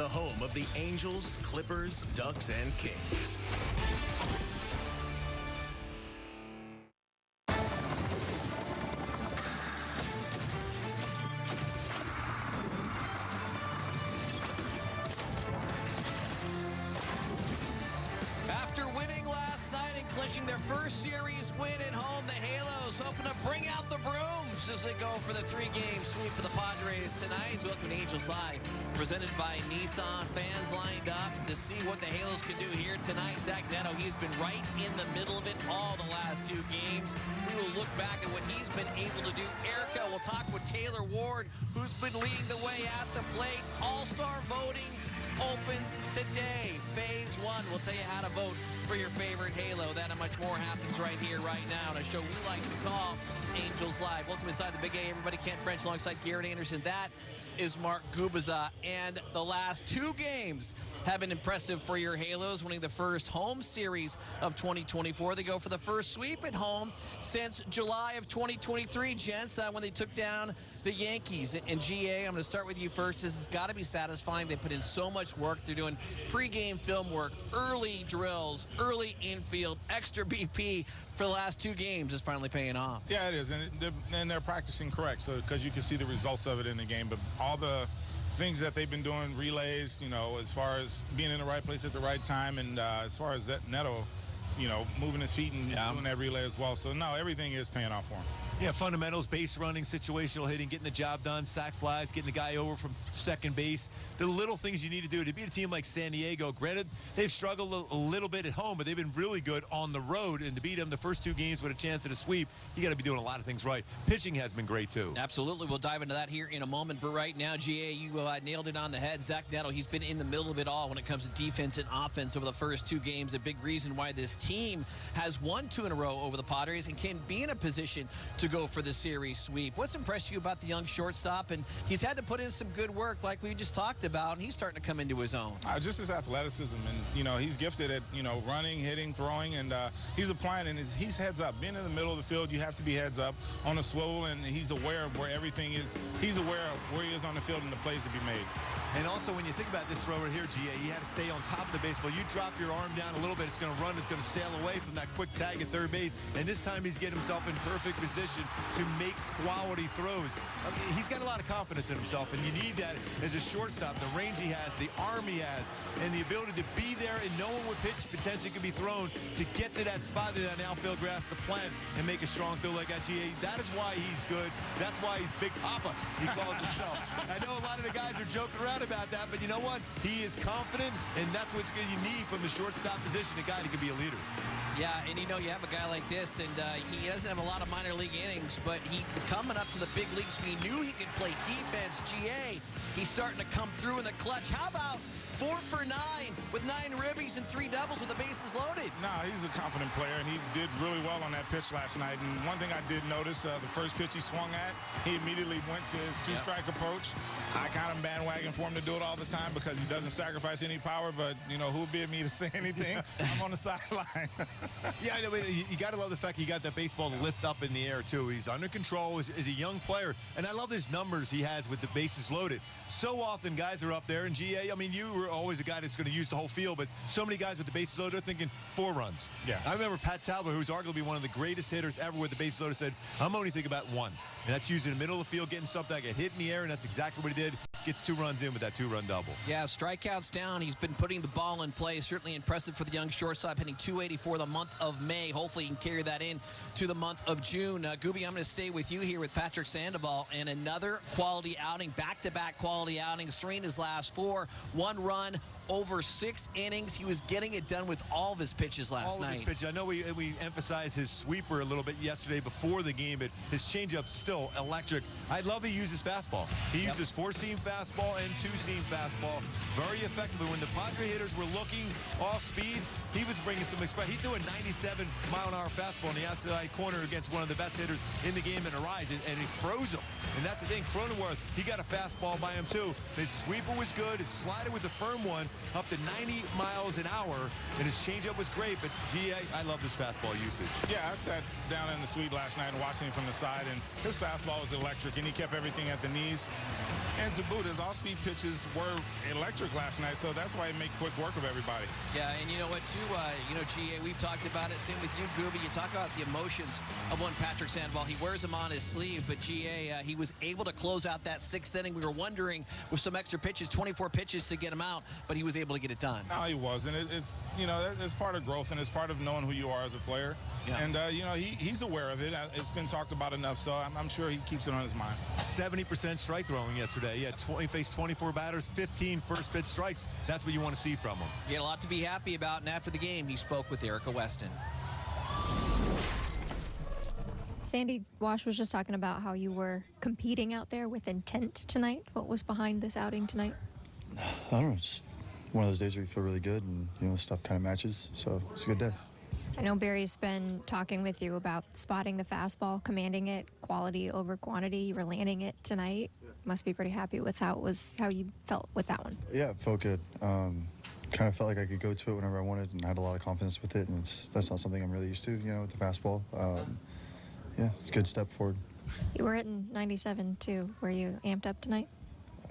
the home of the Angels, Clippers, Ducks, and Kings. After winning last night and clinching their first series win at home, the Halos hoping to bring out the brooms as they go for the three-game sweep for the Padres tonight. Welcome to Angels Live, presented by Nissan. Fans lined up to see what the Halos can do here tonight. Zack Netto, he's been right in the middle of it all the last two games. We will look back at what he's been able to do. Erica will talk with Taylor Ward, who's been leading the way at the plate. All-star voting opens today. Phase 1 will tell you how to vote for your favorite Halo. That and much more happens right here, right now, on a show we like to call Angels Live. Welcome inside the Big A, everybody. Kent French alongside Garrett Anderson. That is Mark Gubiza. And the last two games have been impressive for your Halos, winning the first home series of 2024. They go for the first sweep at home since July of 2023, gents, when they took down the Yankees. And GA, I'm going to start with you first. This has got to be satisfying. They put in so much work. They're doing pregame film work, early drills, early infield, extra BP for the last two games is finally paying off. Yeah, it is, and they're practicing correct, so because you can see the results of it in the game. But all the things that they've been doing, relays, you know, as far as being in the right place at the right time, and as far as that Netto, you know, moving his feet and doing that relay as well. So no, everything is paying off for him. Yeah, fundamentals, base running, situational hitting, getting the job done, sac flies, getting the guy over from second base. The little things you need to do to beat a team like San Diego. Granted, they've struggled a little bit at home, but they've been really good on the road. And to beat them the first two games with a chance at a sweep, you got to be doing a lot of things right. Pitching has been great, too. Absolutely. We'll dive into that here in a moment. But right now, GA, you nailed it on the head. Zack Netto, he's been in the middle of it all when it comes to defense and offense over the first two games. A big reason why this team has won 2 in a row over the Padres and can be in a position to go for the series sweep. What's impressed you about the young shortstop? And he's had to put in some good work like we just talked about, and he's starting to come into his own. Just his athleticism, and, you know, he's gifted at, you know, running, hitting, throwing, and he's applying, and he's heads up. Being in the middle of the field, you have to be heads up on a swivel, and he's aware of where everything is. He's aware of where he is on the field and the plays to be made. And also, when you think about this thrower here, GA, he had to stay on top of the baseball. You drop your arm down a little bit, it's going to run, it's going to sail away from that quick tag at third base. And this time he's getting himself in perfect position to make quality throws. I mean, he's got a lot of confidence in himself, and you need that as a shortstop. The range he has, the arm he has, and the ability to be there and knowing what pitch potentially can be thrown to get to that spot in that outfield grass to plant and make a strong throw like that, GA. That is why he's good. That's why he's Big Papa, he calls himself. I know a lot of the guys are joking around about that, but you know what? He is confident, and that's what you need from the shortstop position, a guy that can be a leader. Yeah, and you know, you have a guy like this, and he doesn't have a lot of minor league innings, but he coming up to the big leagues, we knew he could play defense. GA, he's starting to come through in the clutch. How about 4 for 9 with 9 ribbies and 3 doubles with the bases loaded? No, he's a confident player, and he did really well on that pitch last night. And one thing I did notice, the first pitch he swung at, he immediately went to his two-strike approach. I kind of bandwagon for him to do it all the time because he doesn't sacrifice any power, but, you know, who bid me to say anything? I'm on the sideline. Yeah, I mean, you got to love the fact he got that baseball to lift up in the air, too. He's under control as a young player, and I love his numbers he has with the bases loaded. So often guys are up there, and GA, I mean, you were always a guy that's going to use the whole field, but so many guys with the bases loaded are thinking 4 runs. Yeah. I remember Pat Talbot, who's arguably one of the greatest hitters ever with the bases loaded, said, I'm only thinking about 1. And that's usually in the middle of the field, getting something that get hit in the air, and that's exactly what he did. Gets 2 runs in with that 2-run double. Yeah, strikeouts down. He's been putting the ball in play. Certainly impressive for the young shortstop, hitting .284 the month of May. Hopefully he can carry that in to the month of June. Gooby, I'm going to stay with you here with Patrick Sandoval, and another quality outing, back-to-back quality outings. 3 in his last 4, 1 run, over 6 innings. He was getting it done with all of his pitches last night. All of his pitches. I know we emphasized his sweeper a little bit yesterday before the game, but his changeup's still electric. I love he uses fastball. He uses 4-seam fastball and 2-seam fastball very effectively. When the Padre hitters were looking off speed, he was bringing some express. He threw a a 97-mile-an-hour fastball in the outside corner against one of the best hitters in the game in Horizon, and he froze him. And that's the thing. Cronenworth, he got a fastball by him, too. His sweeper was good. His slider was a firm one, up to 90 miles an hour. And his changeup was great. But, gee, I love this fastball usage. Yeah, I sat down in the suite last night and watching him from the side, and his fastball was electric, and he kept everything at the knees. And to boot, his off-speed pitches were electric last night, so that's why he made quick work of everybody. Yeah, and you know what, too, GA, we've talked about it. Same with you, Gooby. You talk about the emotions of one Patrick Sandoval. He wears them on his sleeve, but GA, he was able to close out that 6th inning. We were wondering with some extra pitches, 24 pitches to get him out, but he was able to get it done. No, he wasn't. It's part of growth, and it's part of knowing who you are as a player. Yeah. And, he's aware of it. It's been talked about enough, so I'm sure he keeps it on his mind. 70% strike throwing yesterday. He faced 24 batters, 15 first pitch strikes. That's what you want to see from him. He had a lot to be happy about, and after the game, he spoke with Erica Weston. Sandy Wash was just talking about how you were competing out there with intent tonight. What was behind this outing tonight? I don't know, just one of those days where you feel really good and, stuff kind of matches, so it's a good day. I know Barry's been talking with you about spotting the fastball, commanding it, quality over quantity. You were landing it tonight. Must be pretty happy with how you felt with that one. Yeah, it felt good. Kind of felt like I could go to it whenever I wanted, and I had a lot of confidence with it, and that's not something I'm really used to, with the fastball. Yeah, it's a good step forward. You were hitting 97 too. Were you amped up tonight?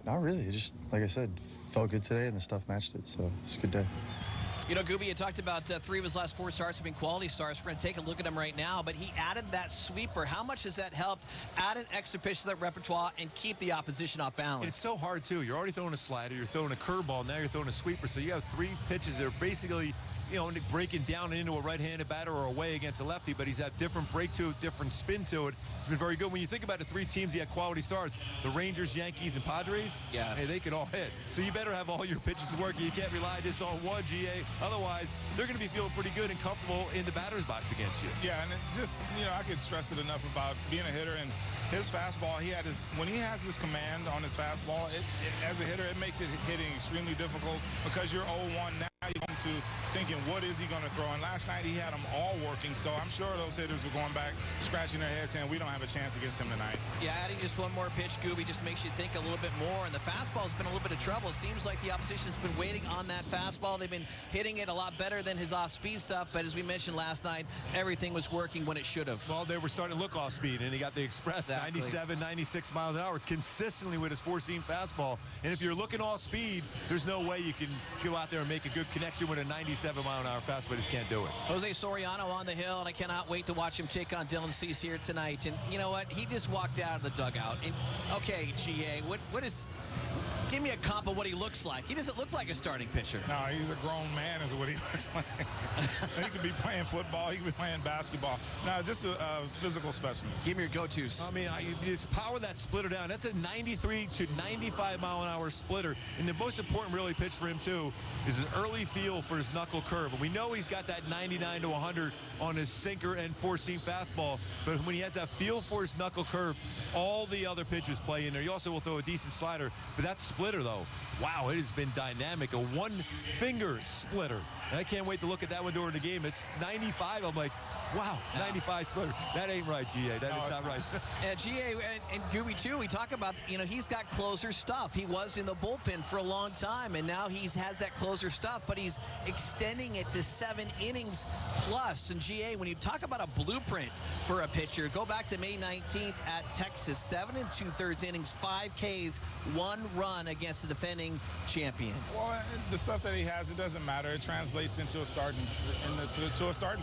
Not really. It just, like I said, felt good today, and the stuff matched it, so it's a good day. Gooby, you talked about 3 of his last 4 starts have been quality starts. We're going to take a look at him right now, but he added that sweeper. How much has that helped add an extra pitch to that repertoire and keep the opposition off balance? And it's so hard, too. You're already throwing a slider, you're throwing a curveball, now you're throwing a sweeper, so you have 3 pitches that are basically breaking down into a right-handed batter or away against a lefty, but he's had different break to it, different spin to it. It's been very good. When you think about the 3 teams he had quality starts, the Rangers, Yankees, and Padres, yes. Hey, they can all hit. So you better have all your pitches working. You can't rely just on one, GA. Otherwise, they're going to be feeling pretty good and comfortable in the batter's box against you. Yeah, and it just, I could stress it enough about being a hitter and his fastball. When he has his command on his fastball, as a hitter, it makes it hitting extremely difficult because you're 0-1 now. You're going to thinking, what is he going to throw? And last night he had them all working, so I'm sure those hitters were going back, scratching their heads, saying we don't have a chance against him tonight. Yeah, adding just one more pitch, Gooby, just makes you think a little bit more, and the fastball's been a little bit of trouble. It seems like the opposition's been waiting on that fastball. They've been hitting it a lot better than his off-speed stuff, but as we mentioned last night, everything was working when it should have. Well, they were starting to look off-speed, and he got the express 97, 96 miles an hour consistently with his four-seam fastball. And if you're looking off-speed, there's no way you can go out there and make a good connection with a 97-mile-an-hour fastball. Just can't do it. Jose Soriano on the hill, and I cannot wait to watch him take on Dylan Cease here tonight. And you know what? He just walked out of the dugout. And, okay, GA, what is... Give me a comp of what he looks like. He doesn't look like a starting pitcher. No, he's a grown man is what he looks like. He could be playing football. He could be playing basketball. No, just a physical specimen. Give me your go-tos. I mean, it's power that splitter down. That's a 93 to 95-mile-an-hour splitter. And the most important really pitch for him, too, is his early feel for his knuckle curve. And we know he's got that 99 to 100 on his sinker and four-seam fastball. But when he has that feel for his knuckle curve, all the other pitches play in there. He also will throw a decent slider. But that splitter, though, wow, it has been dynamic. A one-finger splitter. And I can't wait to look at that one during the game. It's 95. I'm like, wow, 95 splitter. That ain't right, GA. That is not right. GA and Gooby, too, we talk about, he's got closer stuff. He was in the bullpen for a long time, and now he has that closer stuff, but he's extending it to 7 innings plus. And GA, when you talk about a blueprint for a pitcher, go back to May 19th at Texas. 7 2/3 innings, 5 Ks, 1 run against the defending champions. Well, the stuff that he has, it doesn't matter. It translates into a starting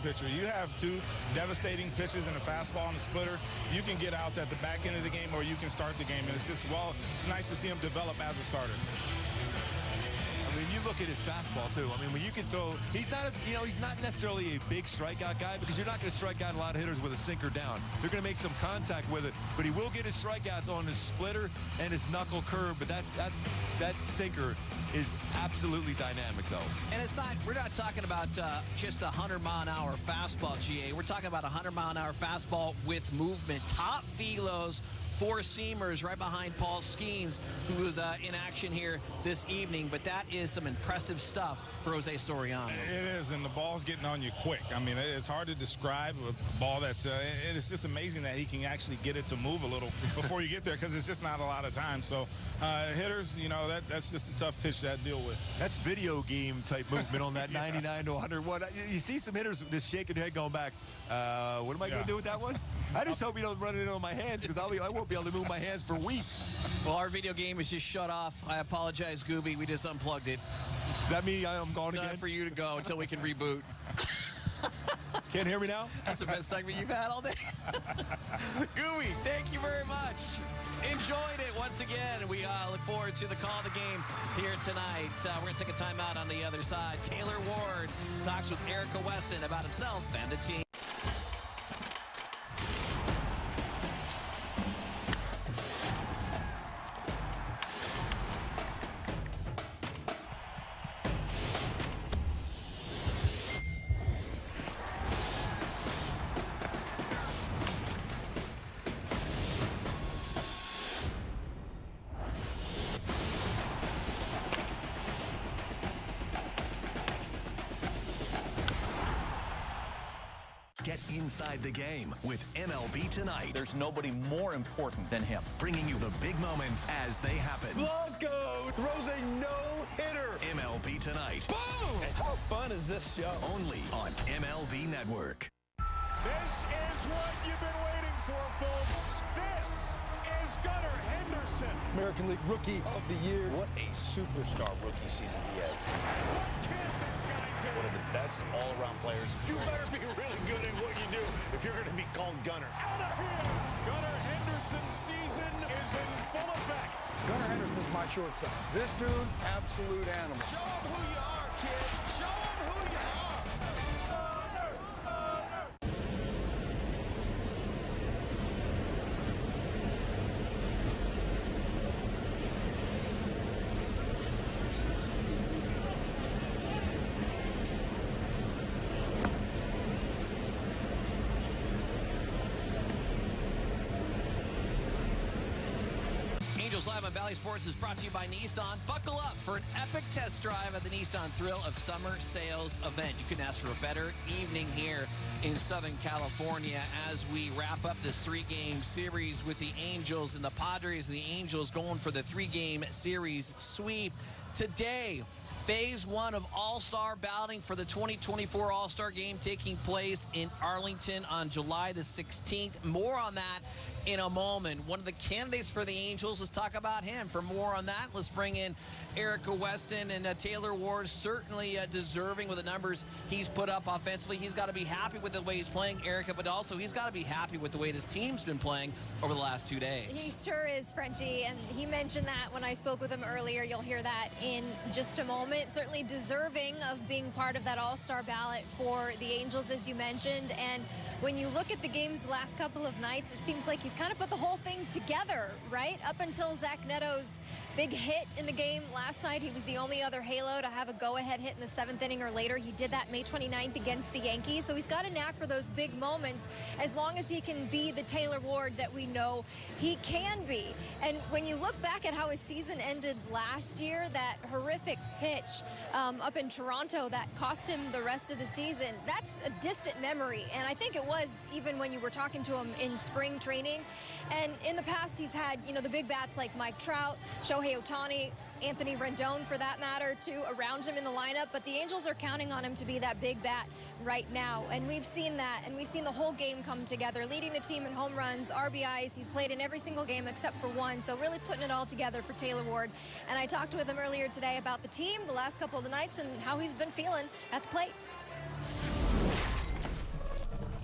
pitcher. You have 2 devastating pitches and a fastball and a splitter. You can get outs at the back end of the game, or you can start the game. And it's just, well, it's nice to see him develop as a starter. I mean, you look at his fastball, too. I mean, when you can throw, he's not necessarily a big strikeout guy, because you're not going to strike out a lot of hitters with a sinker down. They're going to make some contact with it, but he will get his strikeouts on his splitter and his knuckle curve. But that sinker is absolutely dynamic, though. And we're not talking about just a 100-mile-an-hour fastball, GA. We're talking about a 100-mile-an-hour fastball with movement. Top velos four-seamers right behind Paul Skeens, who was in action here this evening. But that is some impressive stuff for Jose Soriano. It is, and the ball's getting on you quick. I mean, it's hard to describe a ball that's it's just amazing that he can actually get it to move a little before you get there, because it's just not a lot of time. So hitters, you know, that's just a tough pitch to deal with. That's video game type movement on that 99 to 101. You see some hitters just shaking their head going back, what am I going to do with that one? I just hope you don't run it in on my hands, because I won't be able to move my hands for weeks. Well, our video game is just shut off. I apologize, Gooby. We just unplugged it. Does that mean I'm gone It's again? time for you to go until we can reboot. Can't hear me now? That's the best segment you've had all day. Gooey, thank you very much. Enjoyed it once again. We look forward to the call of the game here tonight. We're going to take a timeout on the other side. Taylor Ward talks with Erica Weston about himself and the team. Get inside the game with MLB Tonight. There's nobody more important than him. Bringing you the big moments as they happen. Blanco throws a no-hitter. MLB Tonight. Boom! How fun is this show? Only on MLB Network. This is what you've been waiting for, folks. This is Gunnar Henderson. American League Rookie of the Year. What a superstar rookie season he had. What can this guy do? One of the best all-around players. You better be really good at what you do if you're going to be called Gunnar. Out of here! Gunnar Henderson's season is in full effect. Gunnar Henderson's my shortstop. This dude, absolute animal. Show him who you are, kid. Show him who you are. Angels Live on Valley Sports is brought to you by Nissan. Buckle up for an epic test drive at the Nissan Thrill of Summer Sales event. You couldn't ask for a better evening here in Southern California as we wrap up this three-game series with the Angels and the Padres. And the Angels going for the three-game series sweep. Today, Phase 1 of All-Star balloting for the 2024 All-Star Game taking place in Arlington on July the 16th. More on that in a moment. One of the candidates for the Angels, let's talk about him. For more on that, let's bring in Erica Weston and Taylor Ward, certainly deserving with the numbers he's put up offensively. He's got to be happy with the way he's playing, Erica, but also he's got to be happy with the way this team's been playing over the last 2 days. He sure is, Frenchie, and he mentioned that when I spoke with him earlier. You'll hear that in just a moment. Certainly deserving of being part of that All-Star ballot for the Angels, as you mentioned. And when you look at the game's last couple of nights, it seems like he's kind of put the whole thing together, right? Up until Zack Netto's big hit in the game last night, he was the only other Halo to have a go-ahead hit in the 7th inning or later. He did that May 29th against the Yankees, so he's got a knack for those big moments as long as he can be the Taylor Ward that we know he can be. And when you look back at how his season ended last year, that horrific pitch up in Toronto that cost him the rest of the season, that's a distant memory. And I think it was even when you were talking to him in spring training. And in the past, he's had, you know, the big bats like Mike Trout, Shohei Ohtani, Anthony Rendon, for that matter, too, around him in the lineup. But the Angels are counting on him to be that big bat right now. And we've seen that, and we've seen the whole game come together, leading the team in home runs, RBIs. He's played in every single game except for one, so really putting it all together for Taylor Ward. And I talked with him earlier today about the team, the last couple of the nights, and how he's been feeling at the plate.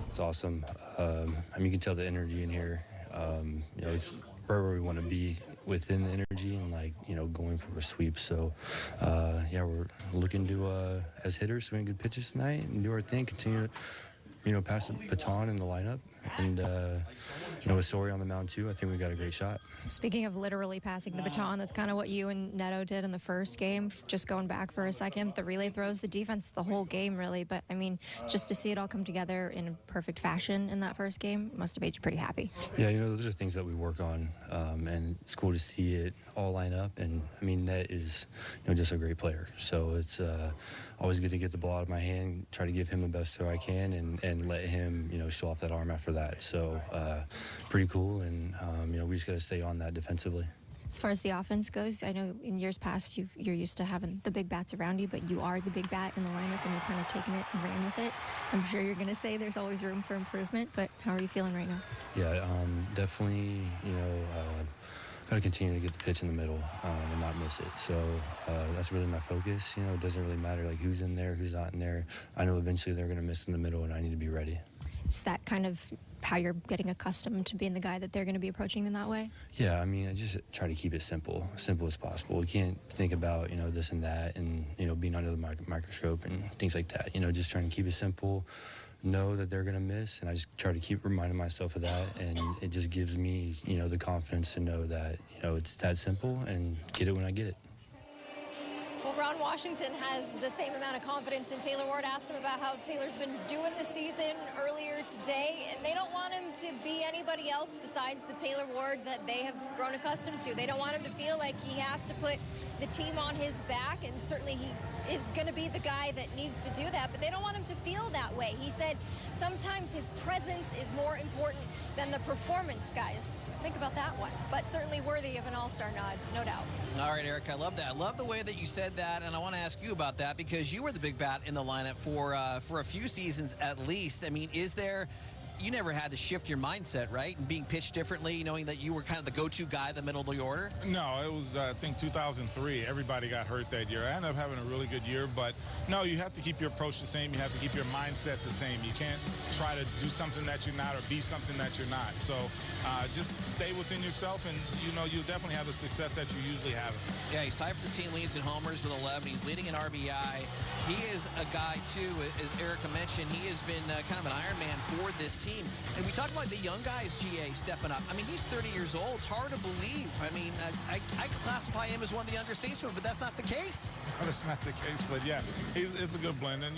It's awesome. I mean, you can tell the energy in here. You know, it's right where we want to be within the energy and, like, you know, going for a sweep. So, yeah, we're looking to, as hitters, swing good pitches tonight and do our thing, continue to, pass the baton in the lineup. And, with Sori on the mound, too, I think we got a great shot. Speaking of literally passing the baton, that's kind of what you and Netto did in the first game. Just going back for a second, the relay throws, the defense, the whole game, really. But, I mean, just to see it all come together in a perfect fashion in that first game must have made you pretty happy. Yeah, those are things that we work on, and it's cool to see it all line up. And, I mean, Net is, just a great player. So it's always good to get the ball out of my hand, try to give him the best throw I can, and let him, show off that arm after that. So pretty cool, and, we just got to stay on that defensively. As far as the offense goes, I know in years past you're used to having the big bats around you, but you are the big bat in the lineup, and you've kind of taken it and ran with it. I'm sure you're going to say there's always room for improvement, but how are you feeling right now? Yeah, definitely, got to continue to get the pitch in the middle and not miss it. So that's really my focus. It doesn't really matter like who's in there, who's not in there. I know eventually they're going to miss in the middle, and I need to be ready. Is that kind of how you're getting accustomed to being the guy that they're going to be approaching in that way? Yeah, I mean, I just try to keep it simple as possible. You can't think about, this and that and, being under the microscope and things like that. Just trying to keep it simple, know that they're going to miss, and I just try to keep reminding myself of that, and it just gives me, the confidence to know that, it's that simple and get it when I get it. Well, Ron Washington has the same amount of confidence, and Taylor Ward asked him about how Taylor's been doing the season earlier today, and they don't want him to be anybody else besides the Taylor Ward that they have grown accustomed to. They don't want him to feel like he has to put the team on his back, and certainly he is going to be the guy that needs to do that, but they don't want him to feel that way. He said sometimes his presence is more important than the performance, guys. Think about that one, but certainly worthy of an all-star nod, no doubt. All right, Eric, I love that. I love the way that you said that, and I want to ask you about that because you were the big bat in the lineup for a few seasons at least. I mean, you never had to shift your mindset, right? And being pitched differently, knowing that you were kind of the go-to guy in the middle of the order? No, it was, I think, 2003. Everybody got hurt that year. I ended up having a really good year, but no, you have to keep your approach the same. You have to keep your mindset the same. You can't try to do something that you're not or be something that you're not. So just stay within yourself, and, you'll definitely have the success that you usually have. Yeah, he's tied for the team leads in homers with 11. He's leading in RBI. He is a guy, too, as Erica mentioned. He has been kind of an Iron Man for this team. And we talk about the young guys, GA, stepping up. I mean, he's 30 years old. It's hard to believe. I mean, I classify him as one of the younger statesmen, but that's not the case. No, that's not the case, but yeah, it's a good blend. And,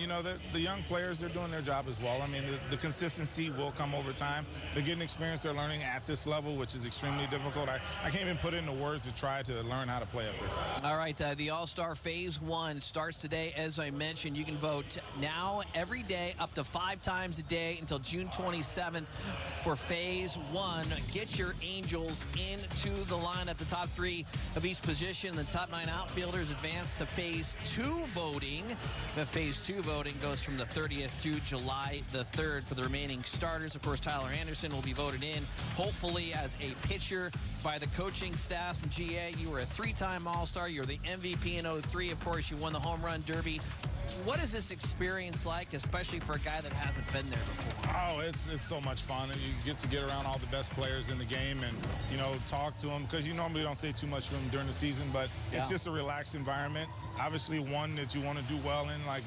the young players, they're doing their job as well. I mean, the consistency will come over time. They're getting experience. They're learning at this level, which is extremely difficult. I can't even put into words to try to learn how to play up here. All right, the All-Star Phase 1 starts today. As I mentioned, you can vote now every day up to 5 times a day until June 27th. For Phase 1. Get your Angels into the lineup. The top 3 of each position. The top 9 outfielders advance to Phase 2 voting. The Phase 2 voting goes from the 30th to July the 3rd. For the remaining starters, of course, Tyler Anderson will be voted in, hopefully as a pitcher by the coaching staffs. And GA, you were a 3-time All-Star. You were the MVP in 03. Of course, you won the Home Run Derby. What is this experience like, especially for a guy that hasn't been there before? Oh, it's so much fun, and you get to get around all the best players in the game and, talk to them, because you normally don't say too much to them during the season, but it's just a relaxed environment. Obviously, one that you want to do well in, like,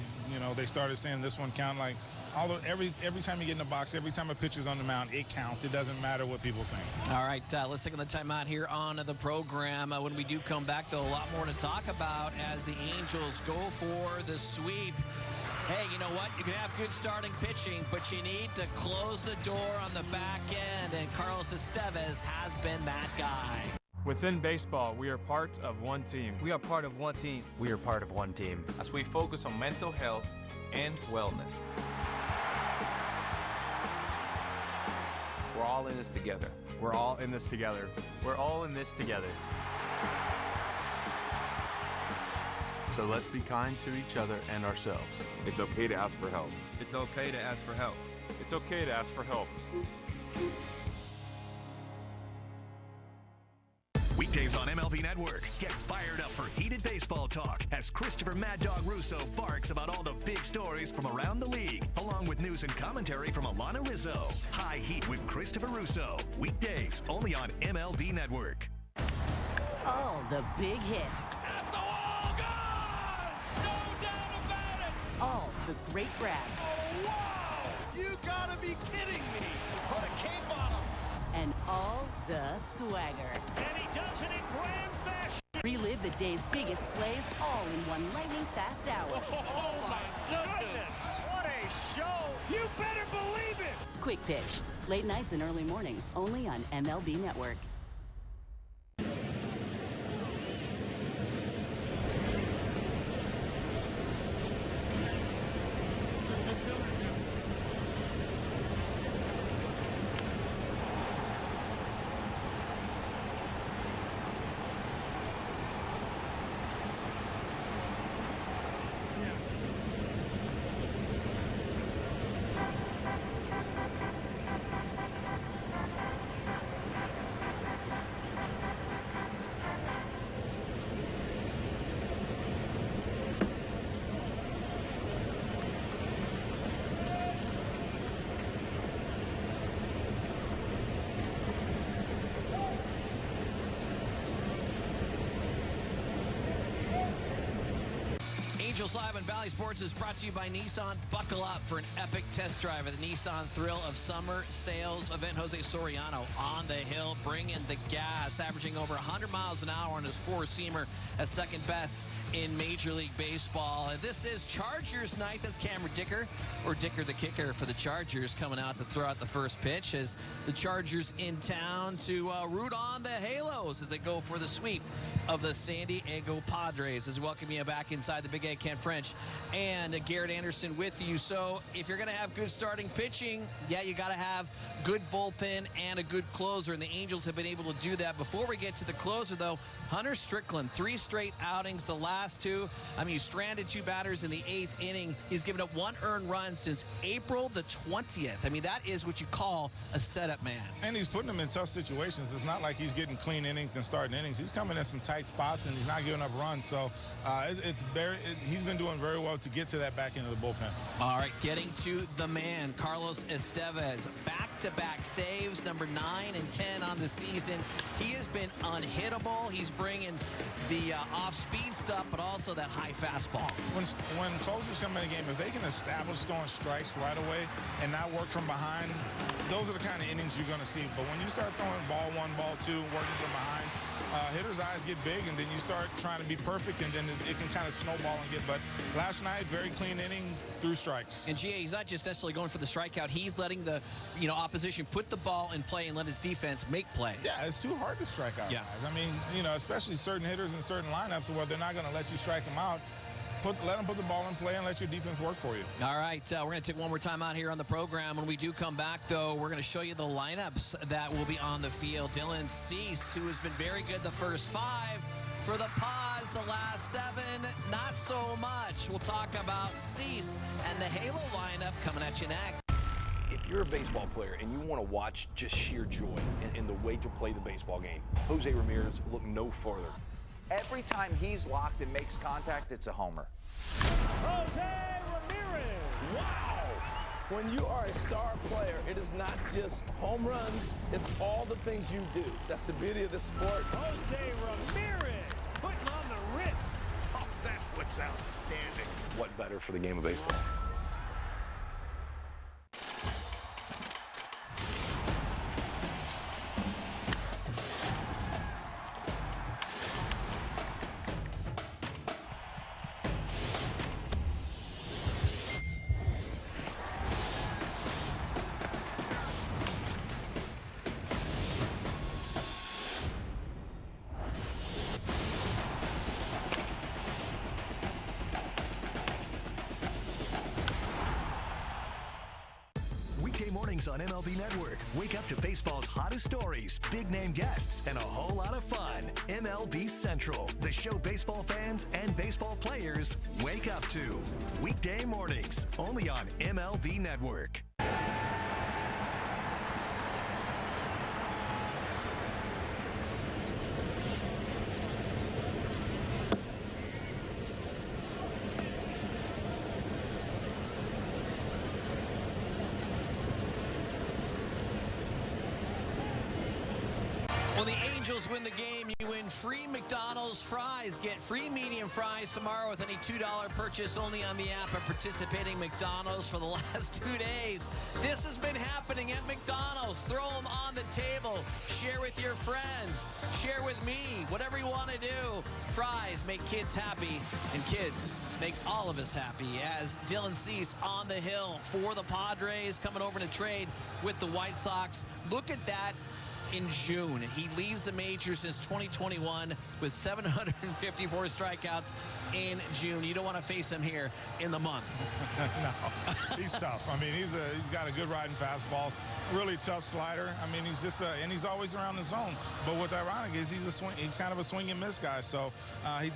they started saying this one count, like, although every time you get in the box, every time a pitcher's on the mound, it counts. It doesn't matter what people think. All right, let's take the timeout here on the program. When we do come back, though, a lot more to talk about as the Angels go for the sweep. Hey, you know what? You can have good starting pitching, but you need to close the door on the back end, and Carlos Estevez has been that guy. Within baseball, we are part of one team. We are part of one team. We are part of one team. As we focus on mental health and wellness. We're all in this together. We're all in this together. We're all in this together. So let's be kind to each other and ourselves. It's okay to ask for help. It's okay to ask for help. It's okay to ask for help. Weekdays on MLB Network. Get fired up for heated baseball talk as Christopher Mad Dog Russo barks about all the big stories from around the league, along with news and commentary from Alana Rizzo. High Heat with Christopher Russo. Weekdays only on MLB Network. All the big hits. At the wall, gone! No doubt about it! All the great grabs. Oh, wow! You gotta be kidding me. Put a cape on him. And all the swagger. And he does it in grand fashion. Relive the day's biggest plays all in one lightning-fast hour. Oh, my goodness. What a show. You better believe it. Quick Pitch. Late nights and early mornings, only on MLB Network. Angels Live on Valley Sports is brought to you by Nissan. Buckle up for an epic test drive of the Nissan Thrill of Summer Sales event. Jose Soriano on the hill, bringing the gas, averaging over 100 miles an hour on his four-seamer as second best in Major League Baseball. And this is Chargers night. That's Cameron Dicker, or Dicker the kicker for the Chargers, coming out to throw out the first pitch as the Chargers in town to root on the Halos as they go for the sweep of the San Diego Padres. As we welcome you back inside the Big A, Ken French and Garrett Anderson with you. So if you're going to have good starting pitching, yeah, you got to have good bullpen and a good closer, and the Angels have been able to do that. Before we get to the closer, though, Hunter Strickland, 3 straight outings, the last 2. I mean, he stranded 2 batters in the 8th inning. He's given up 1 earned run since April the 20th. I mean, that is what you call a setup man. And he's putting them in tough situations. It's not like he's getting clean innings and starting innings. He's coming in some tight spots, and he's not giving up runs. So he's been doing very well to get to that back end of the bullpen. All right, getting to the man, Carlos Estevez. Back-to-back saves, number 9 and 10 on the season. He has been unhittable. He's bringing the off-speed stuff, but also that high fastball. When closers come in a game, if they can establish throwing strikes right away and not work from behind, those are the kind of innings you're going to see. But when you start throwing ball 1, ball 2, working from behind, hitters' eyes get big, and then you start trying to be perfect, and then it can kind of snowball and get. But last night, very clean inning, through strikes. And GA, he's not just necessarily going for the strikeout. He's letting the opposition put the ball in play and let his defense make plays. Yeah, it's too hard to strike out, guys. I mean, especially certain hitters in certain lineups where they're not going to let you strike them out. Let them put the ball in play and let your defense work for you. All right, we're going to take one more time out here on the program. When we do come back, though, we're going to show you the lineups that will be on the field. Dylan Cease, who has been very good the first 5. For the Paws, the last 7, not so much. We'll talk about Cease and the Halo lineup coming at you next. If you're a baseball player and you want to watch just sheer joy in the way to play the baseball game, Jose Ramirez, look no further. Every time he's locked and makes contact, it's a homer. Jose Ramirez. Wow! When you are a star player, it is not just home runs, it's all the things you do. That's the beauty of the sport. Jose Ramirez putting on the Ritz. Oh, that was outstanding. What better for the game of baseball? Mornings on MLB Network. Wake up to baseball's hottest stories, big-name guests, and a whole lot of fun. MLB Central, the show baseball fans and baseball players wake up to. Weekday mornings, only on MLB Network. Well, the Angels Angels win the game, you win free McDonald's fries. Get free medium fries tomorrow with any $2 purchase only on the app at participating McDonald's for the last 2 days. This has been happening at McDonald's. Throw them on the table. Share with your friends. Share with me. Whatever you want to do. Fries make kids happy, and kids make all of us happy. As Dylan Cease on the hill for the Padres, coming over to trade with the White Sox. Look at that. In June, he leads the majors since 2021 with 754 strikeouts in June. You don't want to face him here in the month. No, he's tough. I mean, he's got a good riding fastball, really tough slider. I mean, he's just and he's always around the zone. But what's ironic is he's kind of a swing and miss guy. So he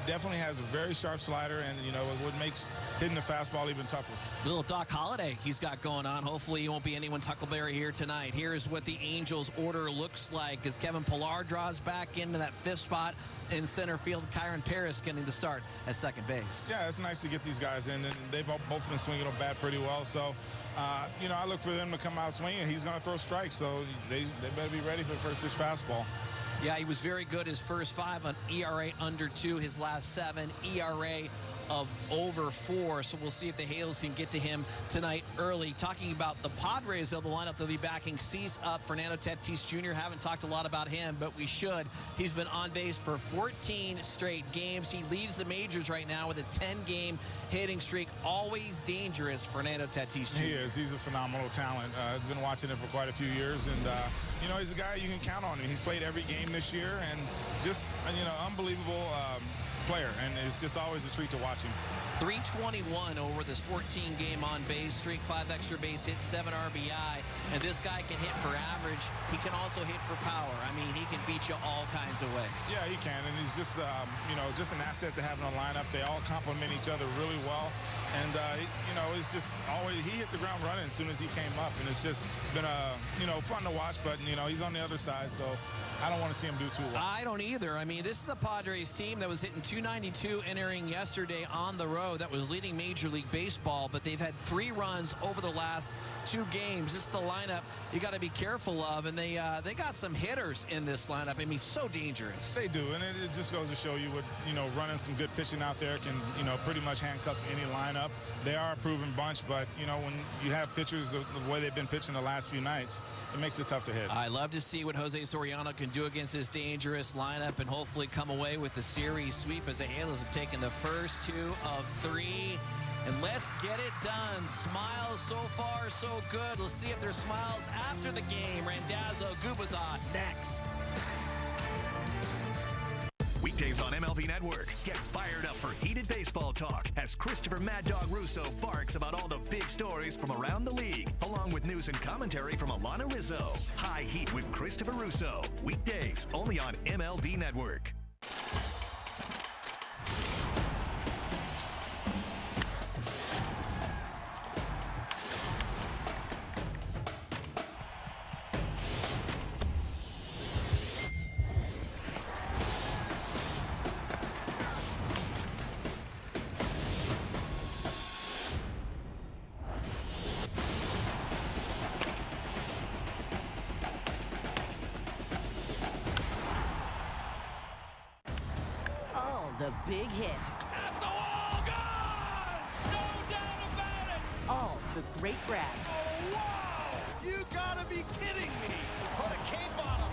definitely has a very sharp slider, and what makes hitting the fastball even tougher. Little Doc Holliday he's got going on. Hopefully he won't be anyone's Huckleberry here tonight. Here's what the Angels order looks like as Kevin Pillar draws back into that 5th spot in center field. Kyron Paris getting the start at second base. Yeah, it's nice to get these guys in, and they've both been swinging the bat pretty well. So, I look for them to come out swinging. He's going to throw strikes, so they better be ready for the first pitch fastball. Yeah, he was very good his first 5 on ERA under 2. His last 7 ERA of over 4. So we'll see if the Halos can get to him tonight early. Talking about the Padres, though, the lineup, they'll be backing Cease up. Fernando Tatis Jr. Haven't talked a lot about him, but we should. He's been on base for 14 straight games. He leads the majors right now with a 10-game hitting streak. Always dangerous, Fernando Tatis Jr. He is. He's a phenomenal talent. I've been watching him for quite a few years, and he's a guy you can count on him. He's played every game this year, and just unbelievable player, and it's just always a treat to watch him. 321 over this 14-game on base streak, 5 extra base hits, 7 RBI, and this guy can hit for average. He can also hit for power. I mean, he can beat you all kinds of ways. Yeah, he can, and he's just just an asset to have in a lineup. They all complement each other really well, and it's just always he hit the ground running as soon as he came up, and it's just been fun to watch. But he's on the other side, so I don't want to see him do too well. I don't either. I mean, this is a Padres team that was hitting .292 entering yesterday on the road. That was leading Major League Baseball, but they've had 3 runs over the last 2 games. This is the lineup you got to be careful of, and they got some hitters in this lineup. I mean, so dangerous. They do, and it just goes to show you what running some good pitching out there can pretty much handcuff any lineup. They are a proven bunch, but when you have pitchers the way they've been pitching the last few nights, it makes it tough to hit. I love to see what Jose Soriano can do against this dangerous lineup and hopefully come away with the series sweep as the Halos have taken the first 2 of 3. And let's get it done. Smiles so far, so good. Let's see if there's smiles after the game. Randazzo, Gubaza next. Weekdays on MLB Network. Get fired up for heated baseball talk as Christopher Mad Dog Russo barks about all the big stories from around the league, along with news and commentary from Alana Rizzo. High Heat with Christopher Russo. Weekdays only on MLB Network. The big hits. At the wall, gone! No doubt about it! All the great grabs. Oh, wow! You gotta be kidding me! Put a cape on him!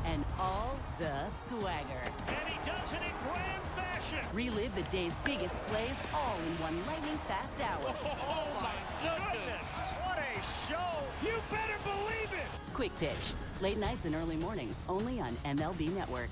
And all the swagger. And he does it in grand fashion! Relive the day's biggest plays all in one lightning-fast hour. Oh, my goodness! What a show! You better believe it! Quick Pitch. Late nights and early mornings, only on MLB Network.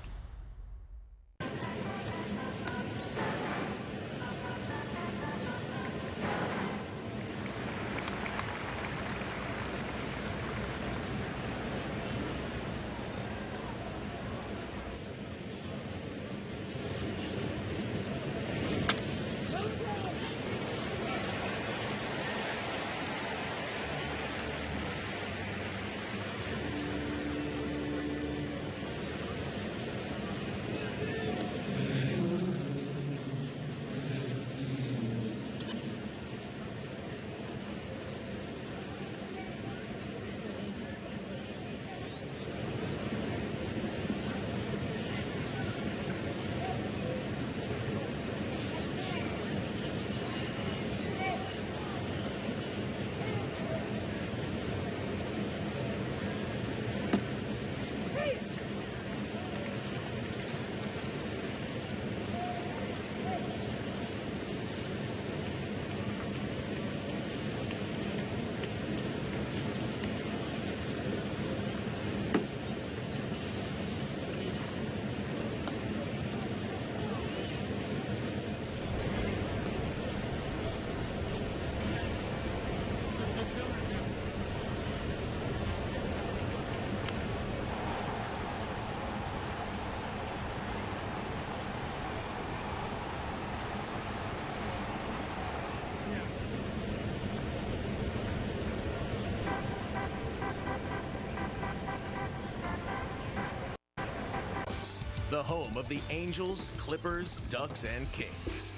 the home of the Angels, Clippers, Ducks, and Kings.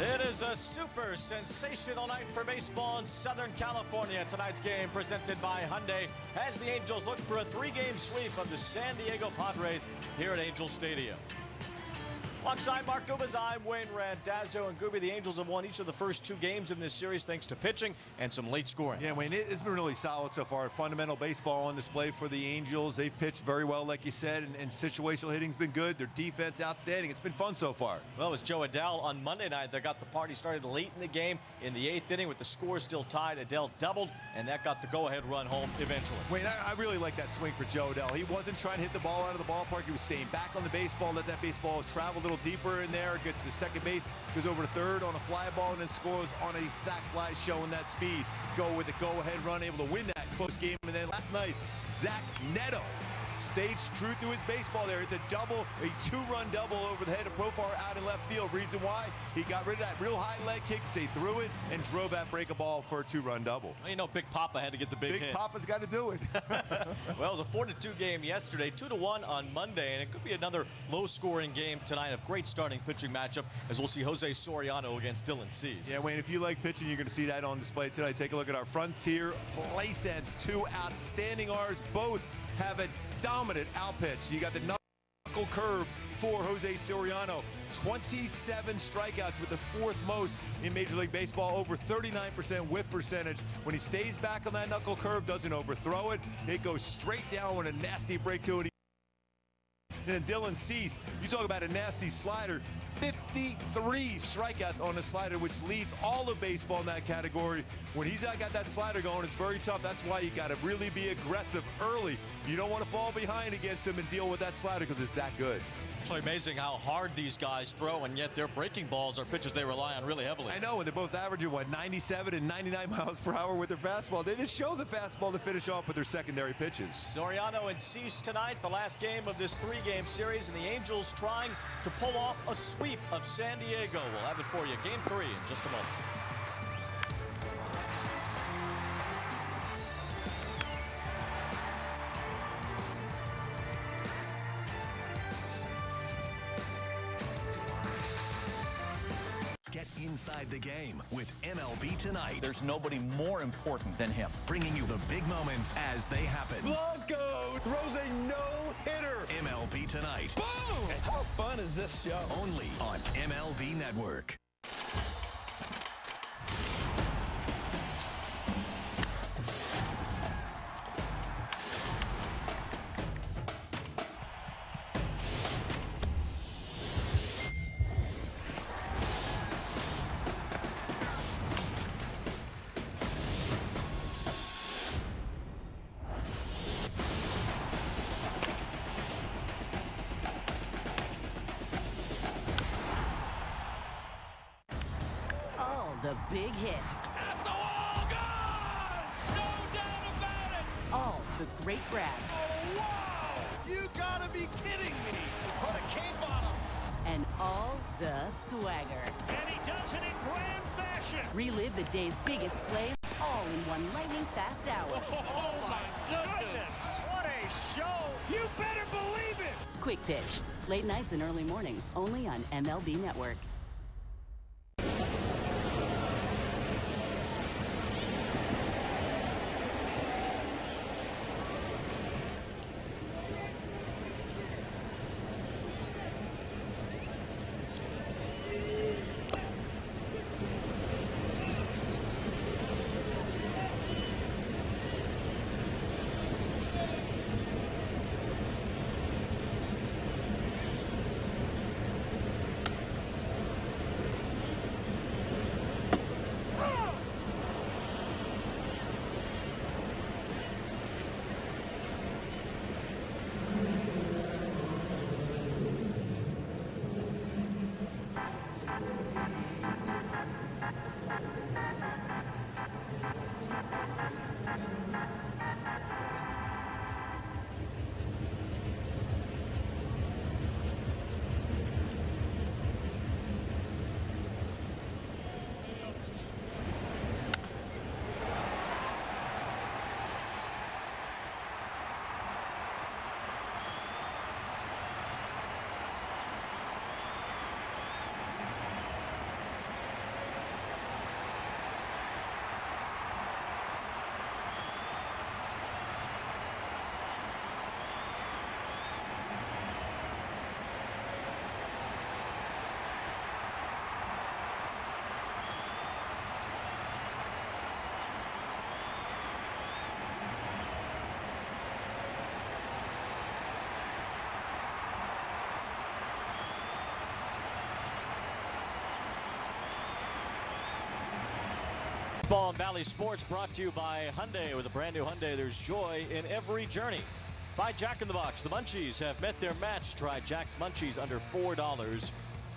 It is a super sensational night for baseball in Southern California. Tonight's game presented by Hyundai as the Angels look for a 3-game sweep of the San Diego Padres here at Angel Stadium. Alongside Mark Gubas, I'm Wayne Randazzo, and Gooby, the Angels have won each of the first 2 games in this series thanks to pitching and some late scoring. Yeah, Wayne, it's been really solid so far. Fundamental baseball on display for the Angels. They've pitched very well, like you said, and situational hitting's been good. Their defense outstanding. It's been fun so far. Well, it was Joe Adell on Monday night that got the party started late in the game. In the 8th inning with the score still tied, Adell doubled, and that got the go-ahead run home eventually. Wayne, I really like that swing for Joe Adell. He wasn't trying to hit the ball out of the ballpark. He was staying back on the baseball, let that baseball travel a little deeper in there. Gets to second base, goes over to third on a fly ball, and then scores on a sac fly, showing that speed. Go with the go-ahead run, able to win that close game. And then last night, Zack Netto stayed true to his baseball there. It's a double, a 2-run double over the head of Profar out in left field. Reason why? He got rid of that real high leg kick, stayed through it, and drove that breaking ball for a 2-run double. Well, you know, Big Papa had to get the big hit. Big Papa's got to do it. Well, it was a 4-2 game yesterday, 2-1 on Monday, and it could be another low-scoring game tonight. A great starting pitching matchup as we'll see Jose Soriano against Dylan Cease. Yeah, Wayne, if you like pitching, you're going to see that on display tonight. Take a look at our Frontier play sets. 2 outstanding R's, both have a dominant out pitch. You got the knuckle curve for Jose Soriano. 27 strikeouts with the 4th most in Major League Baseball, over 39% whiff percentage. When he stays back on that knuckle curve, doesn't overthrow it, it goes straight down with a nasty break to it. And then Dylan Cease, you talk about a nasty slider, 53 strikeouts on the slider, which leads all of baseball in that category. When he's got that slider going, it's very tough. That's why you got to really be aggressive early. You don't want to fall behind against him and deal with that slider because it's that good. It's really amazing how hard these guys throw, and yet their breaking balls are pitches they rely on really heavily. I know, and they're both averaging, what, 97 and 99 miles per hour with their fastball. They just show the fastball to finish off with their secondary pitches. Soriano and Cease tonight, the last game of this 3-game series, and the Angels trying to pull off a sweep of San Diego. We'll have it for you. Game 3 in just a moment. Get inside the game with MLB Tonight. There's nobody more important than him. Bringing you the big moments as they happen. Blanco throws a no-hitter. MLB Tonight. Boom! How fun is this show? Only on MLB Network. The big hits. At the wall, gone! No doubt about it! All the great grabs. Oh, wow! You gotta be kidding me! Put a cape on him! And all the swagger. And he does it in grand fashion! Relive the day's biggest plays all in one lightning-fast hour. Oh, my goodness! What a show! You better believe it! Quick Pitch. Late nights and early mornings, only on MLB Network. Baseball and Valley Sports brought to you by Hyundai. With a brand new Hyundai, there's joy in every journey. By Jack in the Box, the Munchies have met their match. Try Jack's Munchies under $4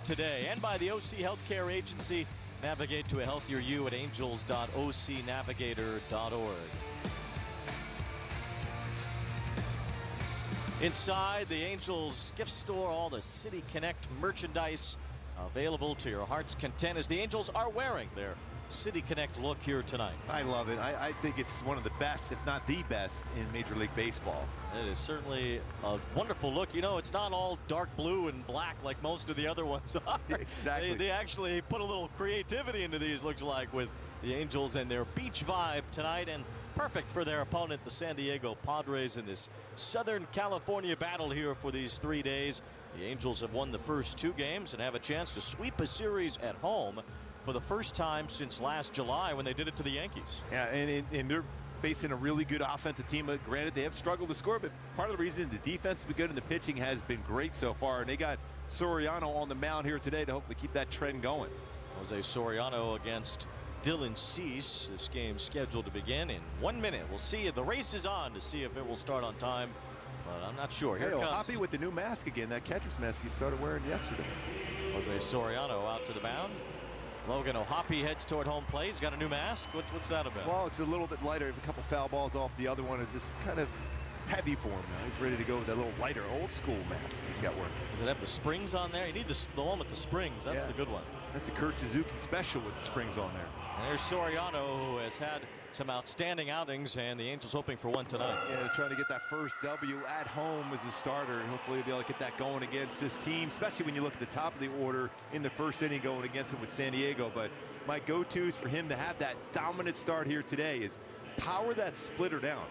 today. And by the OC Healthcare Agency. Navigate to a healthier you at angels.ocnavigator.org. Inside the Angels gift store, all the City Connect merchandise available to your heart's content as the Angels are wearing their City Connect look here tonight. I love it. I think it's one of the best, if not the best, in Major League Baseball. It is certainly a wonderful look. You know, it's not all dark blue and black like most of the other ones are. Exactly. They actually put a little creativity into these, looks like, with the Angels and their beach vibe tonight, and perfect for their opponent, the San Diego Padres, in this Southern California battle here for these 3 days. The Angels have won the first 2 games and have a chance to sweep a series at home for the first time since last July when they did it to the Yankees. Yeah, and they're facing a really good offensive team. Granted, they have struggled to score, but part of the reason the defense has been good and the pitching has been great so far. And they got Soriano on the mound here today to hopefully keep that trend going. Jose Soriano against Dylan Cease. This game scheduled to begin in 1 minute. We'll see. The race is on to see if it will start on time, but I'm not sure. Here it comes. Hoppy with the new mask again, that catcher's mask he started wearing yesterday. Jose Soriano out to the mound. Logan O'Hoppe heads toward home plate. He's got a new mask. What's that about? Well, it's a little bit lighter. A couple foul balls off the other one. It's just kind of heavy for him now. He's ready to go with that little lighter, old school mask he's got working. Does it have the springs on there? You need the one with the springs. That's the good one. That's the Kurt Suzuki special with the springs on there. And there's Soriano, who has had some outstanding outings, and the Angels hoping for one tonight. Yeah, trying to get that first W at home as a starter, and hopefully he'll be able to get that going against this team, especially when you look at the top of the order in the first inning going against him with San Diego. But my go-tos for him to have that dominant start here today is power that splitter down.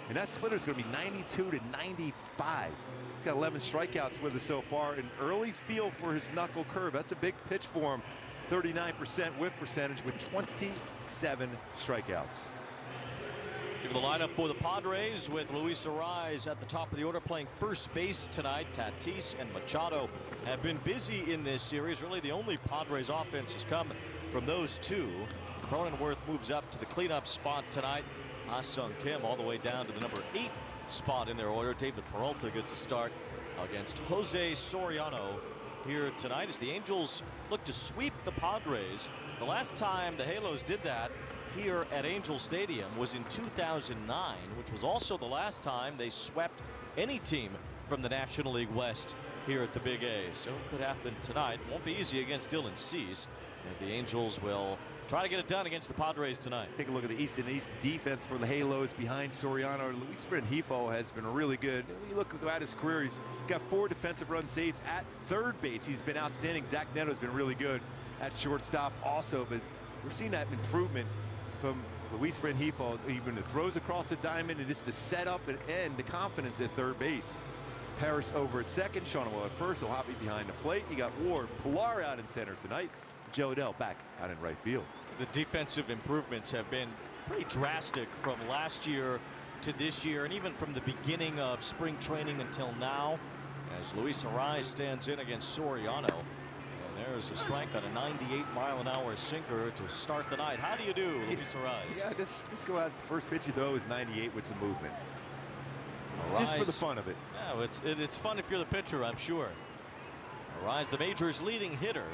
And that splitter is going to be 92 to 95. He's got 11 strikeouts with us so far. An early feel for his knuckle curve. That's a big pitch for him. 39% whiff percentage with 27 strikeouts. Give the lineup for the Padres with Luis Arraez at the top of the order playing first base tonight. Tatis and Machado have been busy in this series. Really the only Padres offense has come from those two. Cronenworth moves up to the cleanup spot tonight. Ah-Sung Kim all the way down to the number 8 spot in their order. David Peralta gets a start against Jose Soriano here tonight as the Angels look to sweep the Padres. The last time the Halos did that here at Angel Stadium was in 2009, which was also the last time they swept any team from the National League West here at the Big A. So it could happen tonight. Won't be easy against Dylan Cease. And the Angels will try to get it done against the Padres tonight. Take a look at the East and East defense for the Halos behind Soriano. Luis Rengifo has been really good. When you look at his career, he's got 4 defensive run saves at third base. He's been outstanding. Zack Netto has been really good at shortstop also, but we're seeing that improvement from Luis Rengifo, even the throws across the diamond, and it's the setup and the confidence at third base. Paris over at second, Sandoval at first, O'Hoppe behind the plate. You got Ward, Pilar out in center tonight. Joe Adell back out in right field. The defensive improvements have been pretty drastic from last year to this year, and even from the beginning of spring training until now, as Luis Arraez stands in against Soriano. And there's a strike on a 98-mile-an-hour sinker to start the night. How do you do, Luis Arraez? Yeah, just go out. The first pitch you throw is 98 with some movement. Arraez, just for the fun of it. Yeah, it's fun if you're the pitcher, I'm sure. Arraez, the major's leading hitter.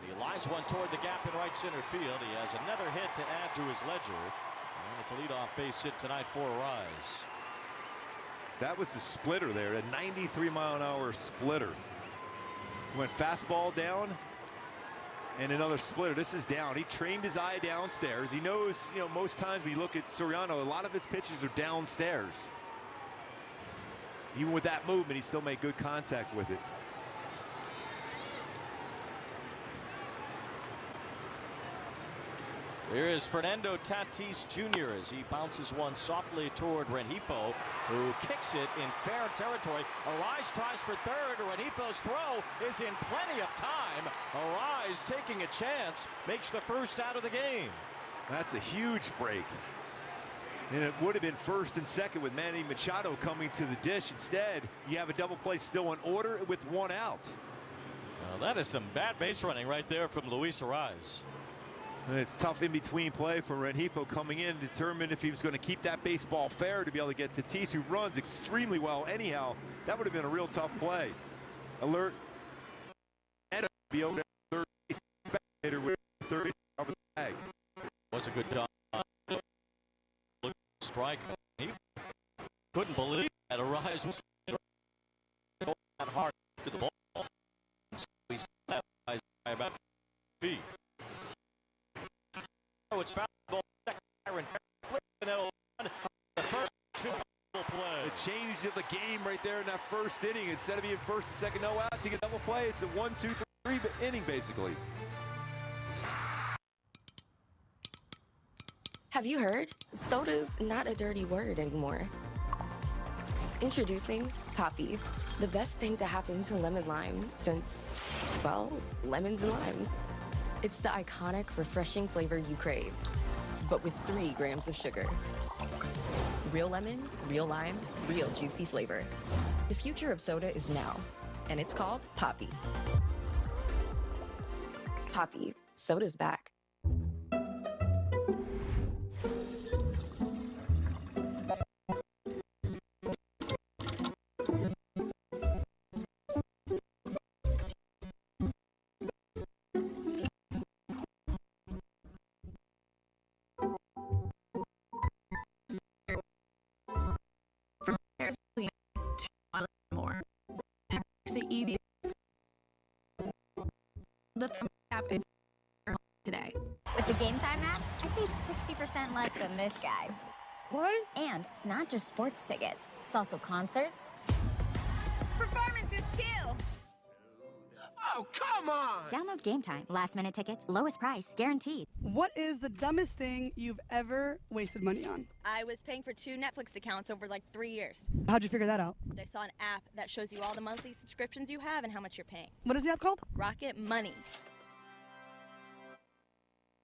He lines one toward the gap in right center field. He has another hit to add to his ledger. And it's a leadoff base hit tonight for Arraez. That was the splitter there, a 93-mile-an-hour splitter. Went fastball down and another splitter. This is down. He trained his eye downstairs. He knows, you know, most times when you look at Soriano, a lot of his pitches are downstairs. Even with that movement, he still made good contact with it. Here is Fernando Tatis Jr. as he bounces one softly toward Rengifo, who kicks it in fair territory. Arraez tries for third. Renifo's throw is in plenty of time. Arraez taking a chance, makes the first out of the game. That's a huge break. And it would have been first and second with Manny Machado coming to the dish. Instead, you have a double play still in order with one out. Well, that is some bad base running right there from Luis Arraez. It's tough in-between play for Rengifo coming in, determined if he was going to keep that baseball fair to be able to get Tatis, who runs extremely well anyhow. That would have been a real tough play. Alert. Netto be over third base. Spectator with third base over the bag. Was a good job. Strike. He couldn't believe that Arise was that hard to the ball. So he slapped by about feet. Oh, it's foul ball. The first two play. The change of the game right there in that first inning. Instead of being first and second no outs, you get double play. It's a 1, 2, 3 inning basically. Have you heard? Soda's not a dirty word anymore. Introducing Poppy, the best thing to happen to lemon lime since, well, lemons and limes. It's the iconic, refreshing flavor you crave, but with 3 grams of sugar. Real lemon, real lime, real juicy flavor. The future of soda is now, and it's called Poppy. Poppy, soda's back. More. Makes it easy. The app is today. With the Game Time app, I paid 60% less than this guy. What? And it's not just sports tickets. It's also concerts. Performances, too! Oh, come on! Download Game Time. Last-minute tickets, lowest price, guaranteed. What is the dumbest thing you've ever wasted money on? I was paying for 2 Netflix accounts over like 3 years. How'd you figure that out? I saw an app that shows you all the monthly subscriptions you have and how much you're paying. What is the app called? Rocket Money.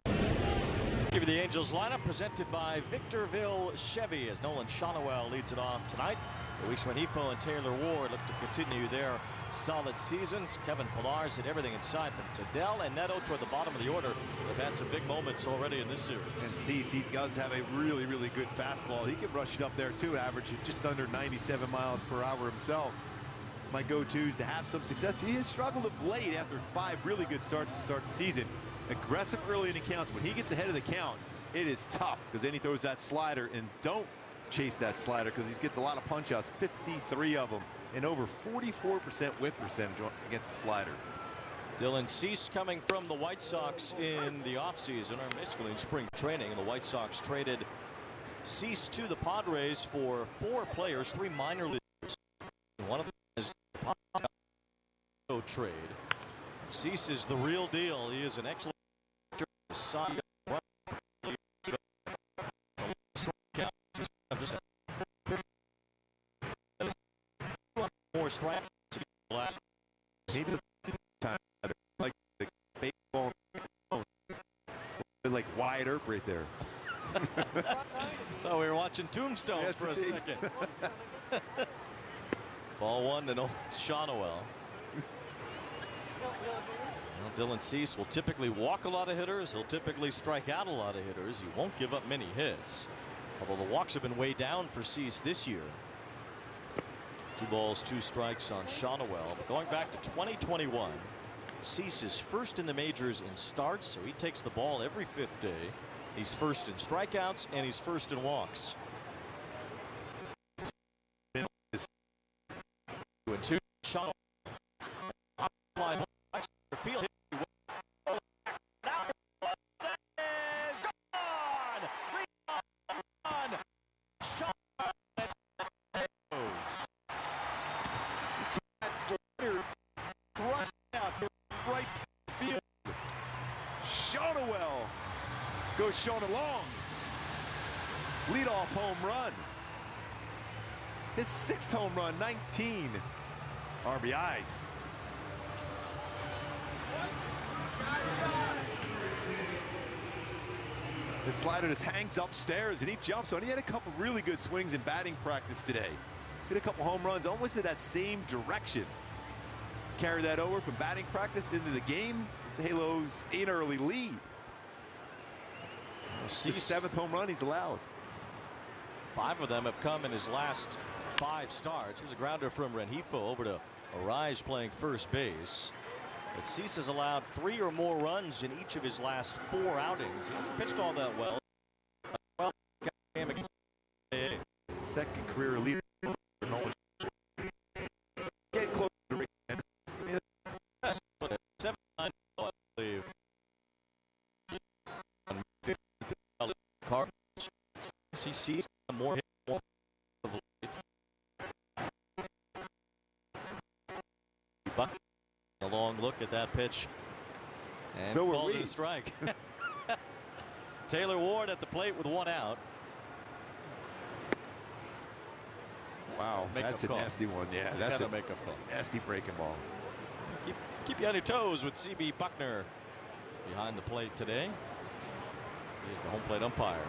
Give you the Angels lineup presented by Victorville Chevy as Nolan Shonowell leads it off tonight. Luis Rengifo and Taylor Ward look to continue their solid seasons. Kevin Pillar's hit everything inside, but Adele and Netto toward the bottom of the order have had some big moments already in this series. And Cease, he does have a really, really good fastball. He can rush it up there too, averaging just under 97 miles per hour himself. My go-to is to have some success. He has struggled of late after 5 really good starts to start the season. Aggressive early in the counts. When he gets ahead of the count, it is tough because then he throws that slider, and don't chase that slider because he gets a lot of punch outs, 53 of them, and over 44% whip percentage against the slider. Dylan Cease coming from the White Sox in the offseason, or basically in spring training. And the White Sox traded Cease to the Padres for 4 players, 3 minor leaguers. One of them is the Padres trade. Cease is the real deal. He is an excellent side. More strikes. Maybe time like the baseball, like Wyatt Earp right there. Thought we were watching Tombstone yes, for a second. Ball 1 to Nolan Shonowell. Well, Dylan Cease will typically walk a lot of hitters. He'll typically strike out a lot of hitters. He won't give up many hits. Although the walks have been way down for Cease this year. 2 balls, 2 strikes on Shonowell. But going back to 2021, Cease is first in the majors in starts, so he takes the ball every 5th day. He's first in strikeouts and he's first in walks. 2-2. Shonowell. Field. Shonowell goes shown along. Leadoff home run. His 6th home run, 19 RBIs. The slider just hangs upstairs and he jumps on. He had a couple really good swings in batting practice today. Hit a couple home runs almost in that same direction. Carry that over from batting practice into the game. It's the Halos' 8 early lead. The 7th home run he's allowed. 5 of them have come in his last 5 starts. Here's a grounder from Rengifo over to Arise playing first base. But Cease has allowed 3 or more runs in each of his last 4 outings. He hasn't pitched all that well. Second career leader. Get close to 7-9, I believe. He sees more hit of late. A long look at that pitch. And so called it a strike. Taylor Ward at the plate with 1 out. Wow, that's a nasty one. Yeah, that's a makeup call. Nasty breaking ball. Keep you on your toes with CB Buckner behind the plate today. He's the home plate umpire.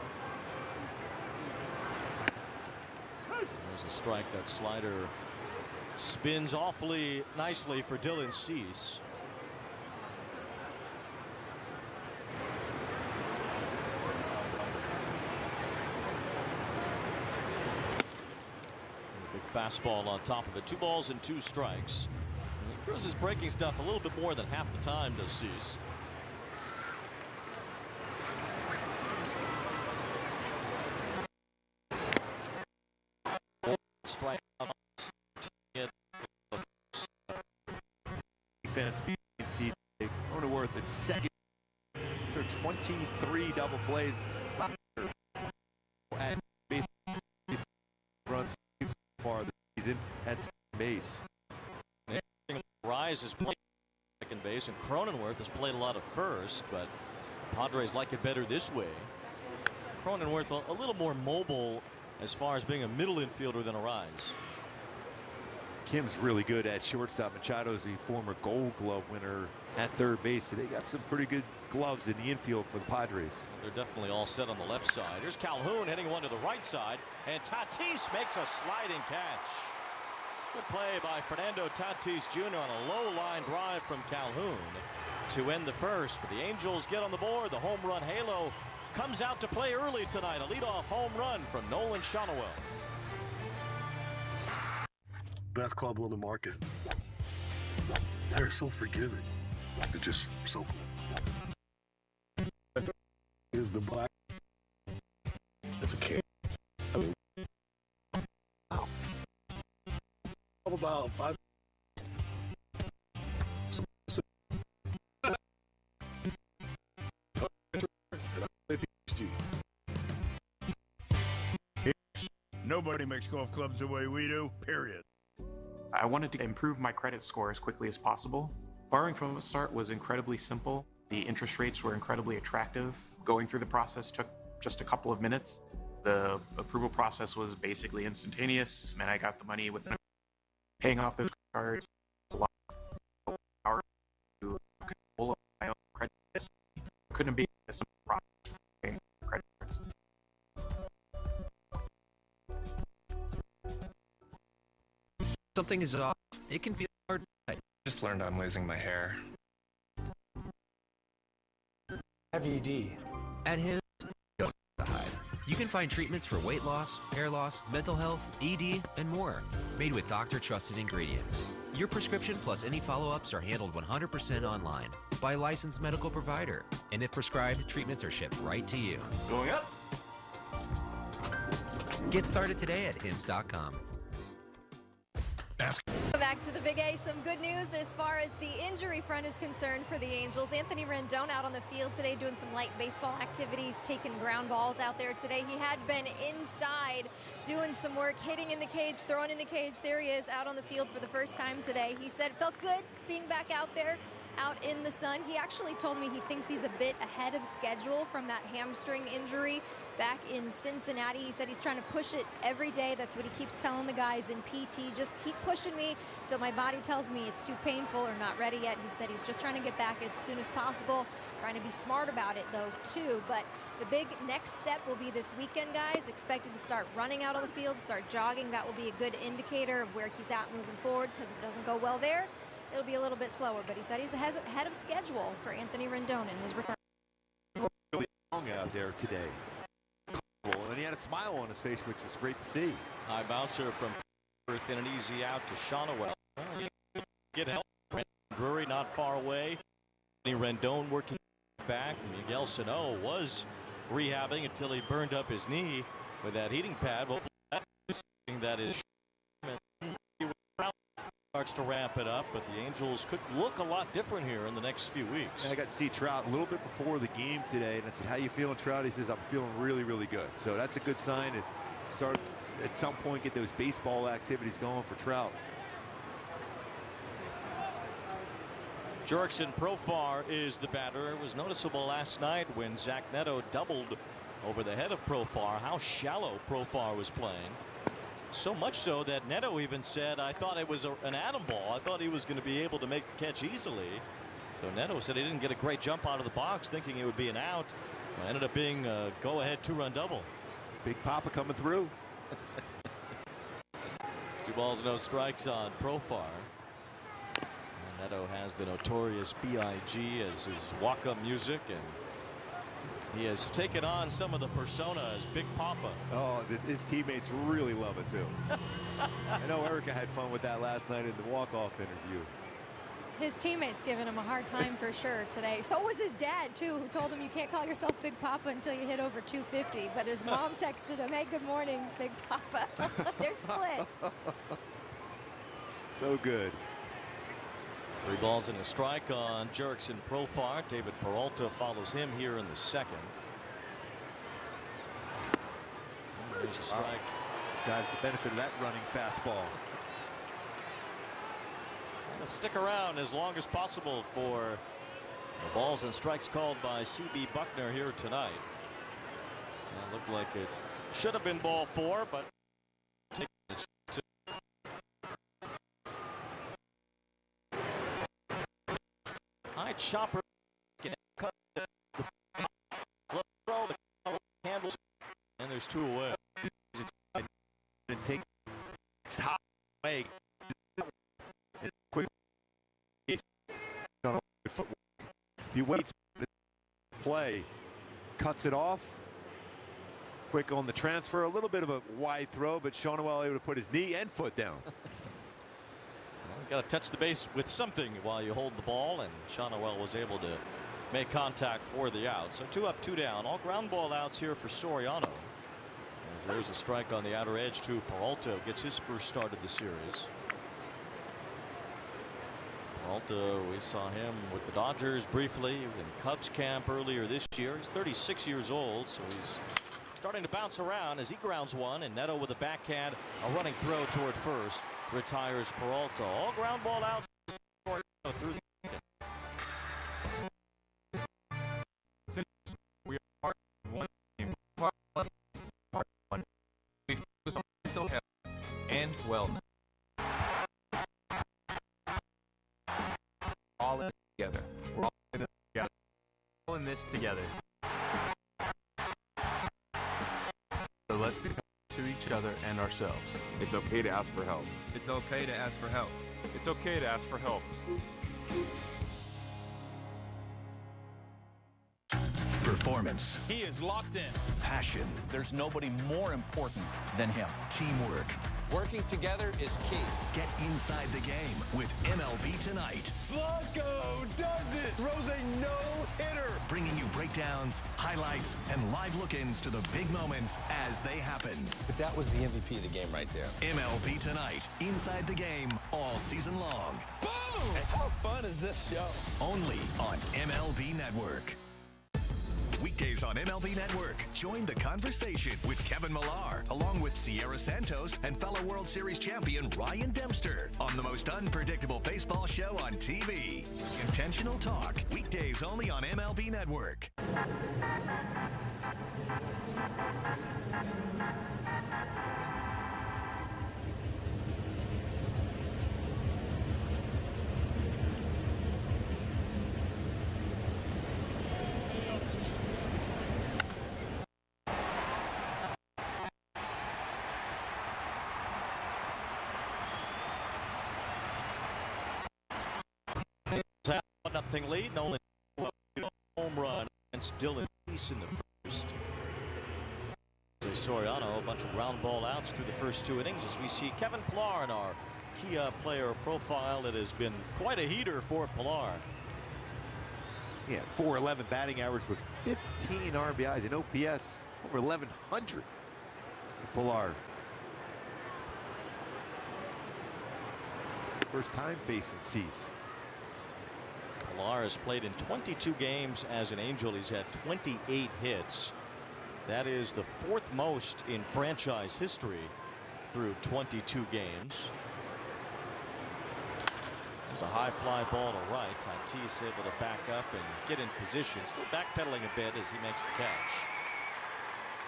There's a strike. That slider spins awfully nicely for Dylan Cease. Big fastball on top of it. 2 balls and 2 strikes. And he throws his breaking stuff a little bit more than half the time, does Cease. Strike defense being Cronenworth at second for 23 double plays. As base runs so far this season at second base. Rise has played second base, and Cronenworth has played a lot of first, but the Padres like it better this way. Cronenworth a little more mobile as far as being a middle infielder than Arise. Kim's really good at shortstop. Machado's a former Gold Glove winner at third base. So they got some pretty good gloves in the infield for the Padres. They're definitely all set on the left side. Here's Calhoun hitting one to the right side, and Tatis makes a sliding catch. Good play by Fernando Tatis Jr. on a low line drive from Calhoun to end the first. But the Angels get on the board. The home run halo comes out to play early tonight. A leadoff home run from Nolan Shonowell. Best club on the market. They're so forgiving. They're just so cool. Is the black. It's a kid. I mean, wow. About 5. Nobody makes golf clubs the way we do, period. I wanted to improve my credit score as quickly as possible. Borrowing from the start was incredibly simple. The interest rates were incredibly attractive. Going through the process took just a couple of minutes. The approval process was basically instantaneous, and I got the money within paying off those cards. A lot of power to control my own credit. Couldn't be a simple process for paying credit cards. Something is off. It can feel hard. I just learned I'm losing my hair. FED. At Hims, don't hide. You can find treatments for weight loss, hair loss, mental health, ED, and more. Made with doctor-trusted ingredients. Your prescription plus any follow-ups are handled 100% online by a licensed medical provider. And if prescribed, treatments are shipped right to you. Going up. Get started today at hims.com. Back to the Big A. Some good news as far as the injury front is concerned for the Angels. Anthony Rendon out on the field today doing some light baseball activities, taking ground balls out there today. He had been inside doing some work, hitting in the cage, throwing in the cage. There he is out on the field for the first time today. He said it felt good being back out there, out in the sun. He actually told me he thinks he's a bit ahead of schedule from that hamstring injury back in Cincinnati. He said he's trying to push it every day. That's what he keeps telling the guys in PT. Just keep pushing me till my body tells me it's too painful or not ready yet. He said he's just trying to get back as soon as possible. Trying to be smart about it though too. But the big next step will be this weekend, guys. Expected to start running out on the field, start jogging. That will be a good indicator of where he's at moving forward, because if it doesn't go well there, it'll be a little bit slower. But he said he's ahead of schedule for Anthony Rendon in his return. Really long strong out there today. And he had a smile on his face, which was great to see. High bouncer from Perth and an easy out to Shonowell. Get help. Drury not far away. Rendon working back. Miguel Sano was rehabbing until he burned up his knee with that heating pad. Hopefully that is starts to ramp it up, but the Angels could look a lot different here in the next few weeks. I got to see Trout a little bit before the game today, and I said, "How you feeling, Trout?" He says, "I'm feeling really, really good." So that's a good sign. And start at some point get those baseball activities going for Trout. Jurickson Profar is the batter. It was noticeable last night when Zack Netto doubled over the head of Profar how shallow Profar was playing. So much so that Netto even said, "I thought it was an atom ball. I thought he was going to be able to make the catch easily." So Netto said he didn't get a great jump out of the box thinking it would be an out. It ended up being a go-ahead two-run double. Big Papa coming through. 2 balls, no strikes on Profar. And Netto has the notorious B.I.G. as his walk-up music, and he has taken on some of the persona as Big Papa. Oh, his teammates really love it too. I know Erica had fun with that last night in the walk-off interview. His teammates giving him a hard time for sure today. So was his dad too, who told him you can't call yourself Big Papa until you hit over 250. But his mom texted him, "Hey, good morning, Big Papa." They're split. So good. 3 balls and a strike on Jurickson Profar. David Peralta follows him here in the second. And there's a strike. Got the benefit of that running fastball. And stick around as long as possible for the balls and strikes called by C.B. Buckner here tonight. It looked like it should have been ball 4, but take it to. High chopper. Cut the throw, the handles, and there's 2 away. And take top leg. Quick. If he waits, play, cuts it off. Quick on the transfer, a little bit of a wide throw, but Shonowell able to put his knee and foot down. Got to touch the base with something while you hold the ball, and Shonowell was able to make contact for the out. So 2 up, 2 down. All ground ball outs here for Soriano. As there's a strike on the outer edge to Peralta, gets his first start of the series. Peralta, we saw him with the Dodgers briefly. He was in Cubs camp earlier this year. He's 36 years old, so he's starting to bounce around as he grounds one, and Netto with a backhand, a running throw toward first, retires Peralta. All ground ball out through. We are part of one team, part one. We focus on mental health and wellness. All in together. We're all in it together. All in this together. So let's be to each other and ourselves. It's okay to ask for help. It's okay to ask for help. It's okay to ask for help. Performance. He is locked in. Passion. There's nobody more important than him. Teamwork. Working together is key. Get inside the game with MLB Tonight. Blanco does it! Throws a no-hitter! Bringing you breakdowns, highlights, and live look-ins to the big moments as they happen. But that was the MVP of the game right there. MLB Tonight. Inside the game all season long. Boom! How fun is this show? Only on MLB Network. Weekdays on MLB Network. Join the conversation with Kevin Millar, along with Sierra Santos and fellow World Series champion Ryan Dempster on the most unpredictable baseball show on TV. Intentional Talk. Weekdays only on MLB Network. Nothing lead, only home run against Dylan Cease in the first. first. Soriano, a bunch of ground ball outs through the first 2 innings as we see Kevin Pillar in our Kia player profile. It has been quite a heater for Pillar. Yeah, 411 batting average with 15 RBIs and OPS over 1,100 for Pillar. First time facing Cease. Pillar has played in 22 games as an Angel. He's had 28 hits. That is the 4th most in franchise history through 22 games. There's a high fly ball to right. Tatis able to back up and get in position. Still backpedaling a bit as he makes the catch.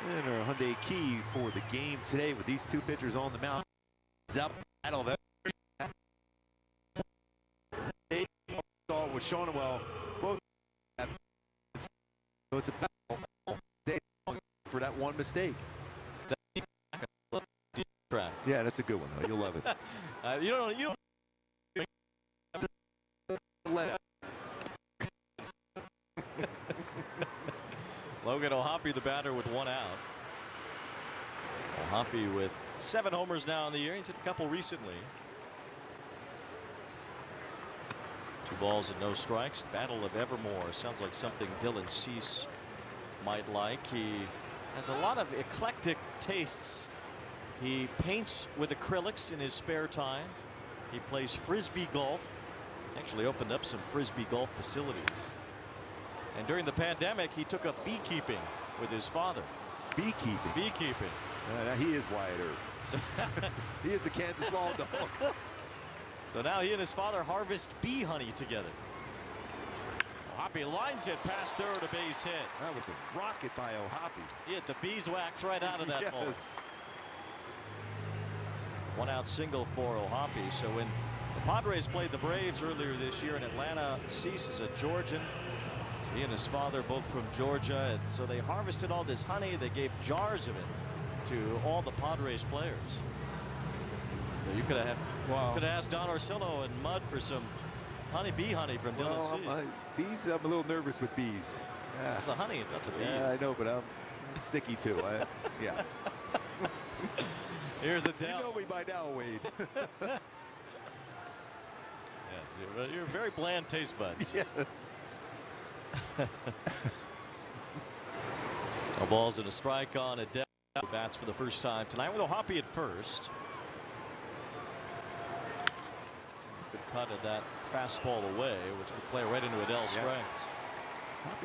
And our Hyundai key for the game today with these 2 pitchers on the mound. Up battle of with Sandoval. Both have, so it's a battle for that one mistake. Yeah, that's a good one though. You'll love it. You don't. Logan O'Hoppe, the batter, with 1 out. O'Hoppe with 7 homers now in the year. He's hit a couple recently. 2 balls and no strikes. Battle of Evermore sounds like something Dylan Cease might like. He has a lot of eclectic tastes. He paints with acrylics in his spare time. He plays frisbee golf. Actually opened up some frisbee golf facilities. And during the pandemic, he took up beekeeping with his father. Beekeeping? Beekeeping. He is Wyatt Earp. He is a Kansas Law dog. So now he and his father harvest bee honey together. O'Hoppe lines it past third, a base hit. That was a rocket by O'Hoppe. He hit the beeswax right out of that yes. ball. 1 out single for O'Hoppe. So when the Padres played the Braves earlier this year in Atlanta, Cease is a Georgian. So he and his father both from Georgia, and so they harvested all this honey. They gave jars of it to all the Padres players. So you could have asked Don Orsillo and Mudd for some bee honey from Dylan Cease. Bees, I'm a little nervous with bees. It's the honey, it's not the bees. Yeah, I know, but I'm sticky too. Yeah. Here's Adele. You know me by now, Wade. Yes, you're very bland taste buds. Yes. No balls and a strike on Adele. Bats for the first time tonight with O'Hoppe at first. Good cut of that fastball away, which could play right into Adele's strengths.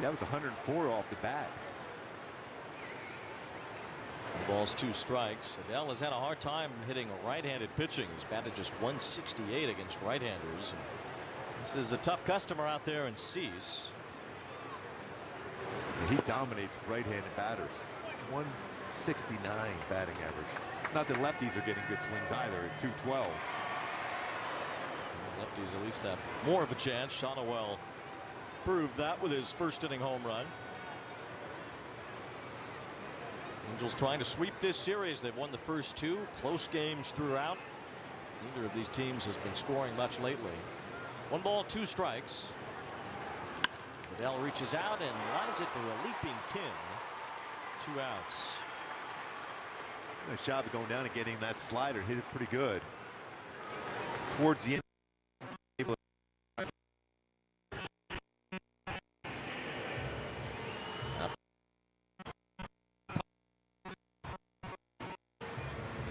That was 104 off the bat. The ball's 2 strikes. Adele has had a hard time hitting right-handed pitching. He's batted just 168 against right-handers. This is a tough customer out there in Cease. He dominates right-handed batters. 169 batting average. Not that lefties are getting good swings either at 212. Lefties at least have more of a chance. Sandoval proved that with his first inning home run. Angels trying to sweep this series. They've won the first 2 close games throughout. Neither of these teams has been scoring much lately. 1 ball, 2 strikes. Adele reaches out and lines it to a leaping Kim. 2 outs. Nice job of going down and getting that slider. Hit it pretty good. Towards the end.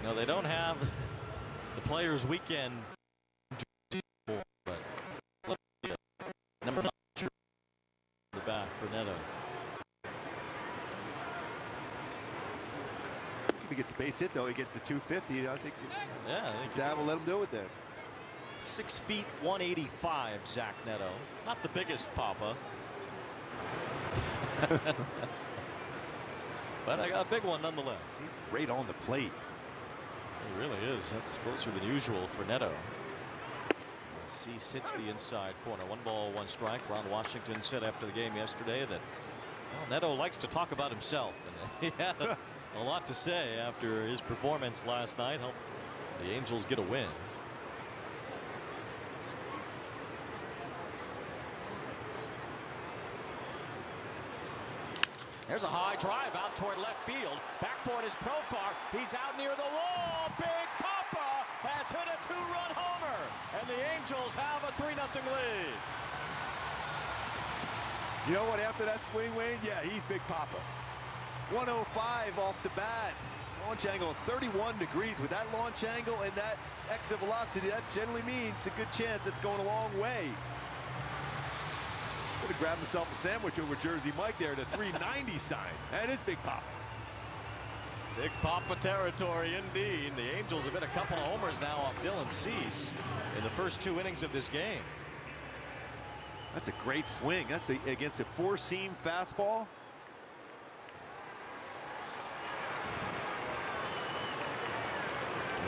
No, they don't have the Players Weekend, but number 9 the back for Netto. If he gets a base hit though, he gets the 250. I think. Yeah, Dad will let him do it then. 6 feet 185, Zack Netto. Not the biggest papa. But I got a big one nonetheless. He's right on the plate. He really is. That's closer than usual for Netto. Cease hits the inside corner. 1 ball, 1 strike. Ron Washington said after the game yesterday that, well, Netto likes to talk about himself, and he had a lot to say after his performance last night. Helped the Angels get a win. There's a high drive out toward left field. Back for it is Profar. He's out near the wall. Big Papa has hit a 2-run homer. And the Angels have a 3-0 lead. You know what, after that swing, Wayne? Yeah, he's Big Papa. 105 off the bat. Launch angle 31 degrees. With that launch angle and that exit velocity, that generally means a good chance it's going a long way. Could have grabbed himself a sandwich over Jersey Mike there, the 390 sign. That is Big Papa. Big Papa territory indeed. The Angels have hit a couple of homers now off Dylan Cease in the first 2 innings of this game. That's a great swing. That's against a 4-seam fastball.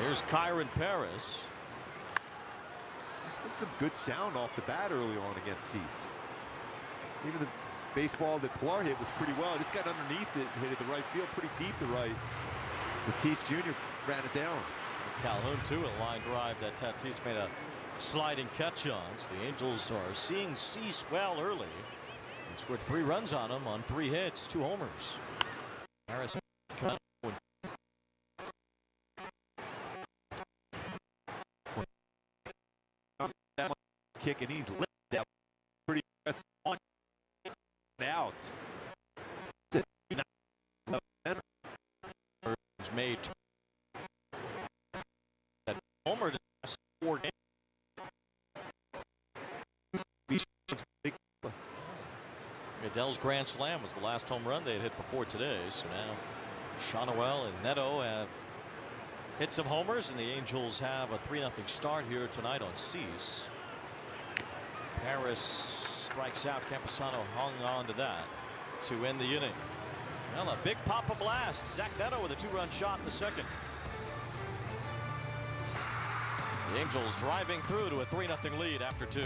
Here's Kyron Paris. There's been some good sound off the bat early on against Cease. Even the baseball that Pilar hit was pretty well. It's got underneath it and hit it the right field, pretty deep to right. Tatis Jr. ran it down. Calhoun too, a line drive that Tatis made a sliding catch on. So the Angels are seeing Cease well early. They scored 3 runs on him on 3 hits, 2 homers. Harris kick, and he's lit that pretty on out. Made that homer to 4 games. Adele's grand slam was the last home run they had hit before today. So now Sandoval and Netto have hit some homers, and the Angels have a 3-0 start here tonight on Cease. Paris strikes out. Camposano hung on to that to end the inning. Well, a big Papa blast. Zack Netto with a 2-run shot in the second. The Angels driving through to a 3-0 lead after 2.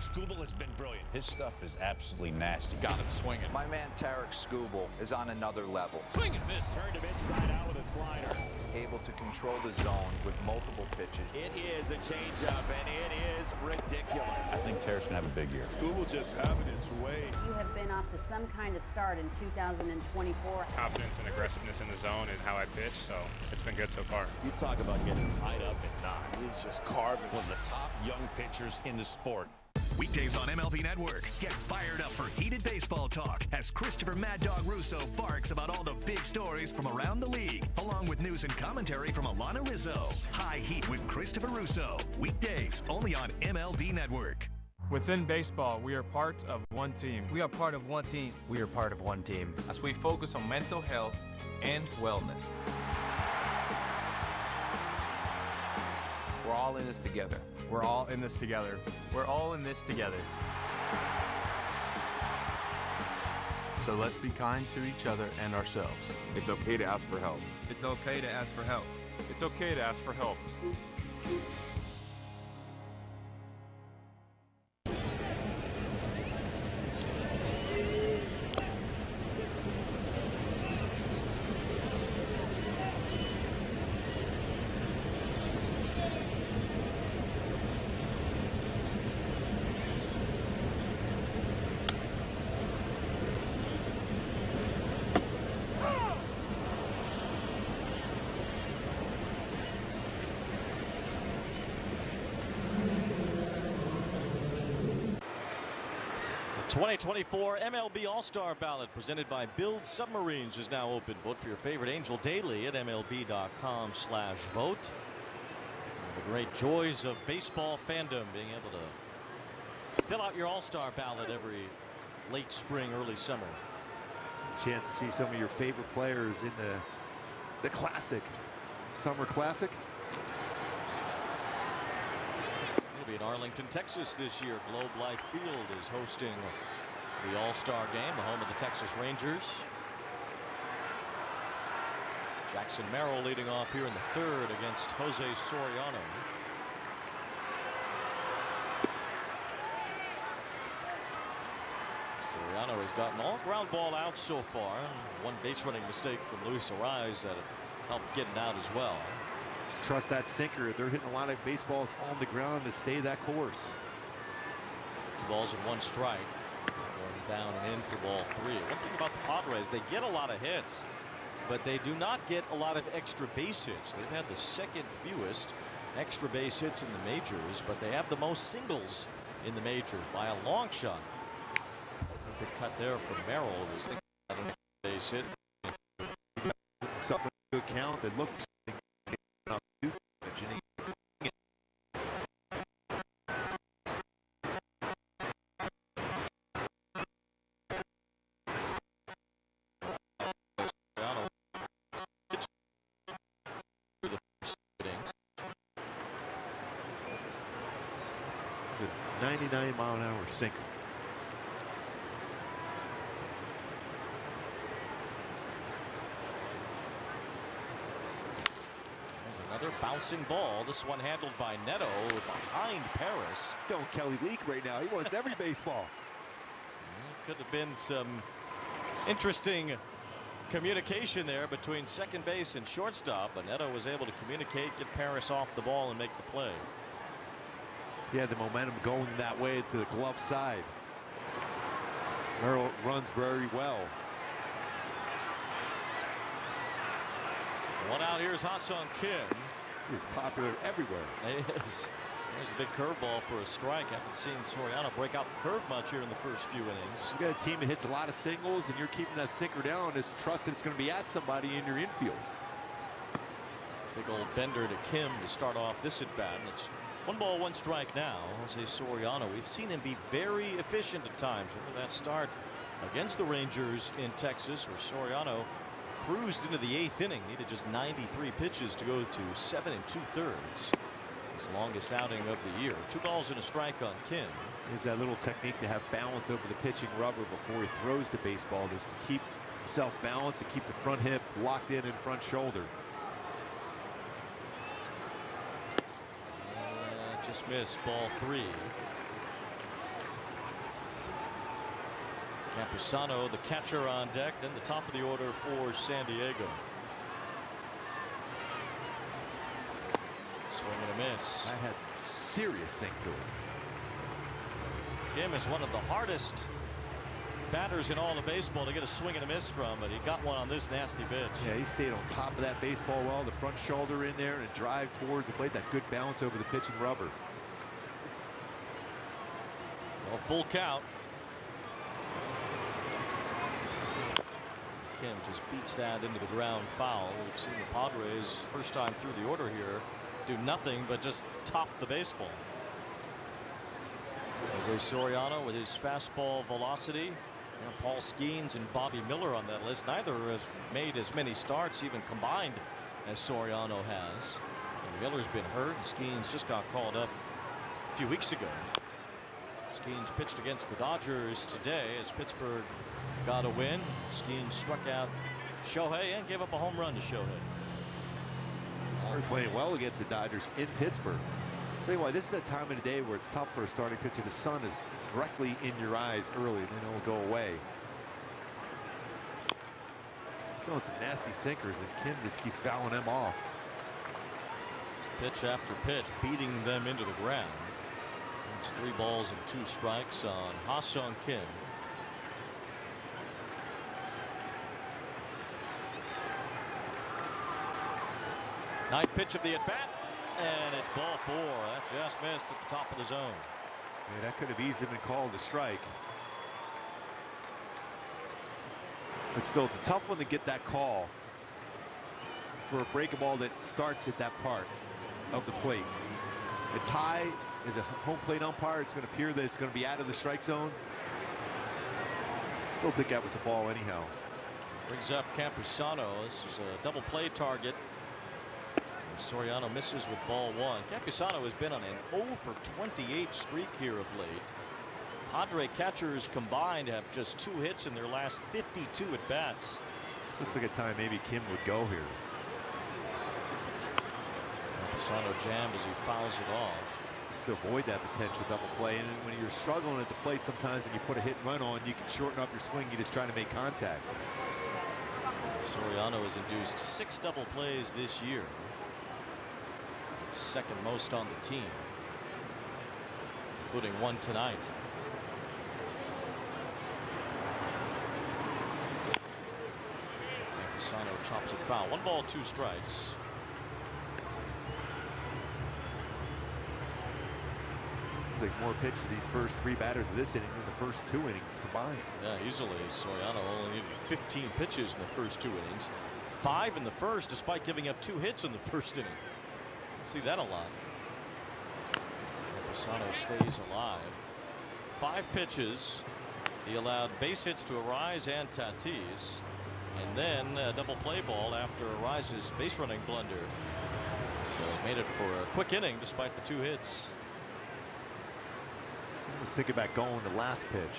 Skubal has been brilliant. His stuff is absolutely nasty. Got him swinging. My man Tarek Skubal is on another level. Swing and miss. Turned him inside out with a slider. He's able to control the zone with multiple pitches. It is a changeup, and it is ridiculous. I think Tarek's going to have a big year. Skubal just having its way. You have been off to some kind of start in 2024. Confidence and aggressiveness in the zone is how I pitch, so it's been good so far. You talk about getting tied up in knots. He's just carving one of the top young pitchers in the sport. Weekdays on MLB Network. Get fired up for heated baseball talk as Christopher Mad Dog Russo barks about all the big stories from around the league, along with news and commentary from Alana Rizzo. High Heat with Christopher Russo. Weekdays only on MLB Network. Within baseball, we are part of one team. We are part of one team. We are part of one team. As we focus on mental health and wellness. We're all in this together. We're all in this together. We're all in this together. So let's be kind to each other and ourselves. It's okay to ask for help. It's okay to ask for help. It's okay to ask for help. The 2024 MLB All-Star Ballot presented by Build Submarines is now open. Vote for your favorite Angel daily at MLB.com/vote. The great joys of baseball fandom, being able to fill out your All-Star Ballot every late spring, early summer. Chance to see some of your favorite players in the Classic, Summer Classic. It'll be in Arlington, Texas this year. Globe Life Field is hosting the All-Star Game, the home of the Texas Rangers. Jackson Merrill leading off here in the third against Jose Soriano. Soriano has gotten all ground ball out so far. One base running mistake from Luis Arraez that helped get it out as well. Just trust that sinker. They're hitting a lot of baseballs on the ground to stay that course. 2 balls and 1 strike. Going down and in for ball 3. One thing about the Padres, they get a lot of hits, but they do not get a lot of extra base hits. They've had the second fewest extra base hits in the majors, but they have the most singles in the majors by a long shot. A big cut there from Merrill. Was thinking about a base hit. Suffer a good count. They look for the 99-mile-an-hour sinker. Another bouncing ball. This one handled by Netto behind Paris. Don't Kelly Leak right now. He wants every baseball. Could have been some interesting communication there between second base and shortstop, but Netto was able to communicate, get Paris off the ball, and make the play. He had the momentum going that way to the glove side. Merrill runs very well. One out. Here's Ha-Sung Kim. He's popular everywhere. He is. There's a big curveball for a strike. Haven't seen Soriano break out the curve much here in the first few innings. You got a team that hits a lot of singles, and you're keeping that sinker down. Just trust that it's going to be at somebody in your infield. Big old bender to Kim to start off this at bat. And it's 1 ball, 1 strike now. Jose Soriano. We've seen him be very efficient at times. Remember that start against the Rangers in Texas, where Soriano cruised into the 8th inning. Needed just 93 pitches to go to 7 2/3. His longest outing of the year. 2 balls and a strike on Kim. Is that little technique to have balance over the pitching rubber before he throws the baseball, just to keep himself balanced and keep the front hip locked in front shoulder. Just missed. Ball 3. Campusano, the catcher, on deck. Then the top of the order for San Diego. Swing and a miss. That has some serious sink to it. Kim is one of the hardest batters in all of baseball to get a swing and a miss from, but he got one on this nasty pitch. Yeah, he stayed on top of that baseball well, the front shoulder in there, and drive towards the plate. That good balance over the pitching rubber. So full count. Kim just beats that into the ground foul. We've seen the Padres first time through the order here do nothing but just top the baseball. Jose Soriano with his fastball velocity. Paul Skeens and Bobby Miller on that list. Neither has made as many starts even combined as Soriano has. And Miller's been hurt, and Skeens just got called up a few weeks ago. Skeens pitched against the Dodgers today as Pittsburgh got a win. Skeens struck out Shohei and gave up a home run to Shohei. Pittsburgh playing well against the Dodgers in Pittsburgh. I'll tell you why, this is that time of the day where it's tough for a starting pitcher. The sun is directly in your eyes early, and then it'll go away. Throwing some nasty sinkers, and Kim just keeps fouling them off. It's pitch after pitch, beating them into the ground. It's 3 balls and 2 strikes on Ha-Sung Kim. Ninth pitch of the at-bat, and it's ball 4. That just missed at the top of the zone. Yeah, that could have easily been called a strike. But still, it's a tough one to get that call for a breaking ball that starts at that part of the plate. It's high. As a home plate umpire, it's going to appear that it's going to be out of the strike zone. Still think that was a ball anyhow. Brings up Campusano. This is a double play target. And Soriano misses with ball 1. Campusano has been on an 0 for 28 streak here of late. Padre catchers combined have just 2 hits in their last 52 at bats. This looks like a time maybe Kim would go here. Campusano jammed as he fouls it off. Just to avoid that potential double play, and when you're struggling at the plate, sometimes when you put a hit and run on, you can shorten up your swing. You just trying to make contact. Soriano has induced 6 double plays this year. It's second most on the team, including 1 tonight. Pisano chops it foul. 1 ball, 2 strikes. Seems like more pitches these first 3 batters of this inning than the first 2 innings combined. Yeah, easily. Soriano only needed 15 pitches in the first 2 innings. 5 in the first, despite giving up 2 hits in the first inning. See that a lot. Pisano stays alive. 5 pitches. He allowed base hits to Arise and Tatis, and then a double play ball after Arise's base running blunder. So he made it for a quick inning despite the 2 hits. I was thinking about going to last pitch.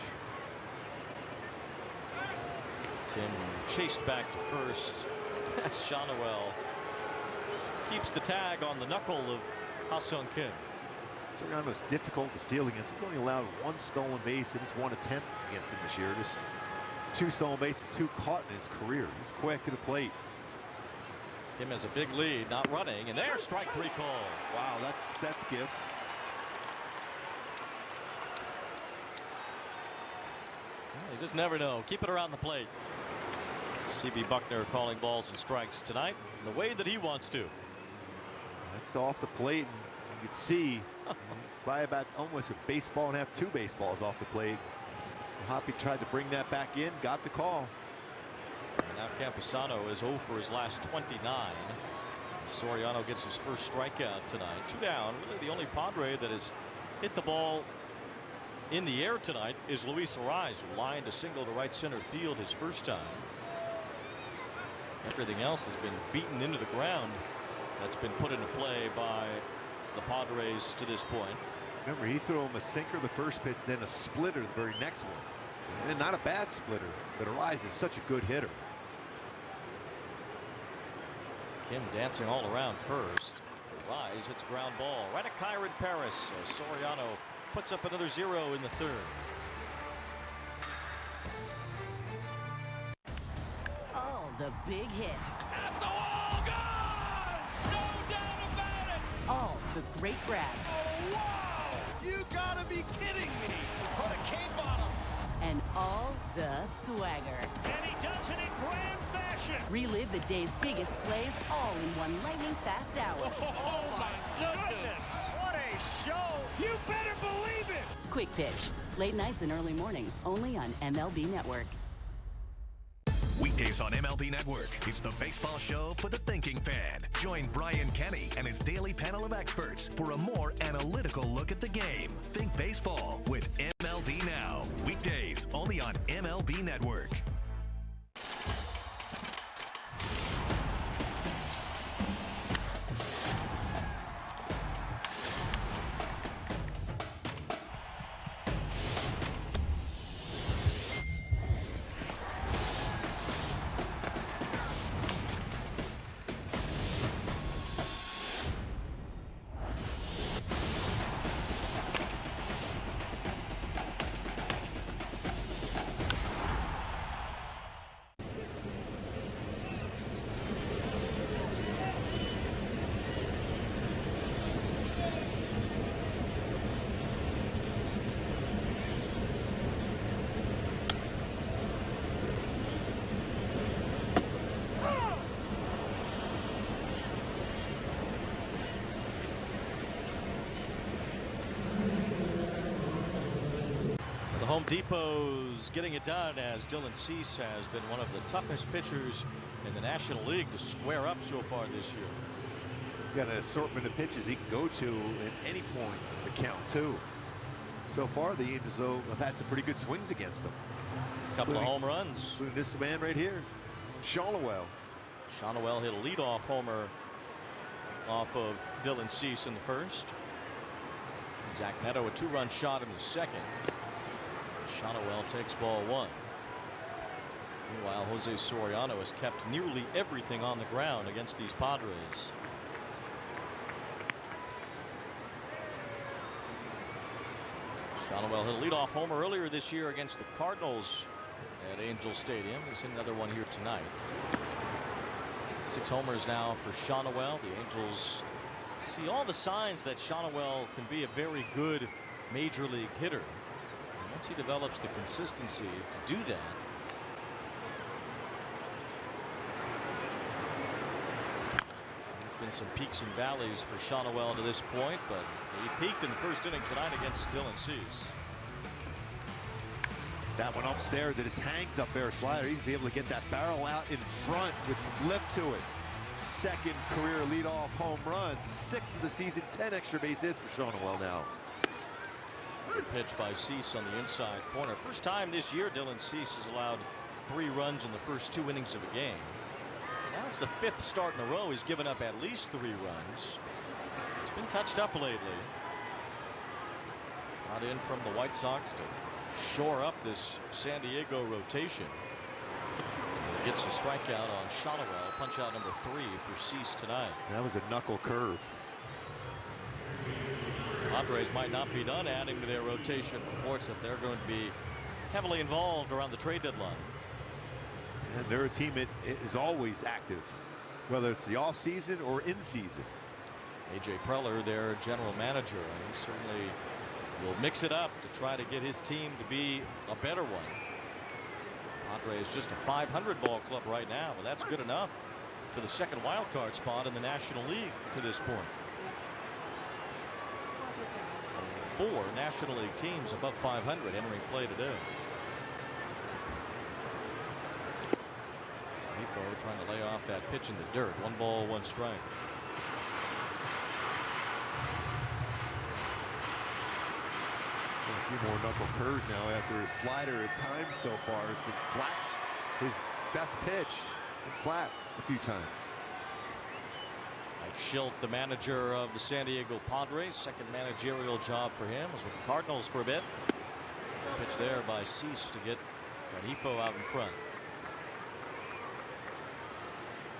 Kim chased back to first. Sandoval keeps the tag on the knuckle of Ha-Sung Kim. Soriano's difficult to steal against. He's only allowed 1 stolen base in his 1 attempt against him this year. Just 2 stolen bases, 2 caught in his career. He's quick to the plate. Kim has a big lead, not running, and there's strike 3 call. Wow, that's gift. You just never know. Keep it around the plate. CB Buckner calling balls and strikes tonight the way that he wants to. That's off the plate. And you can see by about almost a baseball and a half, 2 baseballs off the plate. Hoppy tried to bring that back in, got the call. And now Campusano is 0 for his last 29. Soriano gets his first strikeout tonight. 2 down. Really the only Padre that has hit the ball in the air tonight is Luis Arise, who lined a single to right center field his first time. Everything else has been beaten into the ground. That's been put into play by the Padres to this point. Remember, he threw him a sinker the first pitch, then a splitter the very next one. And not a bad splitter, but Arise is such a good hitter. Kim dancing all around first. Arise hits a ground ball right at Kyron Paris. Soriano puts up another 0 in the 3rd. All the big hits. At the wall, gone! No doubt about it! All the great grabs. Oh, wow! You gotta be kidding me! Put a cape on him! And all the swagger. And he does it in grand fashion! Relive the day's biggest plays all in one lightning fast hour. Oh my goodness! What a show! You better believe it! Quick Pitch. Late nights and early mornings only on MLB Network. Weekdays on MLB Network, it's the baseball show for the thinking fan. Join Brian Kenny and his daily panel of experts for a more analytical look at the game. Think baseball with MLB Now. Weekdays only on MLB Network. Home Depot's getting it done as Dylan Cease has been one of the toughest pitchers in the National League to square up so far this year. He's got an assortment of pitches he can go to at any point in the count too. So far the Angels though have had some pretty good swings against them. Couple of home runs. Including this man right here, Sandoval. Sandoval hit a leadoff homer off of Dylan Cease in the first. Zack Netto a 2-run shot in the second. Sandoval takes ball 1. Meanwhile, Jose Soriano has kept nearly everything on the ground against these Padres. Sandoval hit a leadoff homer earlier this year against the Cardinals at Angel Stadium. He's hit another one here tonight. 6 homers now for Sandoval. The Angels see all the signs that Sandoval can be a very good major league hitter. Once he develops the consistency to do that, been some peaks and valleys for Sandoval to this point, but he peaked in the first inning tonight against Dylan Cease. That one upstairs, it just hangs up there, slider. He's able to get that barrel out in front with some lift to it. Second career leadoff home run, 6th of the season, 10 extra base hits for Sandoval now. Good pitch by Cease on the inside corner. First time this year Dylan Cease has allowed 3 runs in the first 2 innings of a game. Now it's the 5th start in a row he's given up at least 3 runs. He's been touched up lately. Got in from the White Sox to shore up this San Diego rotation. He gets a strikeout on Sandoval. Punch out number 3 for Cease tonight. That was a knuckle curve. Padres might not be done adding to their rotation. Reports that they're going to be heavily involved around the trade deadline. And they're a team that is always active, whether it's the off season or in season. A.J. Preller, their general manager, and he certainly will mix it up to try to get his team to be a better one. Padres just a .500 ball club right now, but that's good enough for the second wild card spot in the National League to this point. 4 National League teams above .500 entering play today. Nifo trying to lay off that pitch in the dirt. 1 ball, 1 strike. A few more knuckle curves now after his slider at times so far has been flat. His best pitch been flat a few times. Mike Schilt, the manager of the San Diego Padres, second managerial job for him, was with the Cardinals for a bit. Pitch there by Cease to get Renifo out in front.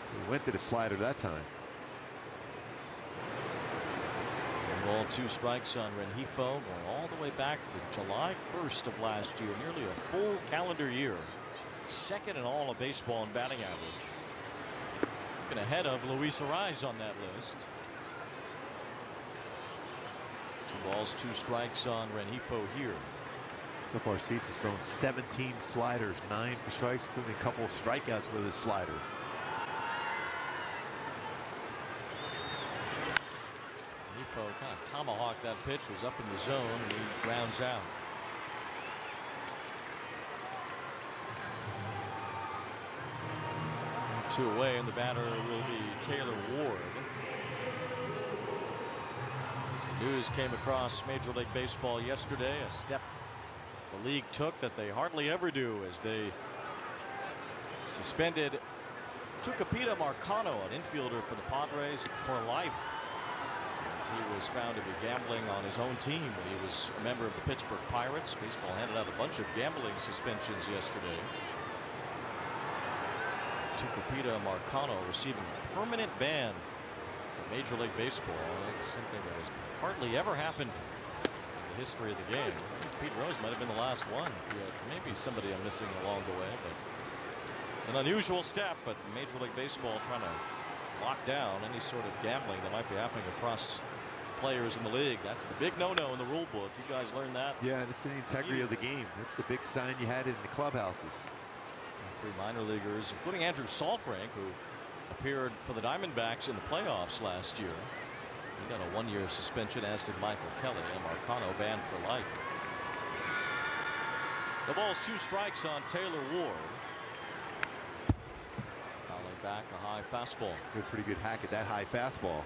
So he went to the slider that time. 1 ball, 2 strikes on Renifo, going all the way back to July 1st of last year, nearly a full calendar year. Second in all of baseball in batting average. Looking ahead of Luis Arraez on that list. 2 balls, 2 strikes on Renifo here. So far, Cease has thrown 17 sliders, 9 for strikes, including a couple of strikeouts with his slider. Renifo kind of tomahawked that pitch, was up in the zone, and he grounds out. Two away, and the batter will be Taylor Ward. Some news came across Major League Baseball yesterday, a step the league took that they hardly ever do, as they suspended Tucupita Marcano, an infielder for the Padres, for life, as he was found to be gambling on his own team when he was a member of the Pittsburgh Pirates. Baseball handed out a bunch of gambling suspensions yesterday. Tucupita Marcano receiving a permanent ban from Major League Baseball. It's something that has hardly ever happened in the history of the game. Pete Rose might have been the last one. Maybe somebody I'm missing along the way, but it's an unusual step. But Major League Baseball trying to lock down any sort of gambling that might be happening across players in the league. That's the big no-no in the rule book. You guys learned that. Yeah, it's the integrity of the game. That's the big sign you had in the clubhouses. 3 minor leaguers, including Andrew Saalfrank, who appeared for the Diamondbacks in the playoffs last year. He got a 1-year suspension, as did Michael Kelly, and Marcano banned for life. The ball's 2 strikes on Taylor Ward. Fouling back a high fastball. Pretty good hack at that high fastball.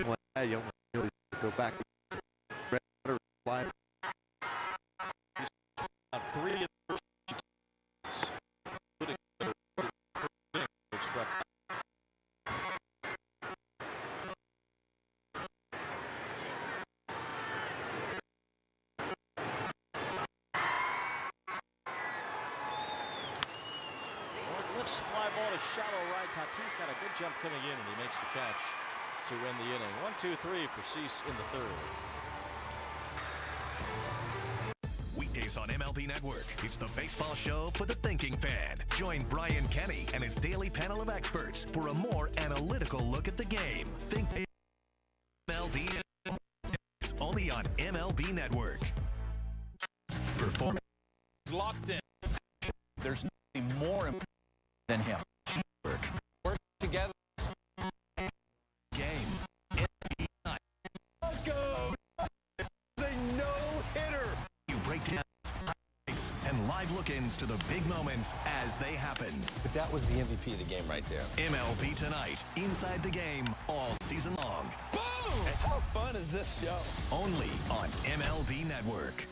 You almost go back. He's got 3 in the first 2, including the struck. Lifts fly ball to shallow right. Tatis got a good jump coming in, and he makes the catch to win the inning. 1-2-3 for Cease in the 3rd. Weekdays on MLB Network, it's the baseball show for the thinking fan. Join Brian Kenny and his daily panel of experts for a more analytical look at the game. Think MLB, only on MLB Network. Performance locked in. There's nothing more important than him. Work together. look-ins to the big moments as they happen. But that was the MVP of the game right there. MLB Tonight, inside the game all season long. Boom! How fun is this show? Only on MLB Network.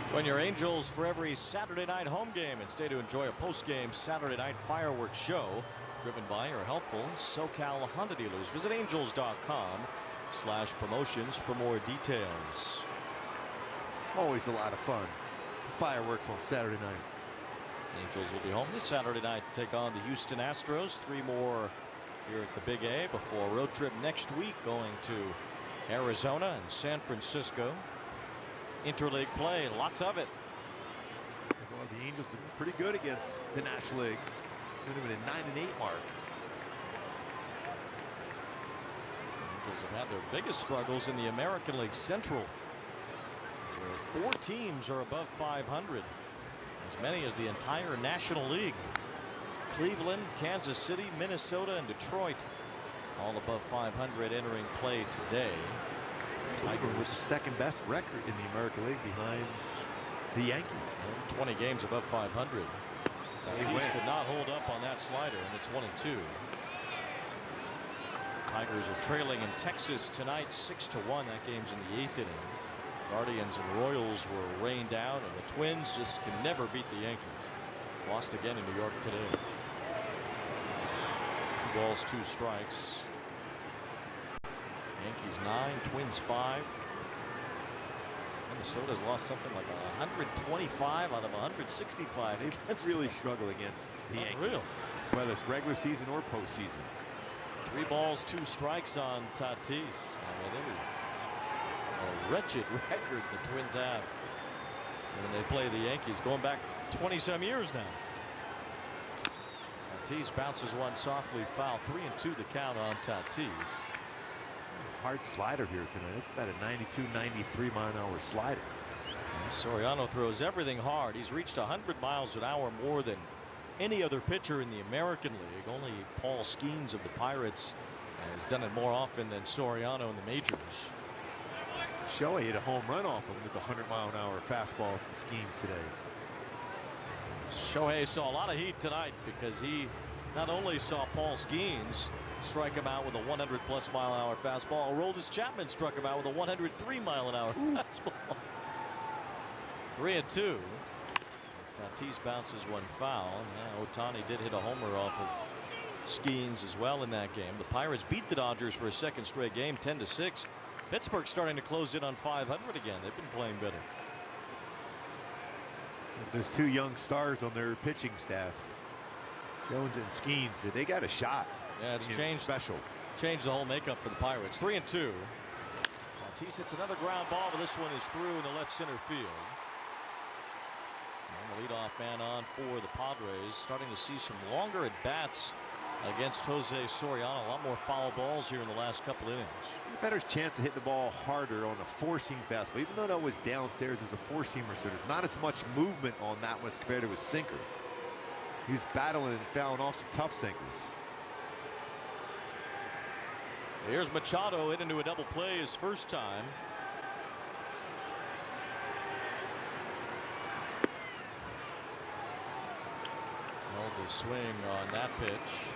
Join your Angels for every Saturday night home game and stay to enjoy a post-game Saturday night fireworks show driven by your helpful SoCal Honda dealers. Visit angels.com/promotions for more details. Always a lot of fun. Fireworks on Saturday night. Angels will be home this Saturday night to take on the Houston Astros. 3 more here at the Big A before a road trip next week going to Arizona and San Francisco. Interleague play, lots of it. Well, the Angels are pretty good against the National League. They're even a 9-8 mark. Angels have had their biggest struggles in the American League Central, where 4 teams are above 500, as many as the entire National League. Cleveland, Kansas City, Minnesota, and Detroit all above 500 entering play today. Tiger was the second best record in the American League behind the Yankees. 20 games above 500. Tatis could not hold up on that slider, and it's 1-2. Tigers are trailing in Texas tonight 6-1. That game's in the 8th inning. Guardians and Royals were rained out, and the Twins just can never beat the Yankees. Lost again in New York today. 2 balls, 2 strikes. Yankees 9, Twins 5. Minnesota's lost something like 125 out of 165. They really struggle against the Yankees, whether it's regular season or postseason. 3 balls, 2 strikes on Tatis. I mean, it was just a wretched record the Twins have when they play the Yankees, going back 20-some years now. Tatis bounces one softly foul. 3-2 the count on Tatis. Hard slider here tonight. It's about a 92, 93 mile an hour slider. And Soriano throws everything hard. He's reached 100 miles an hour more than any other pitcher in the American League. Only Paul Skeens of the Pirates has done it more often than Soriano in the majors. Shohei hit a home run off him with a 100 mile an hour fastball from Skeens today. Shohei saw a lot of heat tonight because he not only saw Paul Skeens strike him out with a 100+ mile an hour fastball, Aroldis Chapman struck him out with a 103 mile an hour fastball. 3-2 as Tatis bounces one foul. Now Ohtani did hit a homer off of Skeens as well in that game. The Pirates beat the Dodgers for a second straight game, 10-6. Pittsburgh starting to close in on 500 again. They've been playing better. There's 2 young stars on their pitching staff, Jones and Skeens. They got a shot. Yeah, it's changed. Changed the whole makeup for the Pirates. 3-2. Tatis hits another ground ball, but this one is through in the left center field. And the leadoff man on for the Padres, starting to see some longer at bats against Jose Soriano. A lot more foul balls here in the last couple innings. Better chance of hitting the ball harder on a 4-seam fastball. Even though that was downstairs, it was a 4-seamer, so there's not as much movement on that one as compared to his sinker. He was battling and fouling off some tough sinkers. Here's Machado in into a double play his first time. Held his swing on that pitch.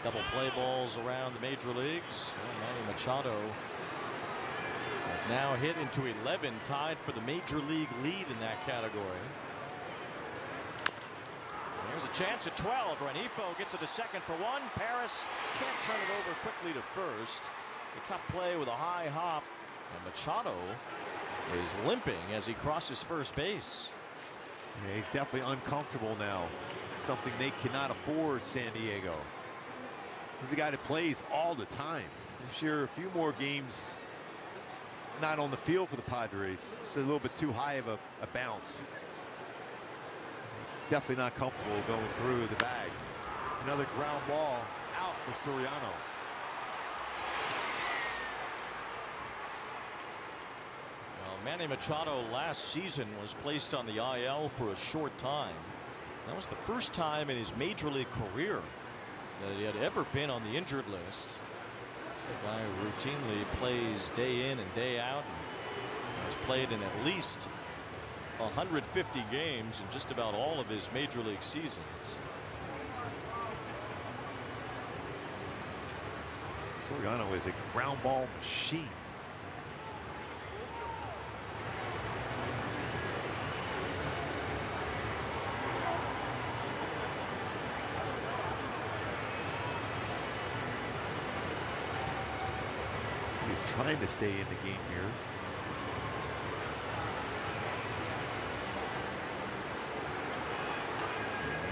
Double play balls around the major leagues. Well, Manny Machado Has now hit into 11, tied for the major league lead in that category. There's a chance at 12. Renifo gets it to second for one. Paris can't turn it over quickly to first. A tough play with a high hop. And Machado is limping as he crosses first base. Yeah, he's definitely uncomfortable now. Something they cannot afford, San Diego. He's a guy that plays all the time. I'm sure a few more games not on the field for the Padres. It's a little bit too high of a bounce. Definitely not comfortable going through the bag. Another ground ball out for Soriano. Well, Manny Machado last season was placed on the IL for a short time. That was the first time in his major league career that he had ever been on the injured list. It's a guy who routinely plays day in and day out and has played in at least 150 games in just about all of his major league seasons. Soriano is a ground ball machine. So he's trying to stay in the game here.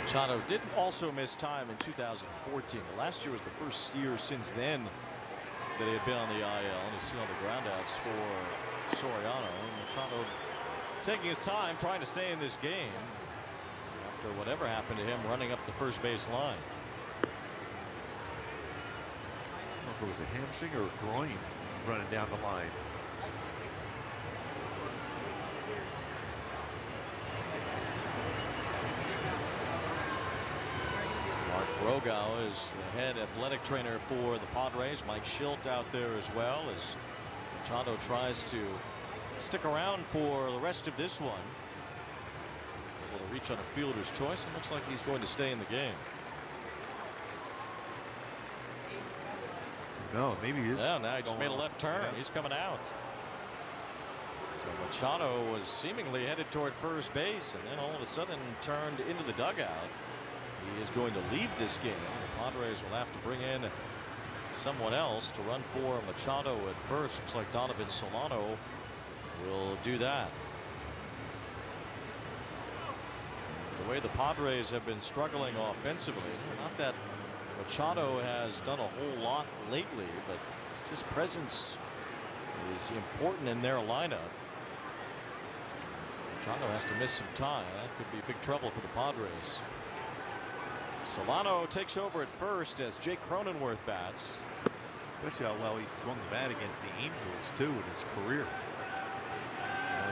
Machado did also miss time in 2014. Last year was the first year since then that he had been on the IL. And you see all the groundouts for Soriano. Machado taking his time trying to stay in this game after whatever happened to him running up the first base line. I don't know if it was a hamstring or a groin running down the line. Rogow is the head athletic trainer for the Padres. Mike Schilt out there as well as Machado tries to stick around for the rest of this one. Able to reach on a fielder's choice. It looks like he's going to stay in the game. No, maybe he is. Yeah, now he just made a left turn. Yeah. He's coming out. So Machado was seemingly headed toward first base and then all of a sudden turned into the dugout. He is going to leave this game. The Padres will have to bring in someone else to run for Machado at first. Looks like Donovan Solano will do that. The way the Padres have been struggling offensively, not that Machado has done a whole lot lately, but his presence is important in their lineup. If Machado has to miss some time, that could be big trouble for the Padres. Solano takes over at first as Jake Cronenworth bats. Especially how well he swung the bat against the Angels too in his career.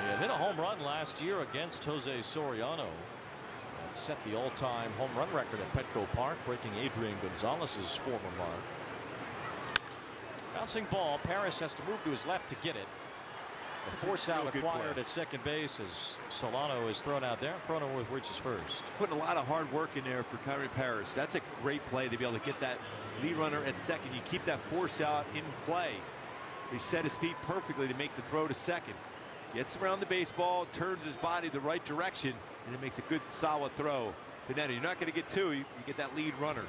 He hit a home run last year against Jose Soriano and set the all-time home run record at Petco Park, breaking Adrian Gonzalez's former mark. Bouncing ball. Paris has to move to his left to get it. The force out acquired at second base as Solano is thrown out there. Cronenworth reaches first. Putting a lot of hard work in there for Kyrie Paris. That's a great play to be able to get that lead runner at second. You keep that force out in play. He set his feet perfectly to make the throw to second. Gets around the baseball, turns his body the right direction, and it makes a good solid throw to Netto. You're not going to get two. You get that lead runner.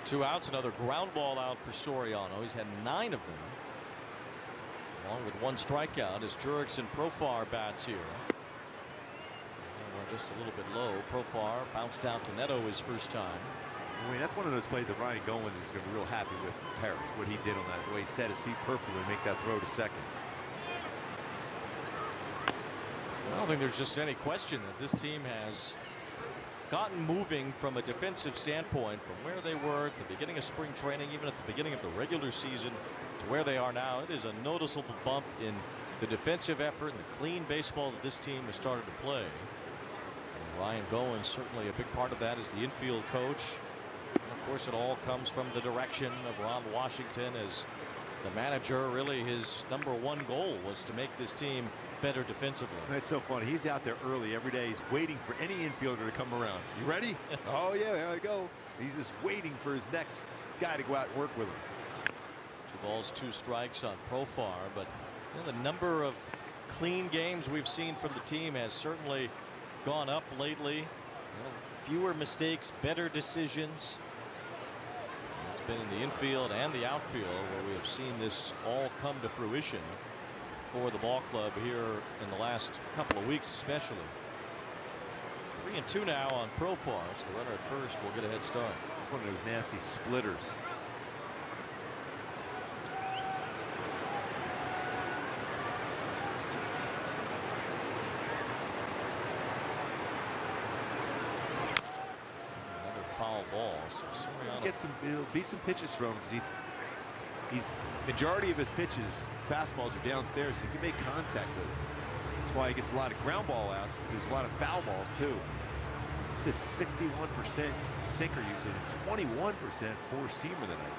2 outs, another ground ball out for Soriano. He's had 9 of them, along with 1 strikeout as Jurickson Profar bats here. And we're just a little bit low. Profar bounced out to Netto his first time. I mean, that's one of those plays that Ryan Goins is going to be real happy with Paris. What he did on that, the way he set his feet perfectly to make that throw to second. I don't think there's just any question that this team has gotten moving from a defensive standpoint from where they were at the beginning of spring training, even at the beginning of the regular season, to where they are now. It is a noticeable bump in the defensive effort and the clean baseball that this team has started to play. And Ryan Goins, certainly a big part of that, is the infield coach. And of course, it all comes from the direction of Ron Washington as the manager. Really, his #1 goal was to make this team better defensively. That's so funny. He's out there early every day. He's waiting for any infielder to come around. You ready? Oh yeah, here I go. He's just waiting for his next guy to go out and work with him. 2 balls, 2 strikes on Profar, but you know, the number of clean games we've seen from the team has certainly gone up lately. You know, fewer mistakes, better decisions. It's been in the infield and the outfield where we have seen this all come to fruition for the ball club here in the last couple of weeks, especially. 3-2 now on Profar, so the runner at first will get a head start. It's one of those nasty splitters. Foul ball. So Soriano It'll be some pitches from him because he's majority of his pitches, fastballs are downstairs, so he can make contact with it. That's why he gets a lot of ground ball outs, but there's a lot of foul balls too. It's 61% sinker usage and 21% four-seamer tonight.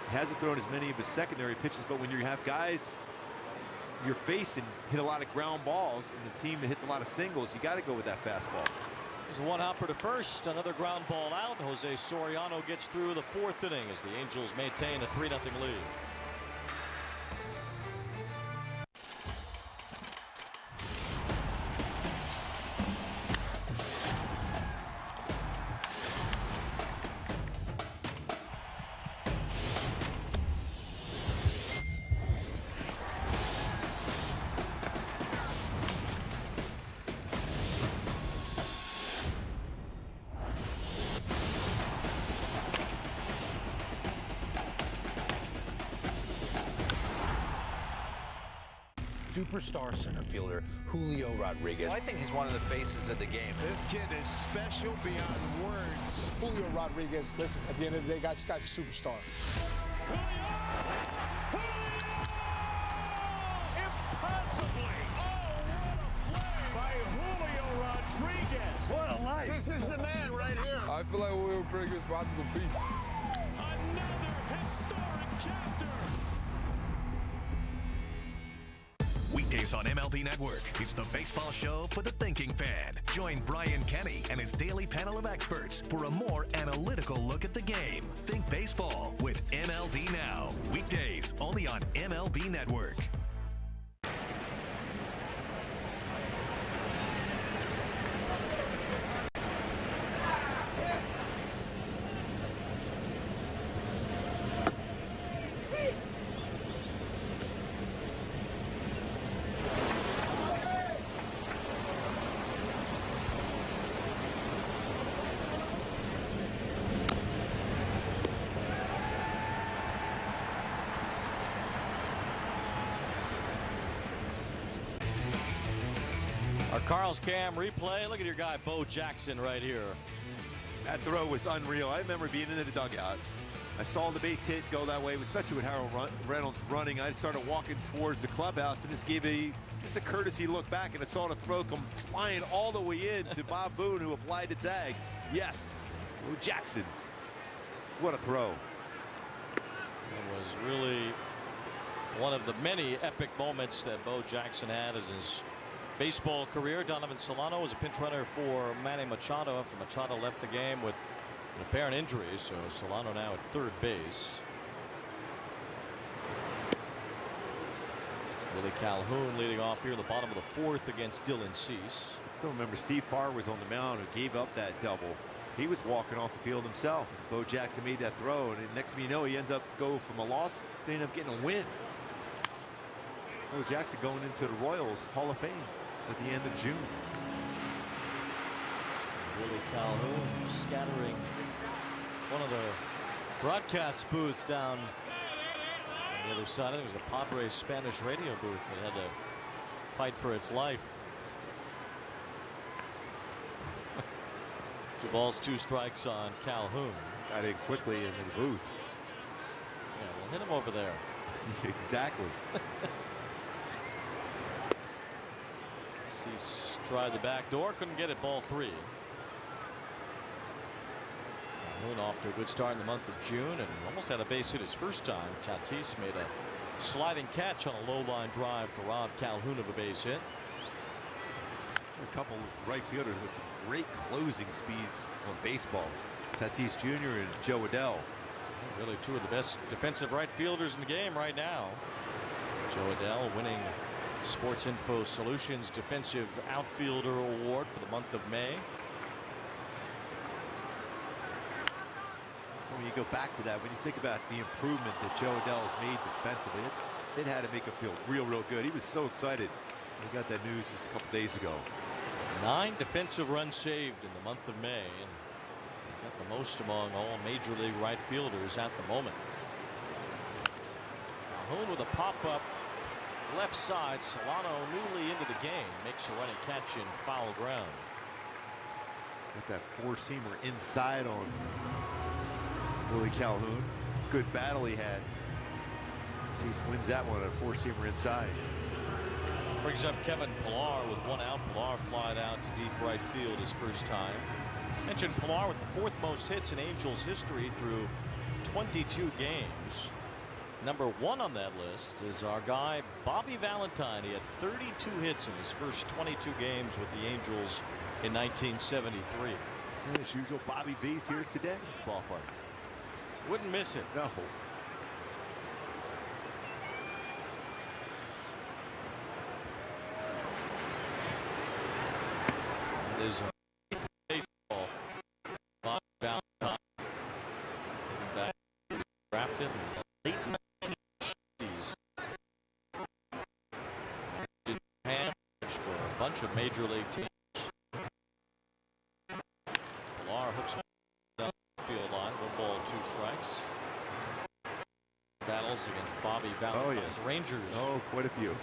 He hasn't thrown as many of his secondary pitches, but when you have guys you're facing hit a lot of ground balls and the team that hits a lot of singles, you got to go with that fastball. There's a one-hopper to first, another ground ball out. Jose Soriano gets through the 4th inning as the Angels maintain a 3-0 lead. Superstar center fielder Julio Rodriguez. Well, I think he's one of the faces of the game. This kid is special beyond words. Julio Rodriguez, listen, at the end of the day, guys, this guy's a superstar. Impossibly! Oh, what a play by Julio Rodriguez! What a life! This is the man right here. I feel like we're a pretty responsible team. Another historic chapter! Weekdays on MLB Network, it's the baseball show for the thinking fan. Join Brian Kenny and his daily panel of experts for a more analytical look at the game. Think baseball with MLB Now. Weekdays only on MLB Network. Our Carl's Cam replay. Look at your guy, Bo Jackson, right here. That throw was unreal. I remember being in the dugout. I saw the base hit go that way, especially with Harold Reynolds running. I started walking towards the clubhouse and just gave just a courtesy look back, and I saw the throw come flying all the way in to Bob Boone, who applied the tag. Yes, Bo Jackson. What a throw. It was really one of the many epic moments that Bo Jackson had as his baseball career. Donovan Solano was a pinch runner for Manny Machado after Machado left the game with an apparent injury, so Solano now at third base. Willie Calhoun leading off here in the bottom of the 4th against Dylan Cease. Still remember Steve Farr was on the mound who gave up that double. He was walking off the field himself, and Bo Jackson made that throw, and next thing you know, he ends up go from a loss to end up getting a win. Bo Jackson going into the Royals Hall of Fame at the end of June. Willie Calhoun scattering one of the broadcast booths down on the other side. I think it was the Padres Spanish radio booth that had to fight for its life. 2 balls, 2 strikes on Calhoun. Got in quickly into the booth. Yeah, we'll hit him over there. Exactly. Cease tried the back door, couldn't get it, ball 3. Calhoun off to a good start in the month of June and almost had a base hit his first time. Tatis made a sliding catch on a low line drive to rob Calhoun of a base hit. A couple right fielders with some great closing speeds on baseballs. Tatis Jr. and Joe Adell. Really two of the best defensive right fielders in the game right now. Joe Adell winning Sports Info Solutions Defensive Outfielder Award for the month of May. When you go back to that, when you think about the improvement that Joe Adell has made defensively, it had to make him feel real good. He was so excited when he got that news just a couple days ago. 9 defensive runs saved in the month of May, and got the most among all major league right fielders at the moment. Calhoun with a pop-up left side. Solano newly into the game makes a running catch in foul ground. Got that four-seamer inside on Willie Calhoun. Good battle he had. Cease wins that one, a four-seamer inside. Brings up Kevin Pillar with 1 out. Pillar flied out to deep right field his first time. Mentioned Pillar with the 4th most hits in Angels history through 22 games. Number 1 on that list is our guy Bobby Valentine. He had 32 hits in his first 22 games with the Angels in 1973. And as usual, Bobby V's here today at the ballpark. Wouldn't miss it. No. It is a baseball. Bobby Valentine taken back, drafted in the late 1960s. In Japan for a bunch of major league teams. Pillar hooks down the field line. 1 ball, 2 strikes. Battles against Bobby Valentine's Rangers. Oh, quite a few.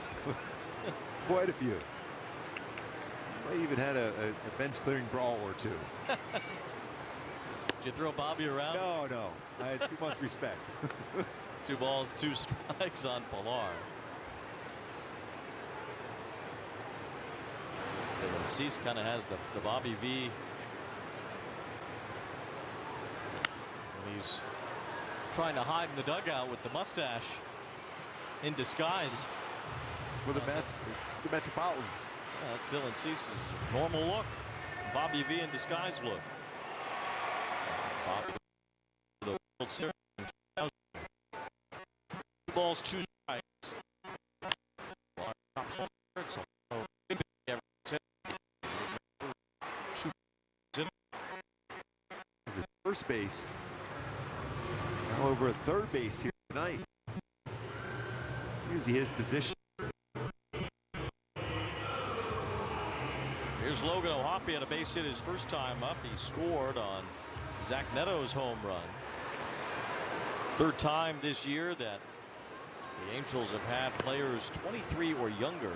Quite a few. They even had a bench clearing brawl or 2. Did you throw Bobby around? No. I had too much respect. 2 balls, 2 strikes on Pillar. Dylan Cease kind of has the Bobby V. And he's trying to hide in the dugout with the mustache in disguise. For the Metropolitans. Yeah, that's Dylan Cease's normal look. Bobby V in disguise look. Bobby the World Series in 2000. 2 balls, 2 strikes. His first base. Now over a third base here tonight. Usually his position. Here's Logan O'Hoppe had a base hit his first time up. He scored on Zack Netto's home run. 3rd time this year that the Angels have had players 23 or younger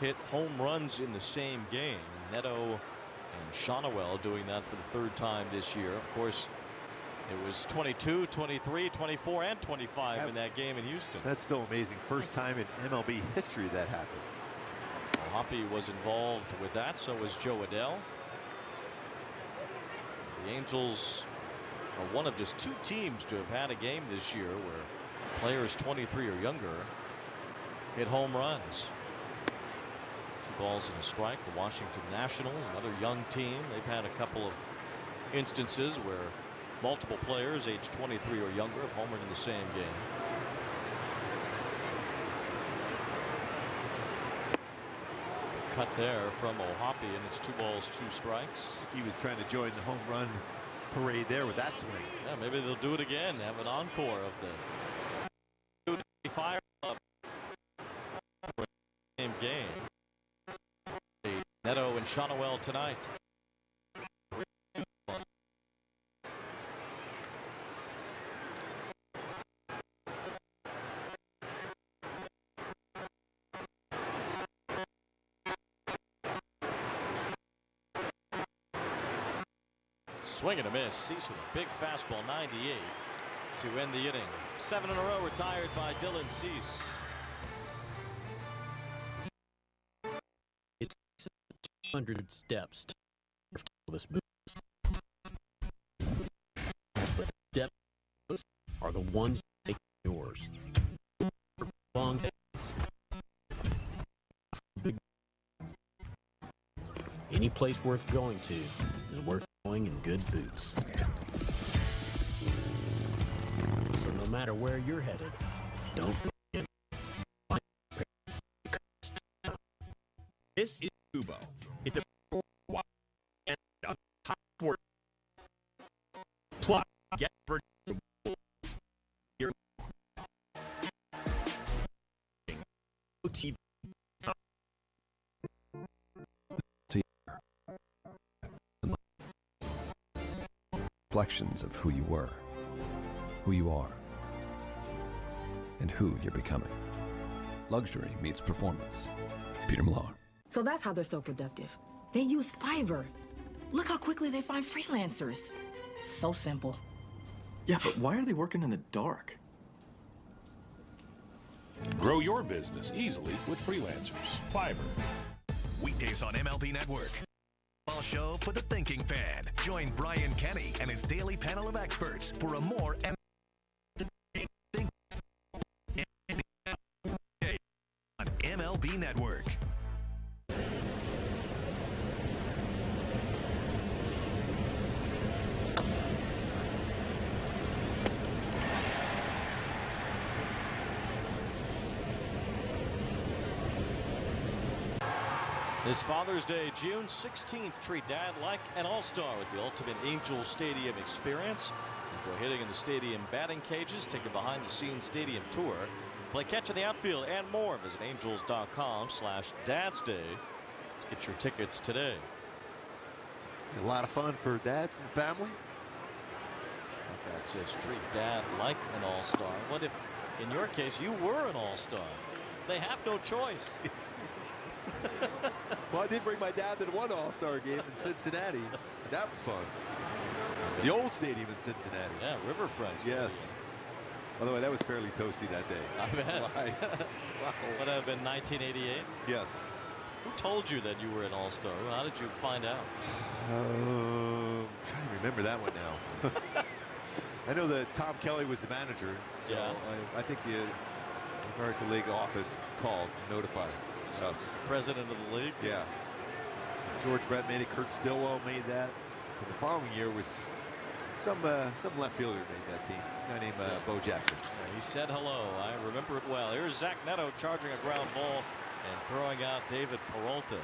hit home runs in the same game. Netto and Sandoval doing that for the 3rd time this year. Of course, it was 22, 23, 24, and 25 in that game in Houston. That's still amazing. First time in MLB history that happened. Hoppe was involved with that, so was Joe Adell. The Angels are one of just 2 teams to have had a game this year where players 23 or younger hit home runs. 2 balls and a strike. The Washington Nationals, another young team. They've had a couple of instances where multiple players aged 23 or younger have homered in the same game. Cut there from O'Hoppe, and it's 2 balls, 2 strikes. He was trying to join the home run parade there with that swing. Yeah, maybe they'll do it again. Have an encore of the fire up same game. Netto and Sandoval tonight. Swing and a miss. Cease with a big fastball, 98 to end the inning. 7 in a row retired by Dylan Cease. It's 200 steps to this boost. Steps are the ones that make yours. For long days. Any place worth going to is worth going in good boots. matter where you're headed, don't forget. This is Kubo. It's a hot sport. Plus, get over the your TV. Reflections of who you were, who you are, and who you're becoming. Luxury meets performance. Peter Millar. So that's how they're so productive. They use Fiverr. Look how quickly they find freelancers. So simple. Yeah, but why are they working in the dark? Grow your business easily with freelancers. Fiverr. Weekdays on MLB Network. Show for the thinking fan. Join Brian Kenny and his daily panel of experts for a more on MLB Network. This Father's Day, June 16th, treat Dad like an all-star with the ultimate Angel Stadium experience. Enjoy hitting in the stadium batting cages, take a behind-the-scenes stadium tour, play catch in the outfield, and more. Visit angels.com/dadsday to get your tickets today. A lot of fun for dads and family. Okay, it says treat Dad like an all-star. What if, in your case, you were an all-star? They have no choice. Well, I did bring my dad to the one All-Star game in Cincinnati. That was fun. The old stadium in Cincinnati. Yeah, Riverfront. Yes. By the way, that was fairly toasty that day. I bet. Wow. Would have been 1988? Yes. Who told you that you were an all-star? How did you find out? I'm trying to remember that one now. I know that Tom Kelly was the manager. So yeah. I think the American League office called, notified us. President of the league? Yeah. George Brett made it. Kurt Stillwell made that. And the following year was some left fielder made that team. A guy named Bo Jackson. Yeah, he said hello. I remember it well. Here's Zack Netto charging a ground ball and throwing out David Peralta.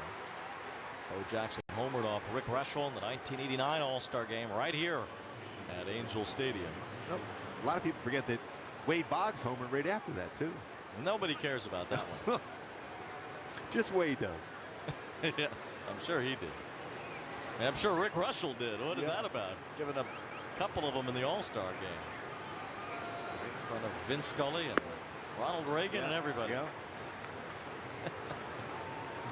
Bo Jackson homered off Rick Rushell in the 1989 All-Star game right here at Angel Stadium. No, a lot of people forget that Wade Boggs homered right after that too. Nobody cares about that one. Just Wade does. Yes, I'm sure he did. And I'm sure Rick Rushell did. What is that about? Giving up a couple of them in the All-Star game. In front of Vince Scully and Ronald Reagan and everybody. Yeah.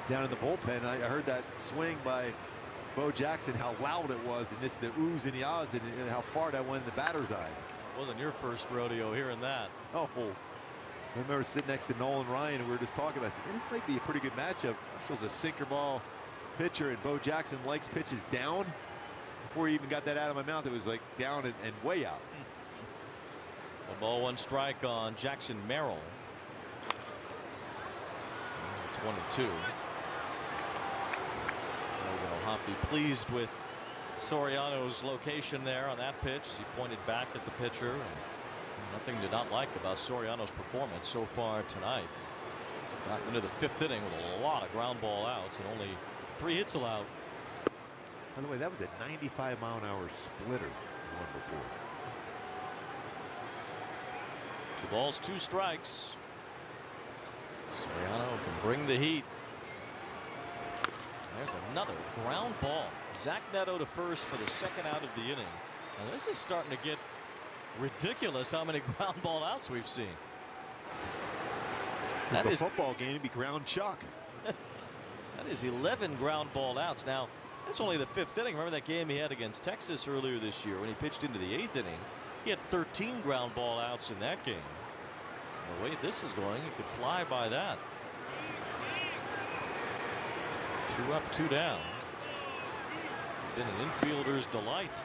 Down in the bullpen, I heard that swing by Bo Jackson, how loud it was, and just the oohs and the ahs, and how far that went in the batter's eye. It wasn't your first rodeo hearing that. Oh. I remember sitting next to Nolan Ryan, and we were just talking about it. I said, this might be a pretty good matchup. Russell's a sinker ball pitcher, and Bo Jackson likes pitches down. Before he even got that out of my mouth, it was like down and way out. A ball, one strike on Jackson Merrill. It's 1-2. Logan will not be pleased with Soriano's location there on that pitch as he pointed back at the pitcher. And nothing to not like about Soriano's performance so far tonight. He's gotten into the fifth inning with a lot of ground ball outs and only 3 hits allowed. By the way, that was a 95-mile-an-hour splitter the one before. 2 balls, 2 strikes. Soriano can bring the heat. There's another ground ball. Zack Netto to first for the second out of the inning. And this is starting to get ridiculous how many ground ball outs we've seen. That is a football game to be ground chuck. That is 11 ground ball outs. Now, it's only the 5th inning. Remember that game he had against Texas earlier this year when he pitched into the 8th inning? He had 13 ground ball outs in that game. And the way this is going, he could fly by that. 2 up, 2 down. This has been an infielder's delight.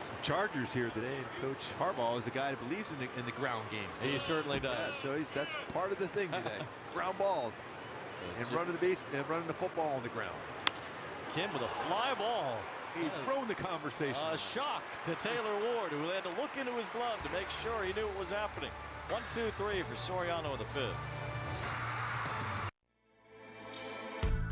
Some Chargers here today, and Coach Harbaugh is a guy that believes in the ground game. So he certainly does. Yeah, so that's part of the thing today. Ground balls and running the base and running the football on the ground. Kim with a fly ball He thrown the conversation. A shock to Taylor Ward, who had to look into his glove to make sure he knew what was happening. 1, 2, 3 for Soriano in the 5th.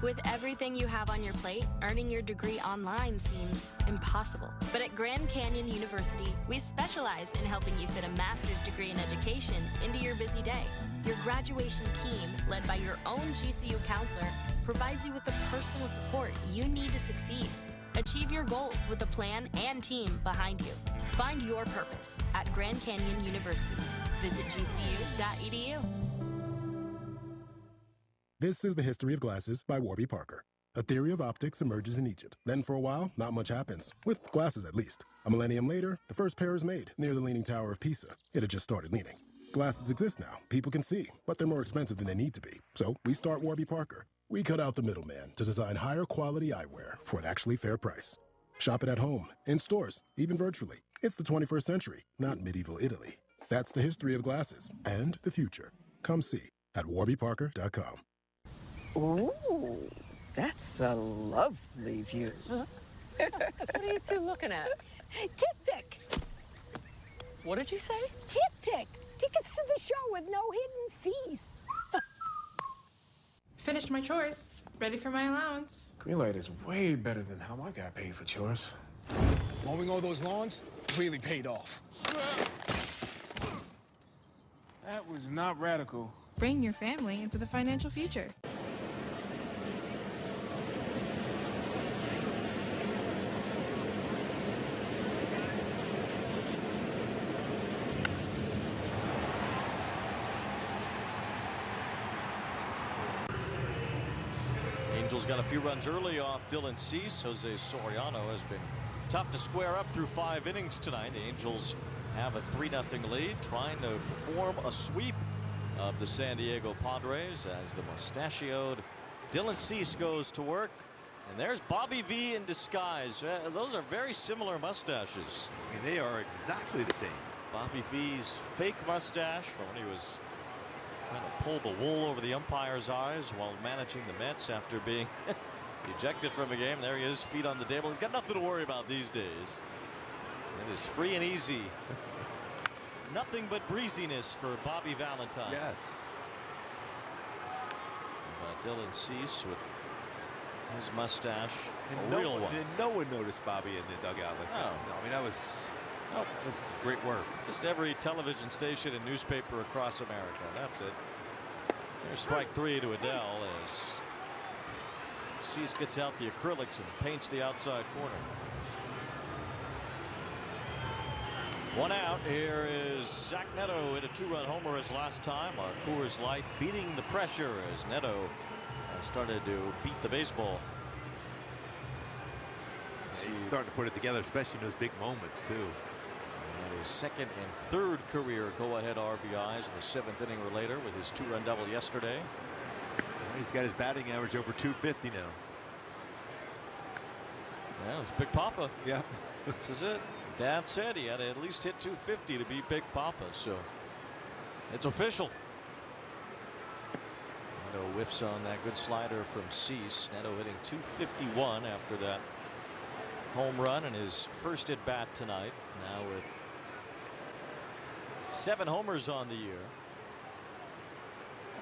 With everything you have on your plate, earning your degree online seems impossible. But at Grand Canyon University, we specialize in helping you fit a master's degree in education into your busy day. Your graduation team, led by your own GCU counselor, provides you with the personal support you need to succeed. Achieve your goals with a plan and team behind you. Find your purpose at Grand Canyon University. Visit gcu.edu. This is The History of Glasses by Warby Parker. A theory of optics emerges in Egypt. Then for a while, not much happens. With glasses, at least. A millennium later, the first pair is made near the Leaning Tower of Pisa. It had just started leaning. Glasses exist now. People can see, but they're more expensive than they need to be. So we start Warby Parker. We cut out the middleman to design higher quality eyewear for an actually fair price. Shop it at home, in stores, even virtually. It's the 21st century, not medieval Italy. That's the history of glasses and the future. Come see at warbyparker.com. Ooh, that's a lovely view. What are you two looking at? Tip pick. What did you say? Tip pick. Tickets to the show with no hidden fees. Finished my chores. Ready for my allowance. Greenlight is way better than how I got paid for chores. Mowing all those lawns really paid off. That was not radical. Bring your family into the financial future. Angels got a few runs early off Dylan Cease. Jose Soriano has been tough to square up through 5 innings tonight. The Angels have a 3-0 lead, trying to perform a sweep of the San Diego Padres as the mustachioed Dylan Cease goes to work. And there's Bobby V in disguise. Those are very similar mustaches. I mean, they are exactly the same. Bobby V's fake mustache from when he was trying to pull the wool over the umpire's eyes while managing the Mets after being ejected from a game. There he is, feet on the table. He's got nothing to worry about these days. It is free and easy. Nothing but breeziness for Bobby Valentine. Yes. Dylan Cease with his mustache, and a real one. And no one noticed Bobby in the dugout like that. No, I mean, that was great work. Just every television station and newspaper across America. That's it. There's strike 3 to Adele as Cease gets out the acrylics and paints the outside corner. 1 out. Here is Zack Netto hit a 2-run homer his last time. Our Coors Light beating the pressure as Netto started to beat the baseball. He's starting to put it together, especially in those big moments too. And his 2nd and 3rd career go-ahead RBIs in the 7th inning or later with his 2-run double yesterday. He's got his batting average over 250 now. Yeah, it's Big Papa. Yeah. This is it. Dad said he had to at least hit 250 to beat Big Papa, so it's official. Netto whiffs on that good slider from Cease. Netto hitting 251 after that home run in his first at bat tonight. Now with 7 homers on the year,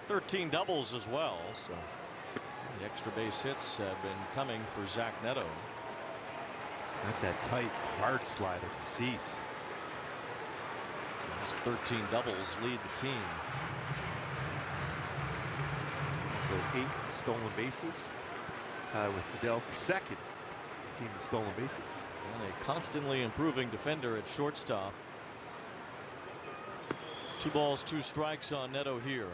13 doubles as well. So the extra base hits have been coming for Zack Netto. That's that tight, hard slider from Cease. His 13 doubles lead the team. So 8 stolen bases. Tied with Adele for 2nd team in stolen bases. And a constantly improving defender at shortstop. 2 balls, 2 strikes on Netto here.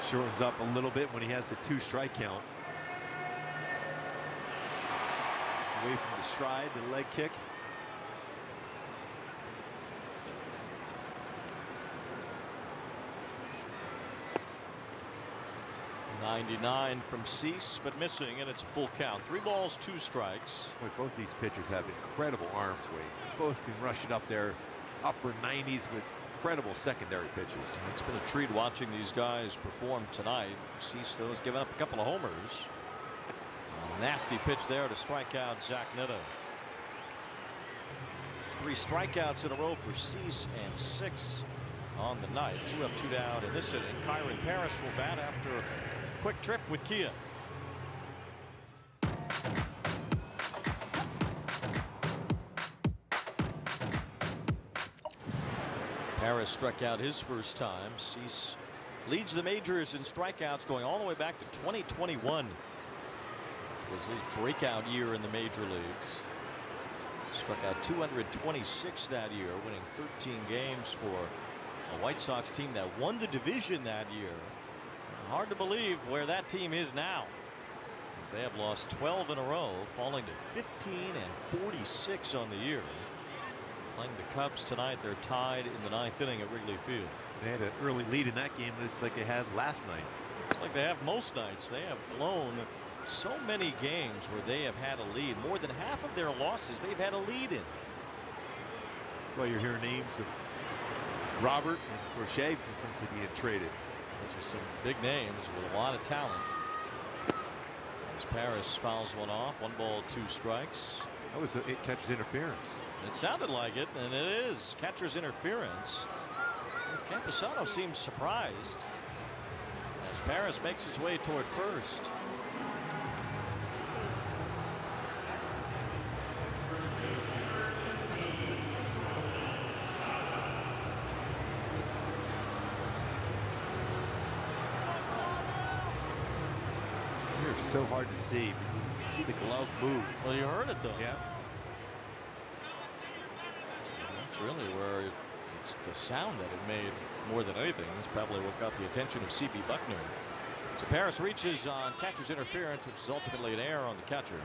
Shortens up a little bit when he has the 2-strike count. Away from the stride, the leg kick. 99 from Cease, but missing, and it's a full count. 3 balls, 2 strikes. Boy, both these pitchers have incredible arms weight. Both can rush it up there, upper 90s with incredible secondary pitches. It's been a treat watching these guys perform tonight. Cease, though, has given up a couple of homers. A nasty pitch there to strike out Zack Netto. It's 3 strikeouts in a row for Cease and 6 on the night. 2 up, 2 down in this inning. Kyron Paris will bat after a quick trip with Kia. Paris struck out his first time. Cease leads the majors in strikeouts going all the way back to 2021, which was his breakout year in the major leagues. Struck out 226 that year, winning 13 games for a White Sox team that won the division that year. Hard to believe where that team is now, as they have lost 12 in a row, falling to 15 and 46 on the year. Playing the Cubs tonight, they're tied in the 9th inning at Wrigley Field. They had an early lead in that game, just like they had last night. It's like they have most nights. They have blown so many games where they have had a lead. More than half of their losses they've had a lead in. That's why you're hearing names of Robert and Crochet potentially being traded. Those are some big names with a lot of talent. As Paris fouls one off. 1 ball, 2 strikes. That was it catches interference. It sounded like it, and it is catcher's interference. Camposano seems surprised as Paris makes his way toward first. It's so hard to see. You see the glove move. Well, you heard it though. Yeah. That's really where it's the sound that it made more than anything. It's probably what got the attention of C.B. Buckner. So Paris reaches on catcher's interference, which is ultimately an error on the catcher.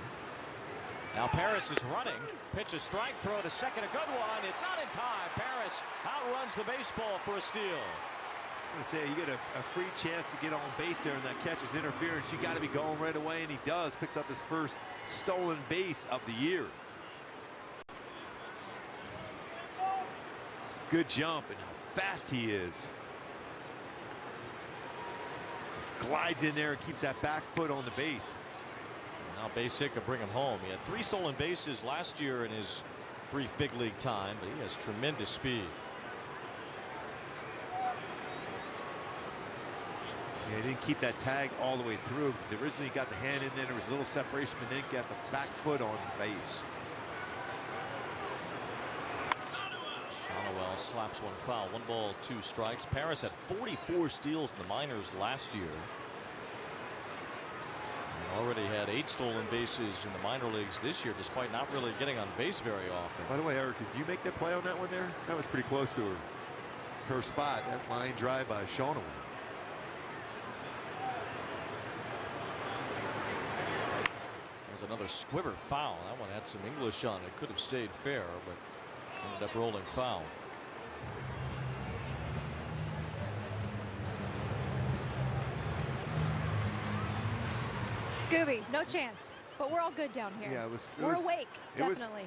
Now Paris is running. Pitch a strike, throw to second, a good one. It's not in time. Paris outruns the baseball for a steal. I'm going to say, you get a free chance to get on base there in that catcher's interference. You got to be going right away, and he does. Picks up his first stolen base of the year. Good jump, and how fast he is. Just glides in there and keeps that back foot on the base. Now base hit could bring him home. He had 3 stolen bases last year in his brief big league time, but he has tremendous speed. Yeah, he didn't keep that tag all the way through because originally he got the hand in there. There was a little separation, but didn't get the back foot on the base. Sandoval slaps one foul. 1 ball, 2 strikes. Paris had 44 steals in the minors last year. And already had 8 stolen bases in the minor leagues this year, despite not really getting on base very often. By the way, Eric, did you make that play on that one there? That was pretty close to her spot. That line drive by Soriano. There's another squibber foul. That one had some English on it. Could have stayed fair, but ended up rolling foul. Gooby, no chance. But we're all good down here. Yeah, we're awake, definitely.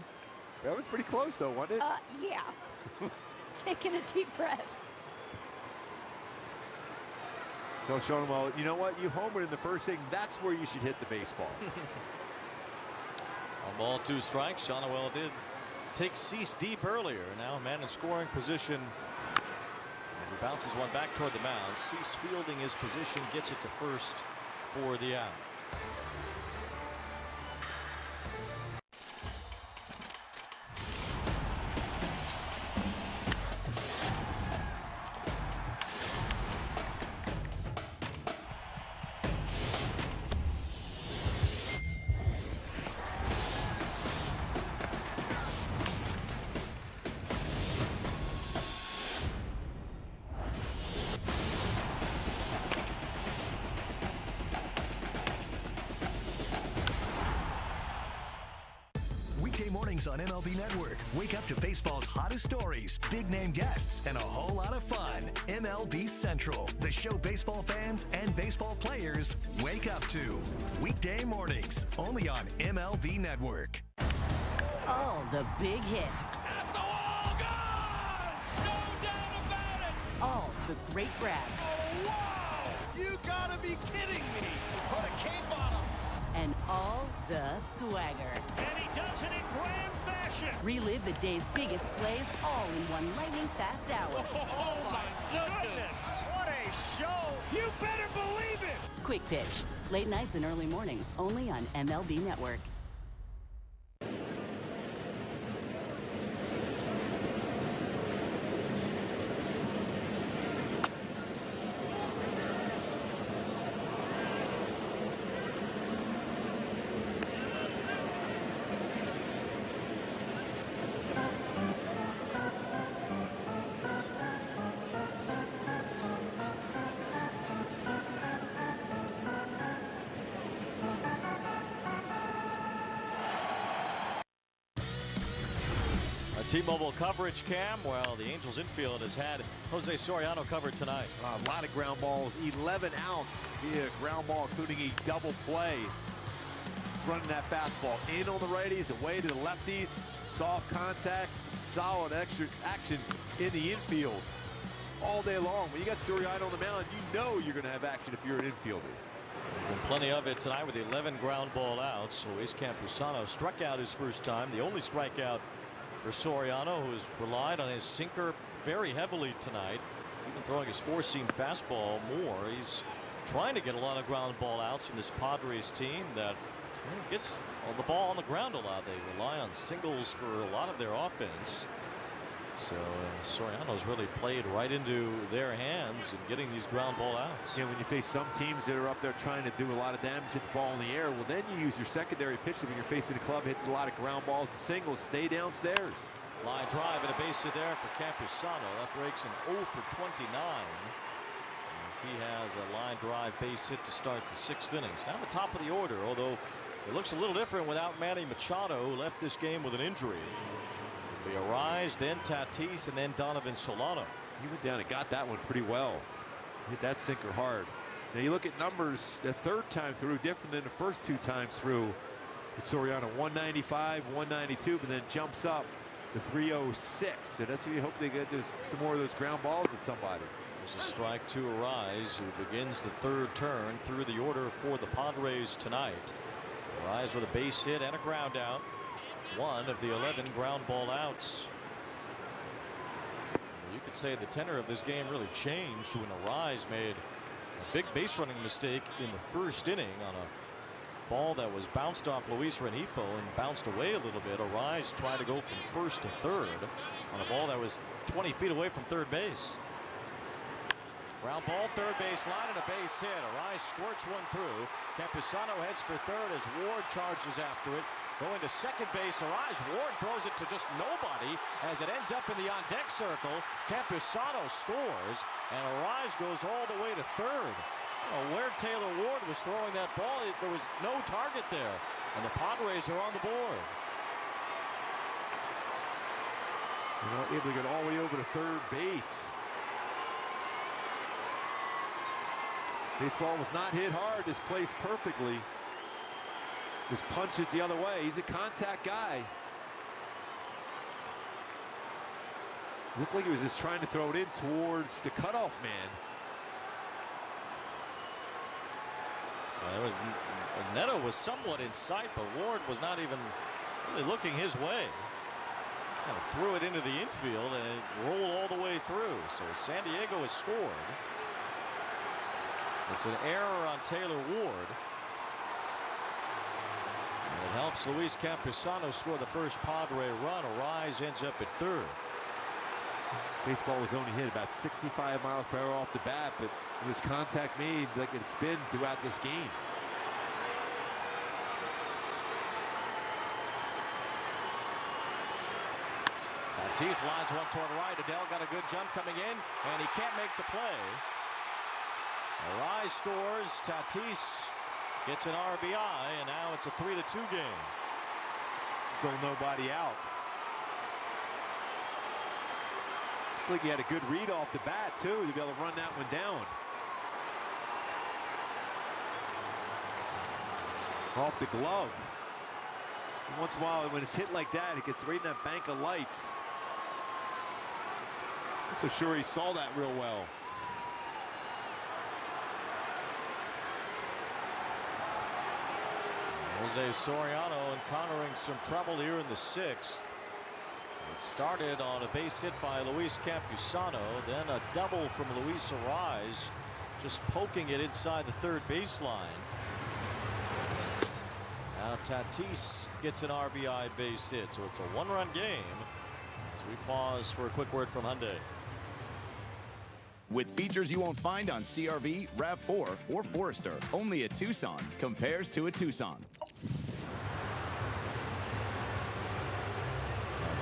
That was pretty close, though, wasn't it? Yeah. Taking a deep breath. Tell Soriano, you know what? You homered in the first inning. That's where you should hit the baseball. 1 ball, 2 strikes. Soriano did take Cease deep earlier. Now man in scoring position as he bounces one back toward the mound. Cease fielding his position, gets it to first for the out. mornings on MLB Network. Wake up to baseball's hottest stories, big name guests, and a whole lot of fun. MLB Central, the show baseball fans and baseball players wake up to. Weekday mornings, only on MLB Network. All the big hits. At the wall, gone! No doubt about it! All the great grabs. Oh, wow! You gotta be kidding me! Put a cape on him! And all the swagger. And he does it in grand fashion! Relive the day's biggest plays all in one lightning-fast hour. Oh, my goodness! What a show! You better believe it! Quick Pitch. Late nights and early mornings, only on MLB Network. T-Mobile coverage cam. Well, the Angels infield has had Jose Soriano covered tonight. A lot of ground balls, 11 outs via ground ball, including a double play. He's running that fastball in on the righties, away to the lefties, soft contacts, solid extra action in the infield all day long. When you got Soriano on the mound, you know you're going to have action if you're an infielder. There's been plenty of it tonight with 11 ground ball outs. Luis Campusano struck out his first time, the only strikeout for Soriano, who has relied on his sinker very heavily tonight, even throwing his four-seam fastball more. He's trying to get a lot of ground ball outs from this Padres team that gets the ball on the ground a lot. They rely on singles for a lot of their offense. So Soriano's really played right into their hands in getting these ground ball outs. Yeah, when you face some teams that are up there trying to do a lot of damage, hit the ball in the air, well, then you use your secondary pitcher when you're facing a club, hits a lot of ground balls and singles, stay downstairs. Line drive and a base hit there for Campusano. That breaks an 0 for 29 as he has a line drive base hit to start the 6th inning. Now the top of the order, although it looks a little different without Manny Machado, who left this game with an injury. It'll be Arise, then Tatis, and then Donovan Solano. He went down and got that one pretty well. Hit that sinker hard. Now you look at numbers, the third time through, different than the first two times through. With Soriano 195, 192, but then jumps up to 306. So that's what you hope they get some more of those ground balls at somebody. There's a strike to Arise, who begins the third turn through the order for the Padres tonight. Arise with a base hit and a ground out. One of the 11 ground ball outs. You could say the tenor of this game really changed when Arise made a big base running mistake in the first inning on a ball that was bounced off Luis Rengifo and bounced away a little bit. Arise tried to go from first to third on a ball that was 20 feet away from third base. Ground ball, third base line, and a base hit. Arise squirts one through. Campusano heads for third as Ward charges after it. Going to second base, Arise. Ward throws it to just nobody as it ends up in the on-deck circle. Campusano scores, and Arise goes all the way to third. Where Taylor Ward was throwing that ball, there was no target there, and the Padres are on the board. Able to get all the way over to third base. Baseball was not hit hard. This placed perfectly. Just punched it the other way. He's a contact guy. Looked like he was just trying to throw it in towards the cutoff man. Netto was somewhat in sight, but Ward was not even really looking his way. Just kind of threw it into the infield and it rolled all the way through. So San Diego has scored. It's an error on Taylor Ward. And it helps Luis Campusano score the first Padre run. Arise ends up at third. Baseball was only hit about 65 miles per hour off the bat, but it was contact made like it's been throughout this game. Tatis lines one toward right. Adele got a good jump coming in, and he can't make the play. Arise scores. Tatis gets an RBI, and now it's a 3-2 game. Still nobody out. I think he had a good read off the bat, too, to be able to run that one down. Off the glove. And once in a while, when it's hit like that, it gets right in that bank of lights. I'm so sure he saw that real well. Jose Soriano encountering some trouble here in the 6th. It started on a base hit by Luis Campusano, then a double from Luis Arise, just poking it inside the third baseline. Now Tatis gets an RBI base hit, so it's a one-run game as we pause for a quick word from Hyundai. With features you won't find on CR-V, RAV4, or Forester, only a Tucson compares to a Tucson.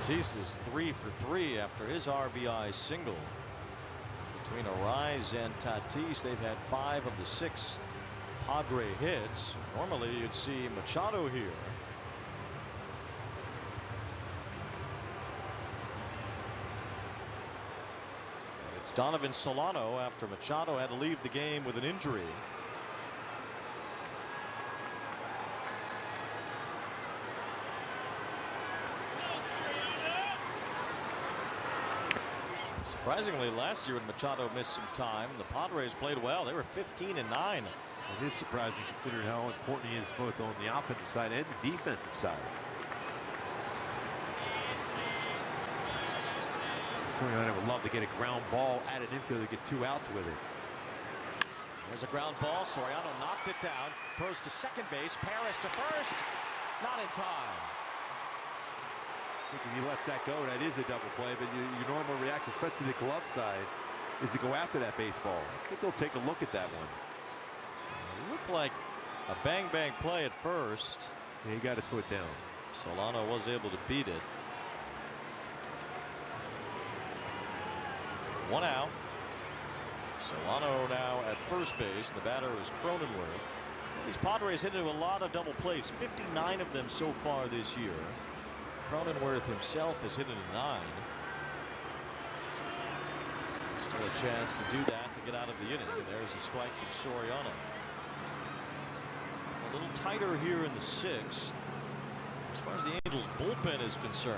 Tatis is 3 for 3 after his RBI single. Between Arise and Tatis, they've had 5 of the 6 Padre hits. Normally you'd see Machado here. It's Donovan Solano after Machado had to leave the game with an injury. Surprisingly, last year when Machado missed some time, the Padres played well. They were 15-9. It is surprising considering how important he is both on the offensive side and the defensive side. Soriano would love to get a ground ball at an infield to get 2 outs with it. There's a ground ball. Soriano knocked it down. Throws to second base. Paris to first. Not in time. I think if he lets that go, that is a double play, but your normal reaction, especially the glove side, is to go after that baseball. I think they'll take a look at that one. It looked like a bang-bang play at first. Yeah, he got his foot down. Solano was able to beat it. 1 out. Solano now at first base. The batter is Cronenworth. These Padres hit into a lot of double plays, 59 of them so far this year. Cronenworth himself has hit into 9. Still a chance to do that to get out of the inning. And there's a strike from Soriano. A little tighter here in the 6th. As far as the Angels bullpen is concerned,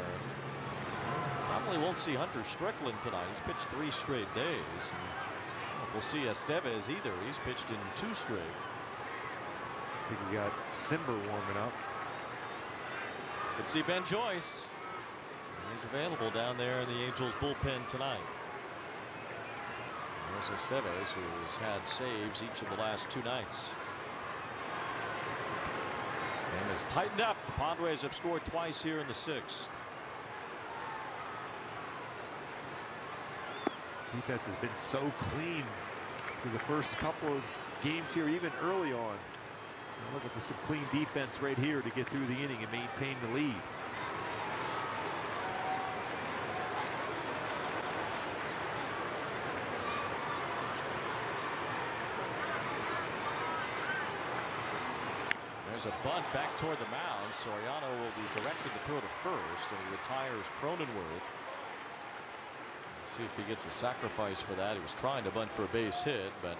probably won't see Hunter Strickland tonight. He's pitched 3 straight days. We'll see Estevez either. He's pitched in 2 straight. I think we got Simber warming up. You can see Ben Joyce. He's available down there in the Angels bullpen tonight. There's Estevez, who's had saves each of the last 2 nights. This game is tightened up. The Padres have scored twice here in the 6th. Defense has been so clean through the first couple of games here, even early on. I'm looking for some clean defense right here to get through the inning and maintain the lead. There's a bunt back toward the mound. Soriano will be directed to throw to first, and he retires Cronenworth. See if he gets a sacrifice for that. He was trying to bunt for a base hit, but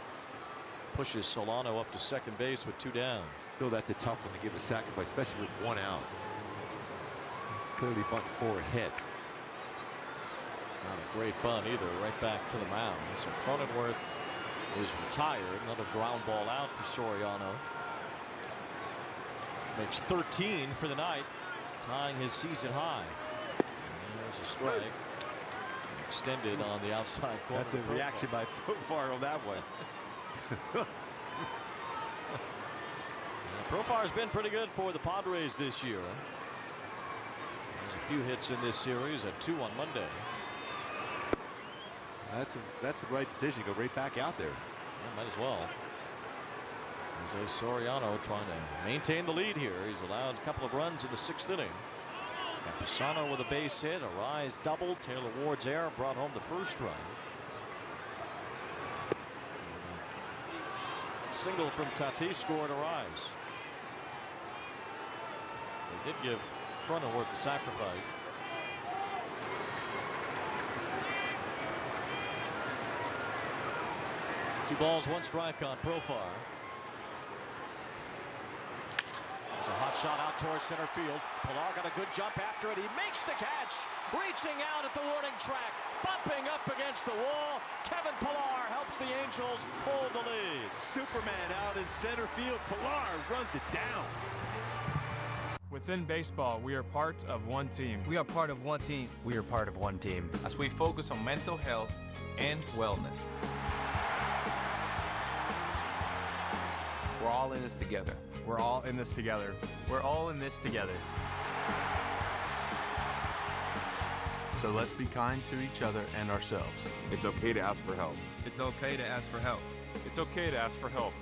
pushes Solano up to second base with 2 down. Still, that's a tough one to give a sacrifice, especially with 1 out. It's clearly bunting for a hit. Not a great bunt either. Right back to the mound. So Cronenworth is retired. Another ground ball out for Soriano. Makes 13 for the night, tying his season high. And there's a strike. Extended on the outside corner. That's a reaction by Profar on that one. Profar's been pretty good for the Padres this year. There's a few hits in this series, at 2 on Monday. That's the right decision. Go right back out there. Yeah, might as well. Jose Soriano trying to maintain the lead here. He's allowed a couple of runs in the 6th inning. Campusano with a base hit, a rise double. Taylor Ward's error brought home the first run. Single from Tatis scored a rise. They did give runner worth the sacrifice. Two balls, one strike on Profar. There's a hot shot out towards center field. Pilar got a good jump after it. He makes the catch, reaching out at the warning track, bumping up against the wall. Kevin Pilar helps the Angels hold the lead. Superman out in center field. Pilar runs it down. Within baseball, we are part of one team. We are part of one team. We are part of one team. As we focus on mental health and wellness. We're all in this together. We're all in this together. We're all in this together. So let's be kind to each other and ourselves. It's okay to ask for help. It's okay to ask for help. It's okay to ask for help.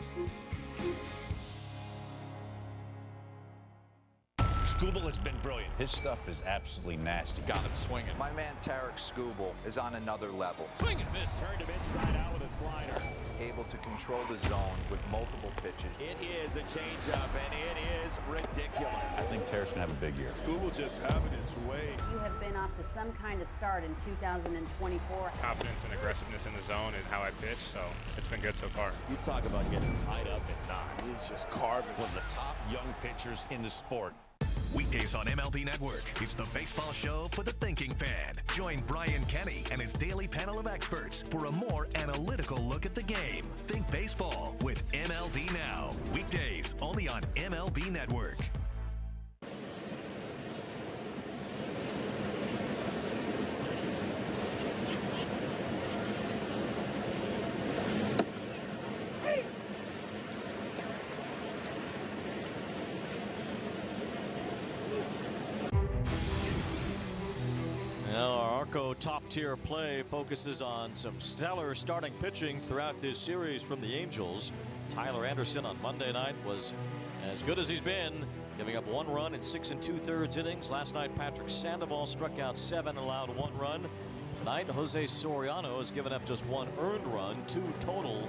Skubal has been brilliant. His stuff is absolutely nasty. Got him swinging. My man Tarek Skubal is on another level. Swing and miss. Turned him inside out with a slider. He's able to control the zone with multiple pitches. It is a changeup, and it is ridiculous. I think Tarek's going to have a big year. Skubal just having his way. You have been off to some kind of start in 2024. Confidence and aggressiveness in the zone is how I pitch, so it's been good so far. You talk about getting tied up in knots. He's just carving one of the top young pitchers in the sport. Weekdays on MLB Network, it's the baseball show for the thinking fan. Join Brian Kenny and his daily panel of experts for a more analytical look at the game. Think baseball with MLB Now. Weekdays only on MLB Network. Top-tier play focuses on some stellar starting pitching throughout this series from the Angels. Tyler Anderson on Monday night was as good as he's been, giving up 1 run in 6 2/3 innings. Last night, Patrick Sandoval struck out 7, allowed 1 run. Tonight, Jose Soriano has given up just 1 earned run, 2 total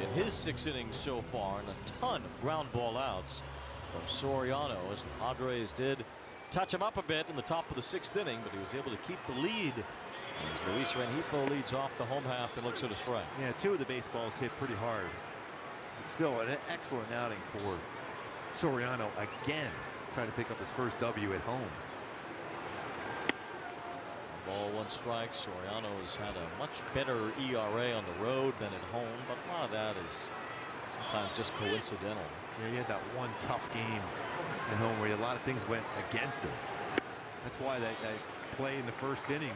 in his 6 innings so far, and a ton of ground ball outs from Soriano, as the Padres did touch him up a bit in the top of the 6th inning, but he was able to keep the lead as Luis Rengifo leads off the home half and looks at a strike. Yeah, 2 of the baseballs hit pretty hard. It's still an excellent outing for Soriano again, trying to pick up his first W at home. 1 ball, 1 strike. Soriano's had a much better ERA on the road than at home, but a lot of that is sometimes just coincidental. Yeah, he had that one tough game at home where a lot of things went against him. That's why that play in the 1st inning,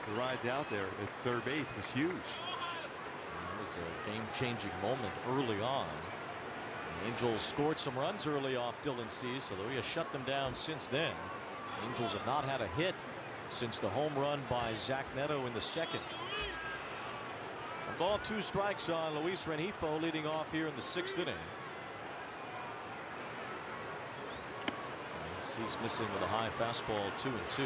the rise out there at third base, was huge. It was a game-changing moment early on. The Angels scored some runs early off Dylan Cease, although he has shut them down since then. The Angels have not had a hit since the home run by Zack Netto in the 2nd. 1 ball, 2 strikes on Luis Rengifo leading off here in the 6th inning. Cease missing with a high fastball, 2-2.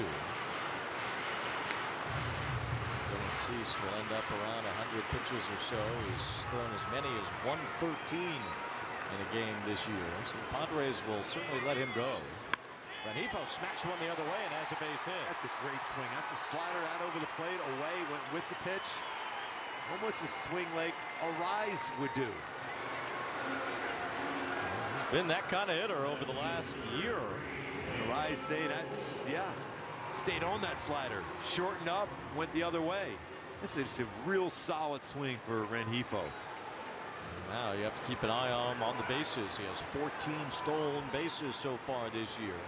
Dylan Cease will end up around 100 pitches or so. He's thrown as many as 113 in a game this year. So the Padres will certainly let him go. Rengifo smacks one the other way and has a base hit. That's a great swing. That's a slider out over the plate, away, went with the pitch. Almost a swing like Arise would do. He's been that kind of hitter over the last year. Arise say that's, yeah, stayed on that slider, shortened up, went the other way. This is a real solid swing for Rengifo. Now you have to keep an eye on him on the bases. He has 14 stolen bases so far this year.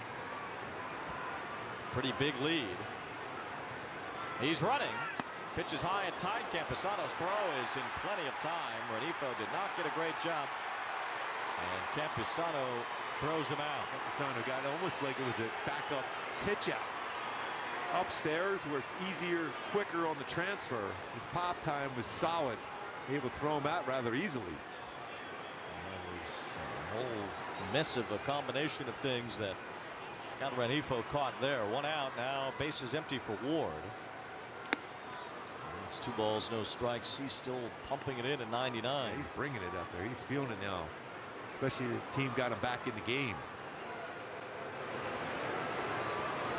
Pretty big lead. He's running. Pitch is high and tight. Campusano's throw is in plenty of time. Rengifo did not get a great jump. And Campusano throws him out. Campusano got almost like it was a backup pitch out. Upstairs where it's easier, quicker on the transfer. His pop time was solid. Able to throw him out rather easily. It was a whole mess of a combination of things that got Rengifo caught there. 1 out now. Bases empty for Ward. It's 2 balls, no strikes. He's still pumping it in at 99. Yeah, he's bringing it up there. He's feeling it now. Especially the team got him back in the game.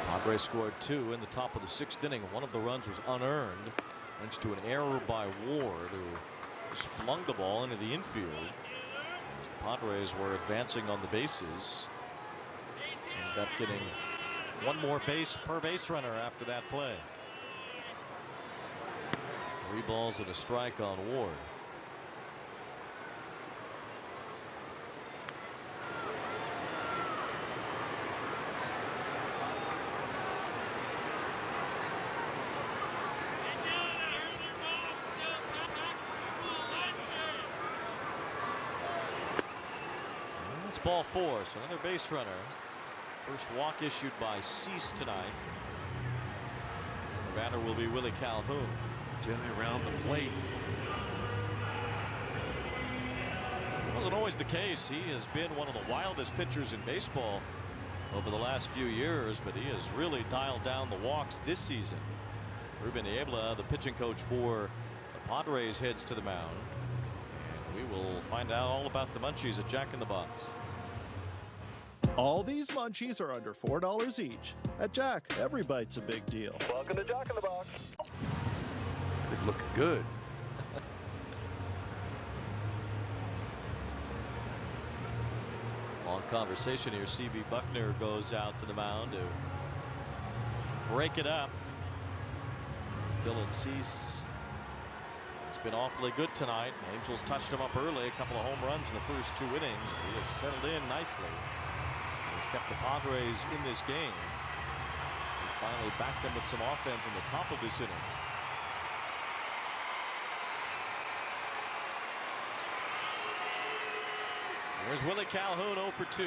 Padres scored 2 in the top of the 6th inning. One of the runs was unearned thanks to an error by Ward, who just flung the ball into the infield as the Padres were advancing on the bases. Ended up getting one more base per base runner after that play. 3 balls and a strike on Ward. It's ball 4, so another base runner. First walk issued by Cease tonight. The batter will be Willie Calhoun. Generally around the plate. It wasn't always the case. He has been one of the wildest pitchers in baseball over the last few years, but he has really dialed down the walks this season. Ruben Niebla, the pitching coach for the Padres, heads to the mound. And we will find out all about the munchies at Jack in the Box. All these munchies are under $4 each. At Jack, every bite's a big deal. Welcome to Jack in the Box. It's looking good. Long conversation here. CB Buckner goes out to the mound to break it up. Dylan Cease has been awfully good tonight. The Angels touched him up early, a couple of home runs in the first 2 innings. He has settled in nicely. He's kept the Padres in this game. So they finally backed them with some offense in the top of this inning. There's Willie Calhoun 0 for 2.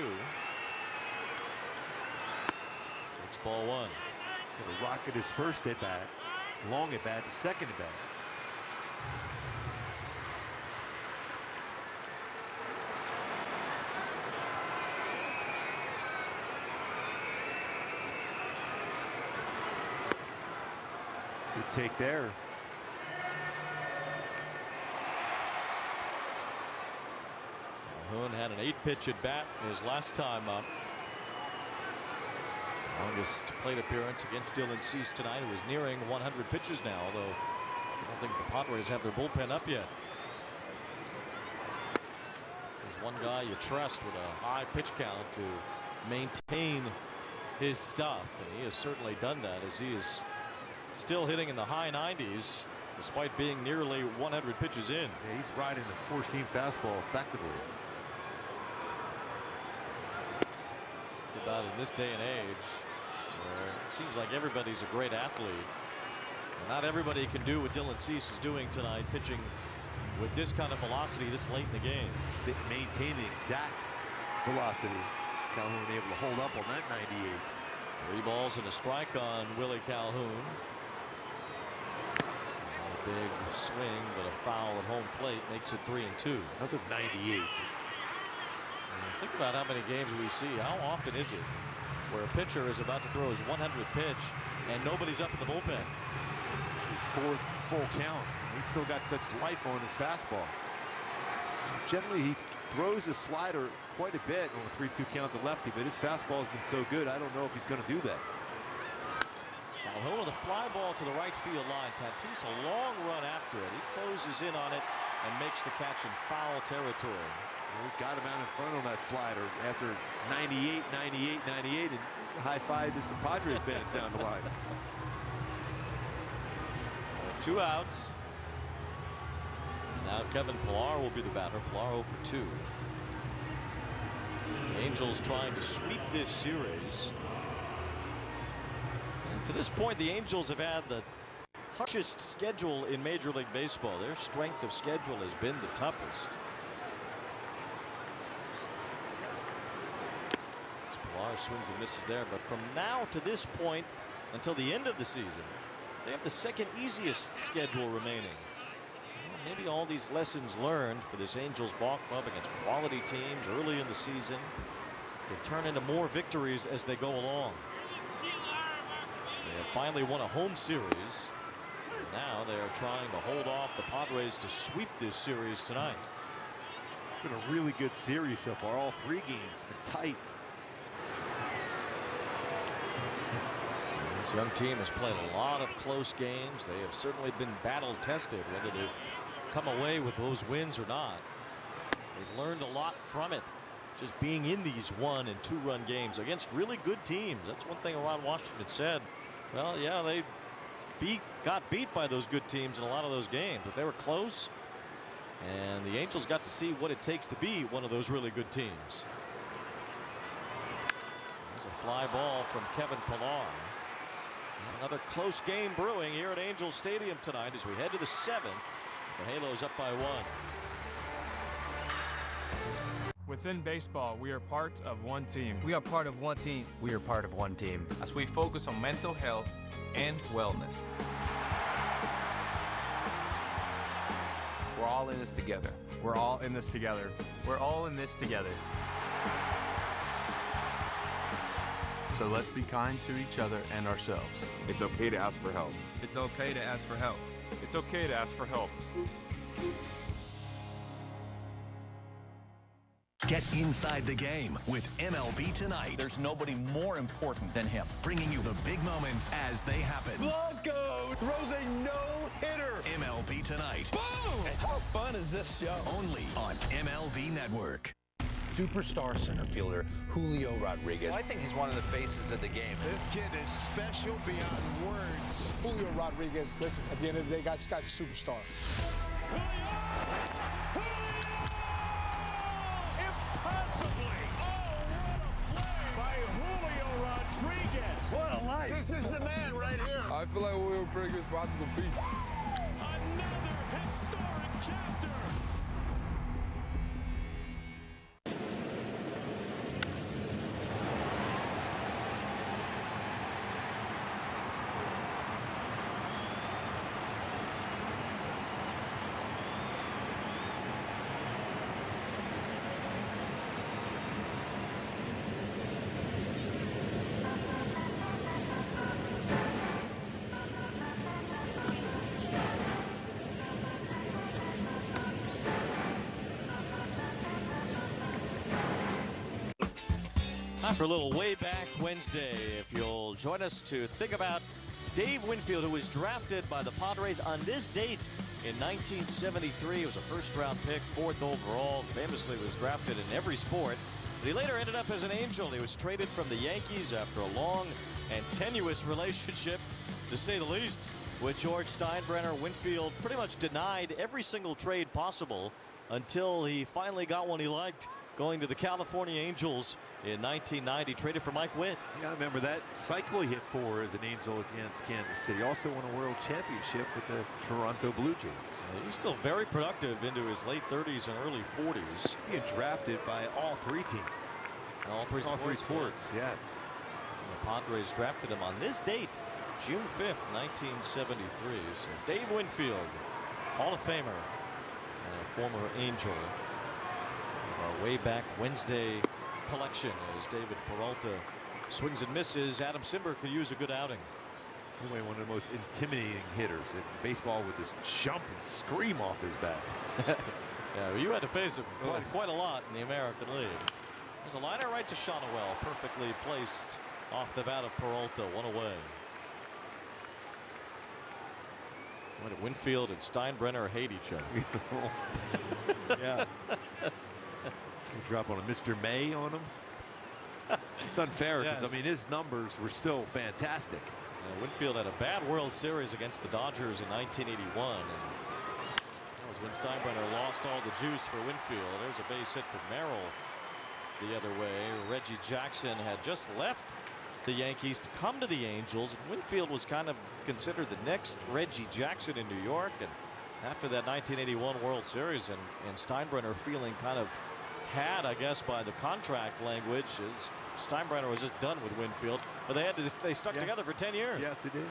Takes ball 1. Gonna rocket his first at bat, long at bat, second at bat. Good take there. Calhoun had an 8-pitch at bat his last time up. Longest plate appearance against Dylan Cease tonight, who is nearing 100 pitches now, although I don't think the Padres have their bullpen up yet. This is one guy you trust with a high pitch count to maintain his stuff, and he has certainly done that, as he is still hitting in the high 90s despite being nearly 100 pitches in. Yeah, he's riding the 4-seam fastball effectively. About in this day and age where it seems like everybody's a great athlete. And not everybody can do what Dylan Cease is doing tonight, pitching with this kind of velocity this late in the game. Maintaining the exact velocity. Calhoun able to hold up on that 98. 3 balls and a strike on Willie Calhoun. A big swing, but a foul at home plate makes it 3-2. Another 98. Think about how many games we see. How often is it where a pitcher is about to throw his 100th pitch and nobody's up in the bullpen? His 4th full count. He's still got such life on his fastball. Generally, he throws his slider quite a bit on a 3-2 count to lefty, but his fastball has been so good, I don't know if he's going to do that. Calhoun with a fly ball to the right field line. Tatis a long run after it. He closes in on it and makes the catch in foul territory. We got him out in front on that slider after 98, 98, 98, and high five to some Padres fans down the line. 2 outs. Now Kevin Pillar will be the batter. Pillar 0 for 2. The Angels trying to sweep this series. And to this point, the Angels have had the harshest schedule in Major League Baseball. Their strength of schedule has been the toughest. Pillar swings and misses there, but from now to this point until the end of the season, they have the 2nd easiest schedule remaining. Well, maybe all these lessons learned for this Angels ball club against quality teams early in the season can turn into more victories as they go along. They have finally won a home series. Now they are trying to hold off the Padres to sweep this series tonight. It's been a really good series so far. All 3 games been tight. This young team has played a lot of close games. They have certainly been battle tested, whether they've come away with those wins or not. They've learned a lot from it, just being in these 1- and 2-run games against really good teams. That's one thing Ron Washington said. Well, yeah, they got beat by those good teams in a lot of those games, but they were close, and the Angels got to see what it takes to be one of those really good teams. There's a fly ball from Kevin Pillar. Another close game brewing here at Angel Stadium tonight as we head to the 7th. The Halos up by 1. Within baseball, we are part of one team. We are part of one team. We are part of one team. As we focus on mental health and wellness. We're all in this together. We're all in this together. We're all in this together. So let's be kind to each other and ourselves. It's okay to ask for help. It's okay to ask for help. It's okay to ask for help. Get inside the game with MLB Tonight. There's nobody more important than him. Bringing you the big moments as they happen. Blanco throws a no-hitter. MLB Tonight. Boom! How fun is this show? Only on MLB Network. Superstar center fielder Julio Rodriguez. I think he's one of the faces of the game. This kid is special beyond words. Julio Rodriguez, listen, at the end of the day, this guy's a superstar. Impossibly! Oh, what a play by Julio Rodriguez! What a life! This is the man right here. I feel like we were pretty responsible feet. Another historic chapter! Time for a little way back Wednesday. If you'll join us to think about Dave Winfield, who was drafted by the Padres on this date in 1973. He was a first-round pick, 4th overall. Famously was drafted in every sport. But he later ended up as an Angel. He was traded from the Yankees after a long and tenuous relationship, to say the least, with George Steinbrenner. Winfield pretty much denied every single trade possible until he finally got one he liked, going to the California Angels in 1990, traded for Mike Witt. Yeah, I remember that cycle he hit for as an Angel against Kansas City. Also won a world championship with the Toronto Blue Jays. He was still very productive into his late 30s and early 40s. He got drafted by all 3 teams. All three sports, yes. The Padres drafted him on this date, June 5th, 1973. So Dave Winfield, Hall of Famer and a former Angel. Our way back Wednesday collection as David Peralta swings and misses. Adam Simber could use a good outing. Anyway, one of the most intimidating hitters in baseball, would just jump and scream off his bat. Yeah, you had to face him quite a lot in the American League. There's a liner right to Shonowell, perfectly placed off the bat of Peralta, 1 away. Winfield and Steinbrenner hate each other. Yeah. You drop on a Mr. May on him. It's unfair because, Yes. I mean, his numbers were still fantastic. Winfield had a bad World Series against the Dodgers in 1981. And that was when Steinbrenner lost all the juice for Winfield. There's a base hit for Merrill the other way. Reggie Jackson had just left the Yankees to come to the Angels, and Winfield was kind of considered the next Reggie Jackson in New York. And after that 1981 World Series, and Steinbrenner feeling kind of had, I guess, by the contract language, is Steinbrenner was just done with Winfield, but they stuck together for 10 years. Yes, he did.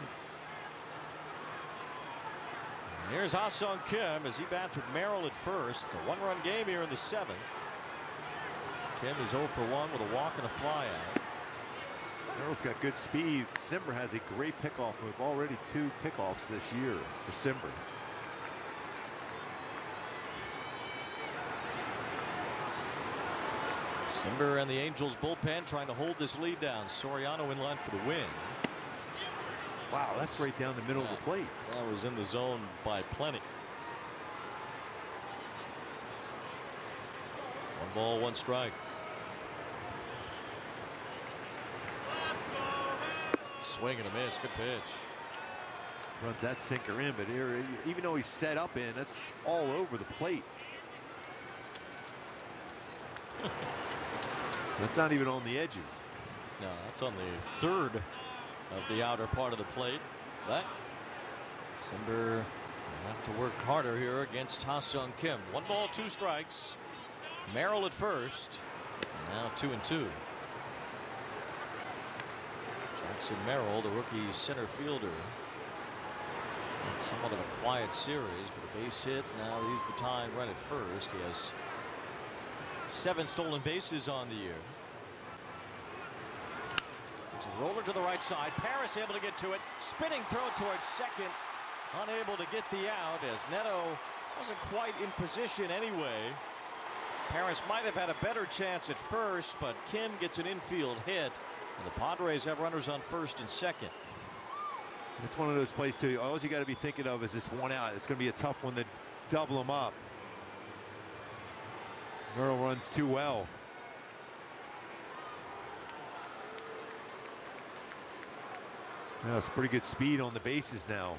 And here's Ha-Sung Kim as he bats with Merrill at first. A 1-run game here in the 7th. Kim is 0 for 1 with a walk and a fly out. Merrill's got good speed. Simber has a great pickoff move. Already 2 pickoffs this year for Simber. Simber and the Angels bullpen trying to hold this lead down. Soriano in line for the win. Wow, that's right down the middle of the plate. That was in the zone by plenty. 1 ball, 1 strike. Swing and a miss. Good pitch. Runs that sinker in, but here, even though he's set up in, that's all over the plate. That's not even on the edges. No, that's on the 3rd of the outer part of the plate. But Simber will have to work harder here against Ha-Sung Kim. 1 ball, 2 strikes. Merrill at first. Now 2-2. Jackson Merrill, the rookie center fielder. It's somewhat of a quiet series, but a base hit. Now he's the tying run at first. He has 7 stolen bases on the year. It's a roller to the right side. Paris able to get to it. Spinning throw towards second. Unable to get the out as Netto wasn't quite in position anyway. Paris might have had a better chance at first, but Kim gets an infield hit. And the Padres have runners on first and second. It's one of those plays too. All you got to be thinking of is this 1 out. It's going to be a tough one to double them up. Merrill runs too well. That's pretty good speed on the bases now.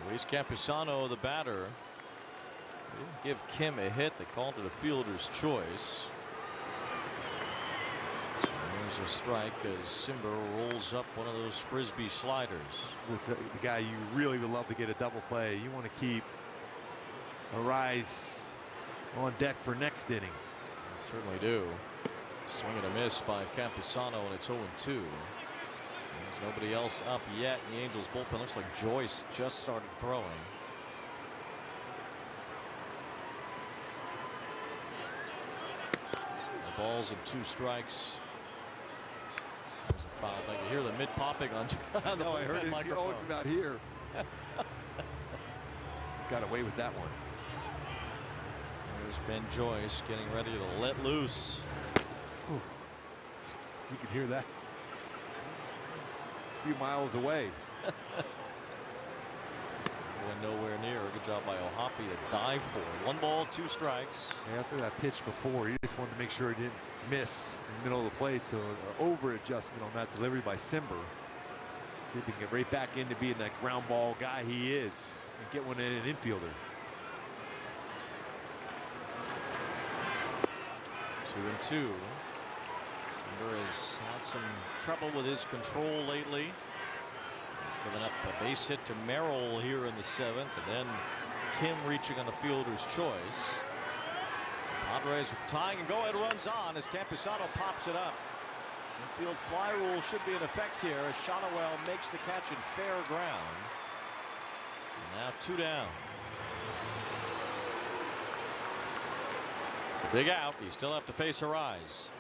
Luis Campusano, the batter. They didn't give Kim a hit. They called it a fielder's choice. There's a strike as Simber rolls up one of those frisbee sliders. The guy you really would love to get a double play. You want to keep Arise on deck for next inning. I certainly do. Swing and a miss by Campusano, and it's 0-2. There's nobody else up yet in the Angels bullpen. Looks like Joyce just started throwing. The balls and 2 strikes. There's a foul. I can hear the mid popping on the I heard it microphone. from out here. Got away with that one. There's Ben Joyce getting ready to let loose. Whew. You can hear that a few miles away. Went nowhere near. Good job by Ohapi to dive for it. 1 ball, 2 strikes. After that pitch before, he just wanted to make sure he didn't miss in the middle of the plate. So an over adjustment on that delivery by Simber. See if he can get right back into being that ground ball guy he is and get one in an infielder. 2-2. Simber has had some trouble with his control lately. He's given up a base hit to Merrill here in the 7th, and then Kim reaching on the fielder's choice. Padres with tying and go-ahead runs on as Campusano pops it up. Infield fly rule should be in effect here as Shonowell makes the catch in fair ground. And now 2 down. It's a big out. You still have to face Arise.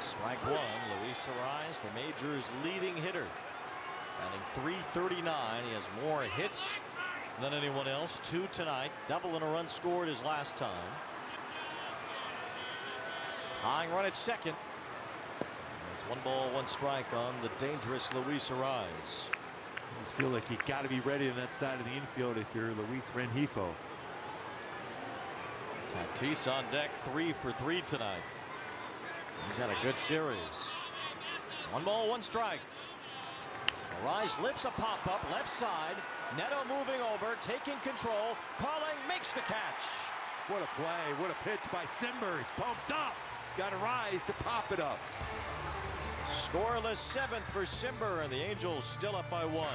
Strike 1, Luis Arise, the major's leading hitter. Batting .339. He has more hits than anyone else. 2 tonight. Double and a run scored his last time. Tying run at second. It's 1 ball, 1 strike on the dangerous Luis Arise. I just feel like you got to be ready on that side of the infield if you're Luis Rengifo. Tatis on deck, 3 for 3 tonight. He's had a good series. 1 ball, 1 strike. Arise lifts a pop-up left side. Netto moving over, taking control, calling, makes the catch. What a play, what a pitch by Simber. He's pumped up. Got Arise to pop it up. Scoreless 7th for Simber, and the Angels still up by 1.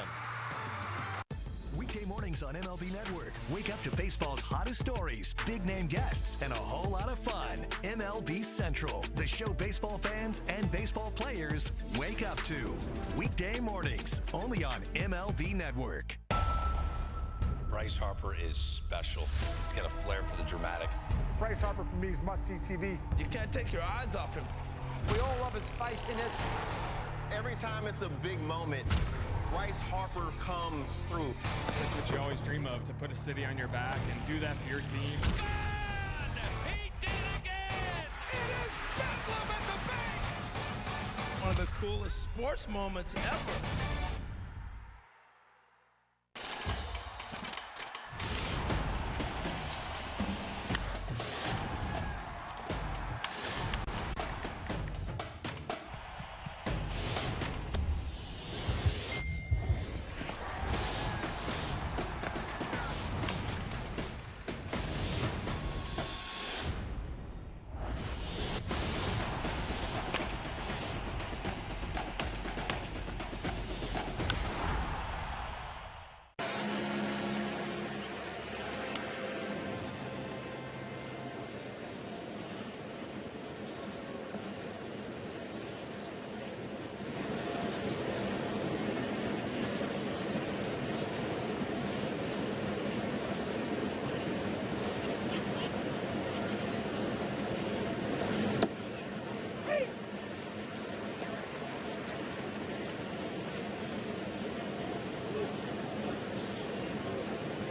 Weekday morning. mornings on MLB Network. Wake up to baseball's hottest stories, big-name guests, and a whole lot of fun. MLB Central, the show baseball fans and baseball players wake up to. Weekday mornings, only on MLB Network. Bryce Harper is special. He's got a flair for the dramatic. Bryce Harper, for me, is must-see TV. You can't take your eyes off him. We all love his feistiness. Every time it's a big moment, Bryce Harper comes through. That's what you always dream of, to put a city on your back and do that for your team. He did it again! It is Bethlehem at the bank! One of the coolest sports moments ever.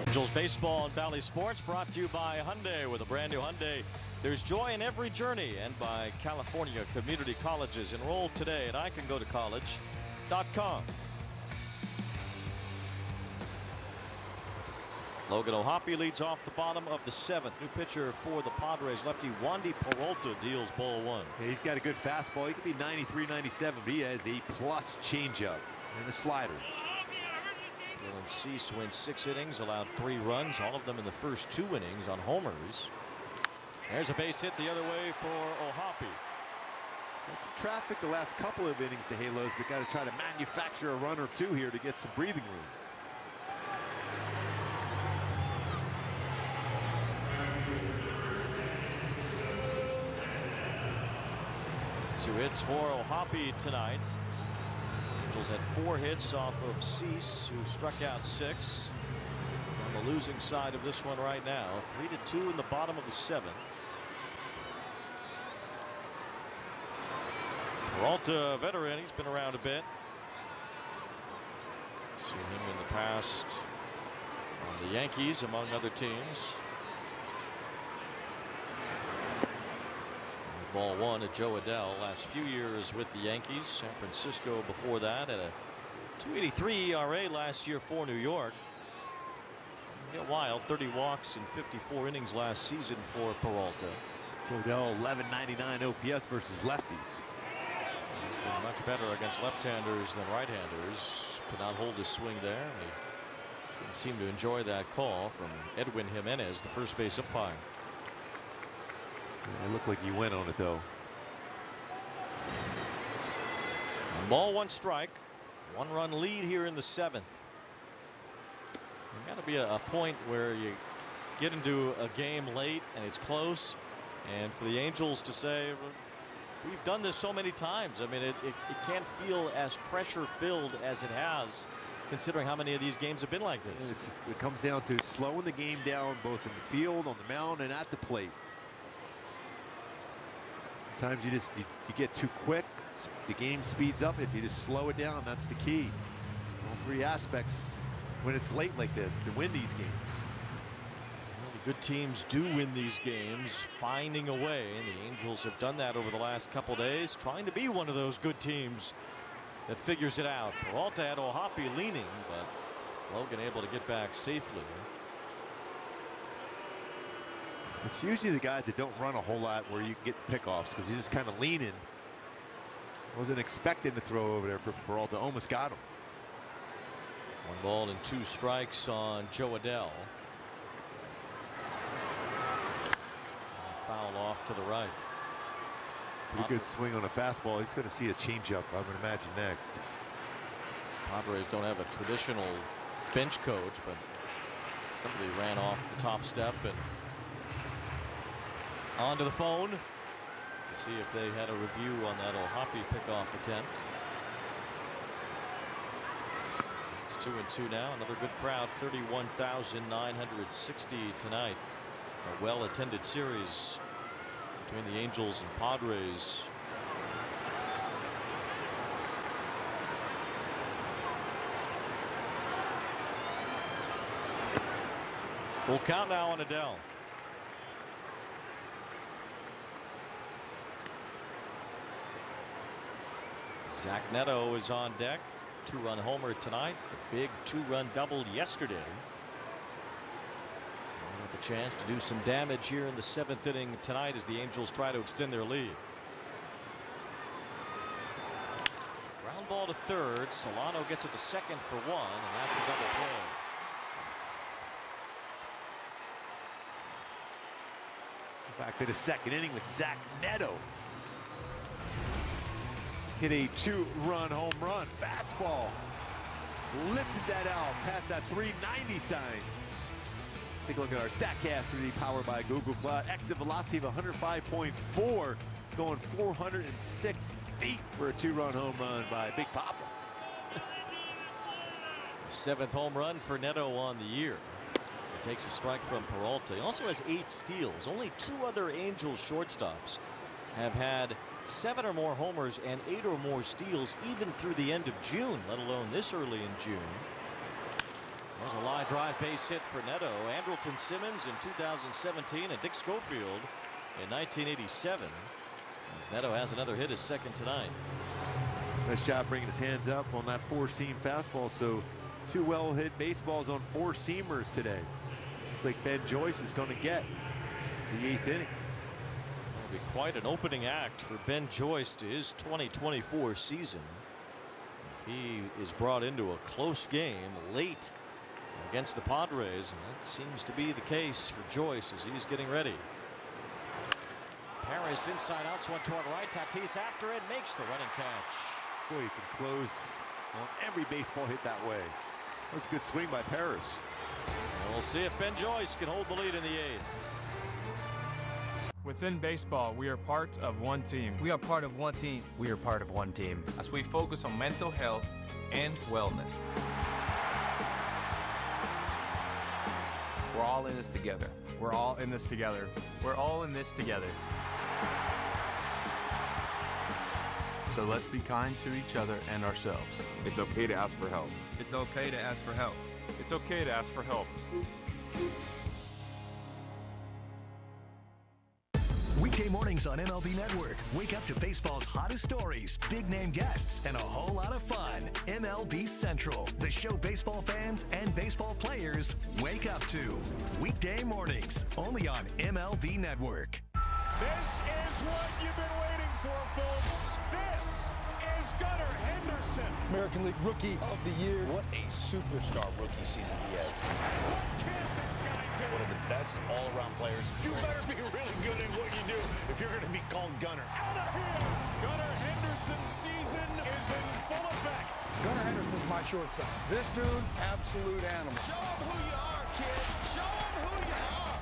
Angels baseball and Valley Sports brought to you by Hyundai. With a brand new Hyundai, there's joy in every journey, and by California Community Colleges. Enroll today at iCanGoToCollege.com. Logan O'Hoppe leads off the bottom of the 7th. New pitcher for the Padres, lefty Wandy Peralta, deals ball 1. Yeah, he's got a good fastball. He could be 93, 97, but he has a plus changeup and a slider. Dylan Cease went 6 innings, allowed 3 runs, all of them in the first 2 innings on homers. There's a base hit the other way for O'Hoppe. Got some traffic the last couple of innings, the Halos, but got to try to manufacture a run or 2 here to get some breathing room. Two hits for O'Hoppe tonight. Angels had 4 hits off of Cease, who struck out 6. He's on the losing side of this one right now. 3-2 in the bottom of the 7th. Peralta, veteran, he's been around a bit. Seen him in the past on the Yankees, among other teams. Ball 1 to Joe Adell. Last few years with the Yankees. San Francisco before that at a 2.83 ERA last year for New York. Get wild. 30 walks in 54 innings last season for Peralta. Joe Adell 1199 OPS versus lefties. He's been much better against left-handers than right-handers. Could not hold his swing there. He didn't seem to enjoy that call from Edwin Jimenez, the first base umpire. It looked like he went on it, though. Ball 1 strike. 1-run lead here in the 7th. There's got to be a point where you get into a game late and it's close, and for the Angels to say, we've done this so many times. I mean, it can't feel as pressure-filled as it has, considering how many of these games have been like this. It comes down to slowing the game down, both in the field, on the mound, and at the plate. Sometimes you get too quick, the game speeds up. If you just slow it down, that's the key. All 3 aspects when it's late like this to win these games. Well, the good teams do win these games, finding a way, and the Angels have done that over the last couple days, trying to be one of those good teams that figures it out. Peralta had O'Hoppe leaning, but Logan able to get back safely. It's usually the guys that don't run a whole lot where you get pickoffs, because he's just kind of leaning. Wasn't expecting to throw over there for Peralta. Almost got him. 1 ball and 2 strikes on Joe Adell. Foul off to the right. Pretty good swing on a fastball. He's going to see a changeup, I would imagine, next. Padres don't have a traditional bench coach, but Somebody ran off the top step and onto the phone to see if they had a review on that O'Hoppe pickoff attempt. It's 2-2 now. Another good crowd, 31,960 tonight. A well-attended series between the Angels and Padres. Full count now on Adele. Zack Netto is on deck. 2-run homer tonight. The big 2-run double yesterday. They'll have a chance to do some damage here in the 7th inning tonight as the Angels try to extend their lead. Ground ball to third. Soriano gets it to second for 1, and that's a double play. Back to the 2nd inning with Zack Netto. Hit a 2-run home run. Fastball. Lifted that out past that 390 sign. Take a look at our StatCast 3D powered by Google Cloud. Exit velocity of 105.4. Going 406 feet for a 2-run home run by Big Papa. 7th home run for Netto on the year. He takes a strike from Peralta. He also has 8 steals. Only 2 other Angels shortstops have had 7 or more homers and 8 or more steals even through the end of June, let alone this early in June. There's a line drive base hit for Netto. Andrelton Simmons in 2017 and Dick Schofield in 1987. As Netto has another hit, his 2nd tonight. Nice job bringing his hands up on that 4-seam fastball. So 2 well-hit baseballs on 4-seamers today. Looks like Ben Joyce is going to get the 8th inning. It'll be quite an opening act for Ben Joyce to his 2024 season. If he is brought into a close game late against the Padres, and that seems to be the case for Joyce as he's getting ready. Paris inside out, swung toward right. Tatis after it, makes the running catch. Boy, you can close on every baseball hit that way. That was a good swing by Paris. And we'll see if Ben Joyce can hold the lead in the 8th. Within baseball, we are part of one team. We are part of one team. We are part of one team. As we focus on mental health and wellness. We're all in this together. We're all in this together. We're all in this together. So let's be kind to each other and ourselves. It's okay to ask for help. It's okay to ask for help. It's okay to ask for help. Weekday mornings on MLB Network. Wake up to baseball's hottest stories, big name guests, and a whole lot of fun. MLB Central, the show baseball fans and baseball players wake up to. Weekday mornings, only on MLB Network. This is what you've been waiting for, folks. This is Gunnar Henderson. American League Rookie of the Year. What a superstar rookie season he had. What can this guy do? One of the best all-around players. You better be really good at what you do if you're going to be called Gunnar. Out of here! Gunnar Henderson's season is in full effect. Gunnar Henderson's my shortstop. This dude, absolute animal. Show him who you are, kid. Show him who you are.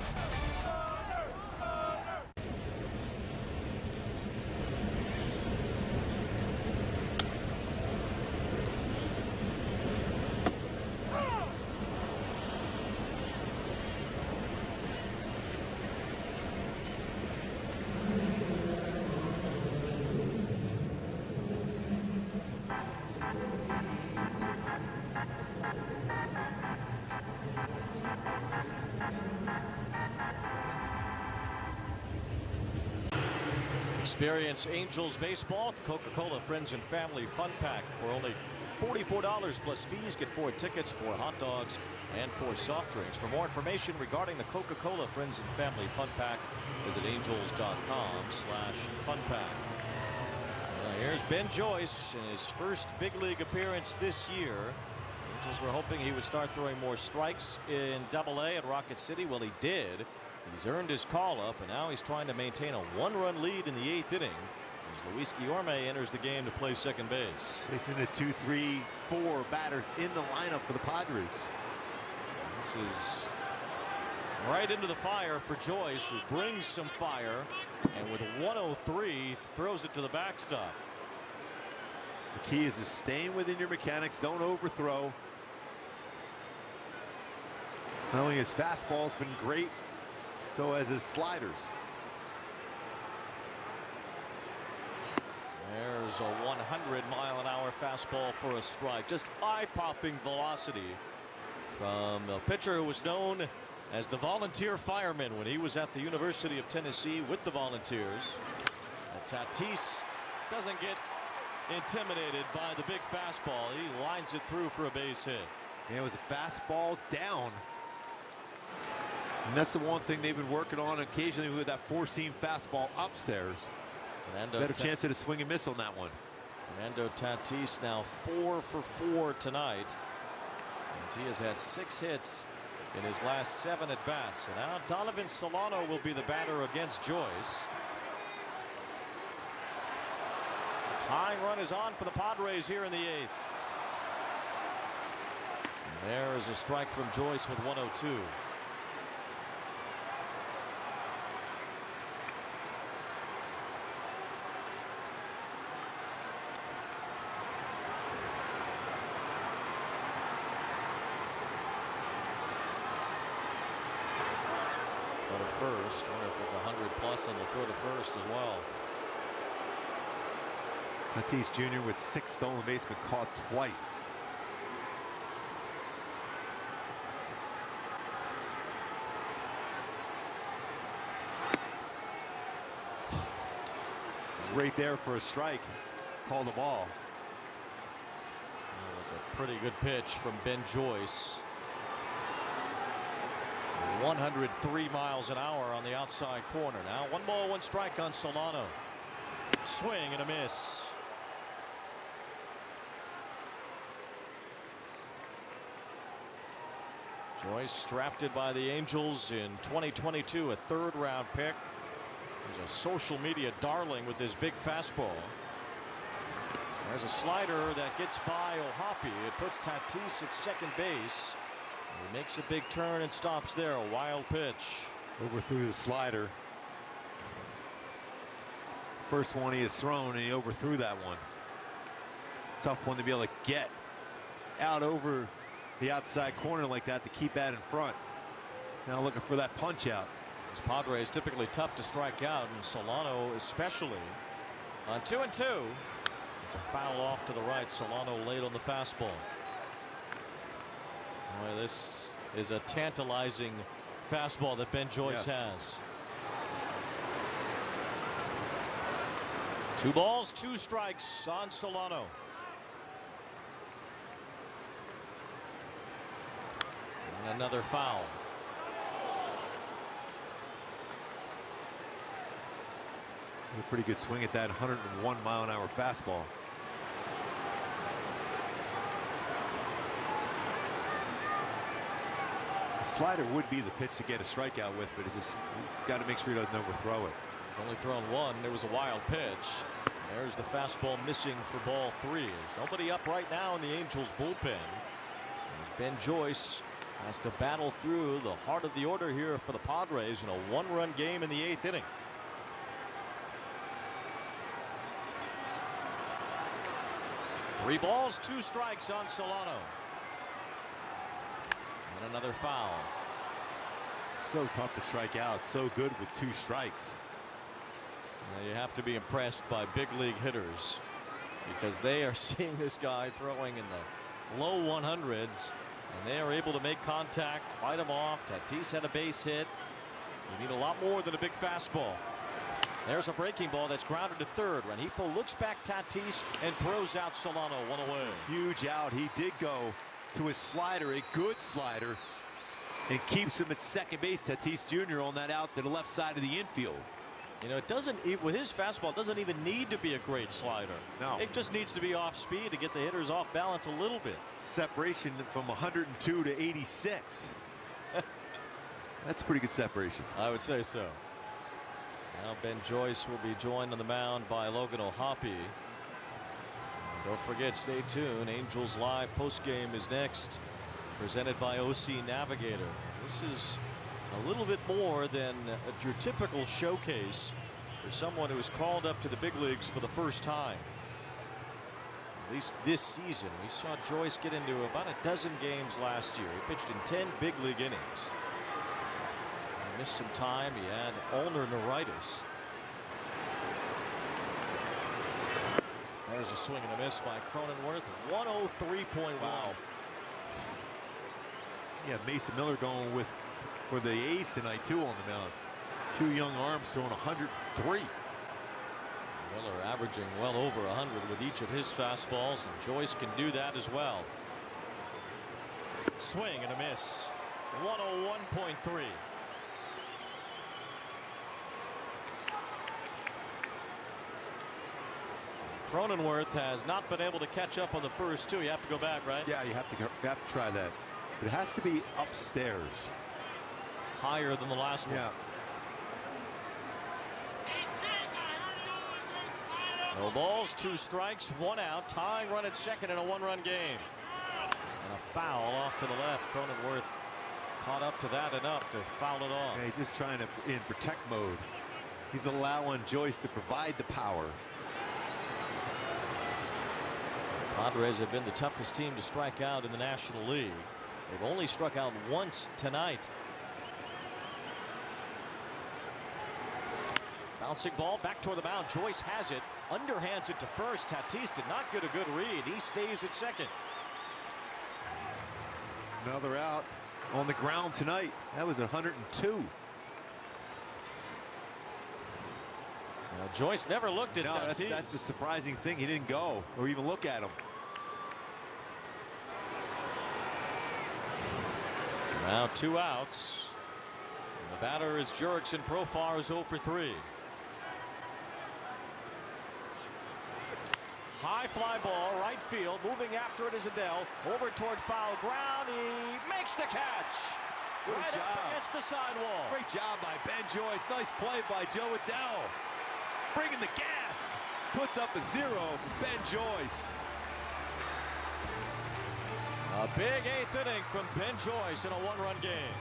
Experience Angels baseball at the Coca-Cola Friends and Family Fun Pack for only $44 plus fees. Get 4 tickets, 4 hot dogs, and 4 soft drinks. For more information regarding the Coca-Cola Friends and Family Fun Pack, visit angels.com/funpack. Here's Ben Joyce in his first big league appearance this year. Angels were hoping he would start throwing more strikes in Double-A at Rocket City. Well, he did. He's earned his call-up, and now he's trying to maintain a 1-run lead in the 8th inning as Luis Guillorme enters the game to play second base. Facing the 2, 3, 4 batters in the lineup for the Padres. This is Right into the fire for Joyce, who brings some fire, and with 103 throws it to the backstop. The key is to staying within your mechanics. Don't overthrow. Not only his fastball's been great, so has his sliders. There's a 100-mile-an-hour fastball for a strike. Just eye-popping velocity from a pitcher who was known as the volunteer fireman when he was at the University of Tennessee with the Volunteers. And Tatis doesn't get intimidated by the big fastball. He lines it through for a base hit. Yeah, it was a fastball down. And that's the one thing they've been working on occasionally with that four-seam fastball upstairs. Better chance at a swing and miss on that one. Fernando Tatis now 4 for 4 tonight, as he has had 6 hits in his last 7 at bats. And now Donovan Solano will be the batter against Joyce. The tying run is on for the Padres here in the 8th. And there is a strike from Joyce with 102. To first. Wonder if it's 100+ on the throw to first as well. Tatis Jr. with 6 stolen bases, but caught twice. It's right there for a strike. Call the ball. That was a pretty good pitch from Ben Joyce. 103 miles an hour on the outside corner. Now 1 ball 1 strike on Solano. Swing and a miss. Joyce drafted by the Angels in 2022, a 3rd-round pick. He's a social media darling with his big fastball. There's a slider that gets by O'Hoppe. It puts Tatis at second base. He makes a big turn and stops there. A wild pitch. Overthrew the slider. First one he has thrown, and he overthrew that one. Tough one to be able to get out over the outside corner like that to keep that in front. Now looking for that punch out. This Padres typically tough to strike out, and Solano especially. On 2-2. It's a foul off to the right. Solano late on the fastball. Boy, this is a tantalizing fastball that Ben Joyce has. 2 balls 2 strikes on Solano. And another foul. A pretty good swing at that 101-mile-an-hour fastball. Slider would be the pitch to get a strikeout with, but it's just got to make sure he doesn't overthrow it. Only thrown 1. It was a wild pitch. There's the fastball missing for ball 3. There's nobody up right now in the Angels bullpen. As Ben Joyce has to battle through the heart of the order here for the Padres in a 1-run game in the 8th inning. Three balls 2 strikes on Solano. Another foul. So tough to strike out. So good with 2 strikes. Now you have to be impressed by big league hitters, because they are seeing this guy throwing in the low 100s, and they are able to make contact, fight him off. Tatis had a base hit. You need a lot more than a big fastball. There's a breaking ball that's grounded to third. Rengifo looks back Tatis and throws out Solano. 1 away. Huge out. He did go to his slider, a good slider, and keeps him at second base. Tatis Jr. on that out to the left side of the infield. You know, it doesn't, with his fastball, it doesn't even need to be a great slider. No. It just needs to be off speed to get the hitters off balance a little bit. Separation from 102 to 86. That's a pretty good separation. I would say so. Now Ben Joyce will be joined on the mound by Logan O'Hoppe. Don't forget, stay tuned. Angels Live postgame is next, presented by OC Navigator. This is A little bit more than your typical showcase for someone who was called up to the big leagues for the first time. At least this season. We saw Joyce get into about a dozen games last year. He pitched in 10 big league innings. He missed some time. He had ulnar neuritis. There's a swing and a miss by Cronenworth. 103.1. Wow. Yeah, Mason Miller going for the A's tonight too on the mound. 2 young arms throwing 103. Miller averaging well over 100 with each of his fastballs, and Joyce can do that as well. Swing and a miss. 101.3. Cronenworth has not been able to catch up on the first 2. You have to go back, right? Yeah, you have to try that. But it has to be upstairs. Higher than the last one. Yeah. No balls, 2 strikes, 1 out. Tying run at second in a 1-run game. And a foul off to the left. Cronenworth caught up to that enough to foul it off. Yeah, he's just trying to in protect mode. He's allowing Joyce to provide the power. Padres have been the toughest team to strike out in the National League. They've only struck out once tonight. Bouncing ball back toward the mound. Joyce has it. Underhands it to first. Tatis did not get a good read. He stays at second. Another out on the ground tonight. That was 102. Now, Joyce never looked at Tatis. That's the surprising thing. He didn't go or even look at him. So now 2 outs. And the batter is Jurickson. Profar is 0 for 3. High fly ball, right field. Moving after it is Adele. Over toward foul ground. He makes the catch. Great job. Up against the sidewall. Great job by Ben Joyce. Nice play by Joe Adele. Bringing the gas. Puts up a 0 for Ben Joyce. A big 8th inning from Ben Joyce in a 1-run game.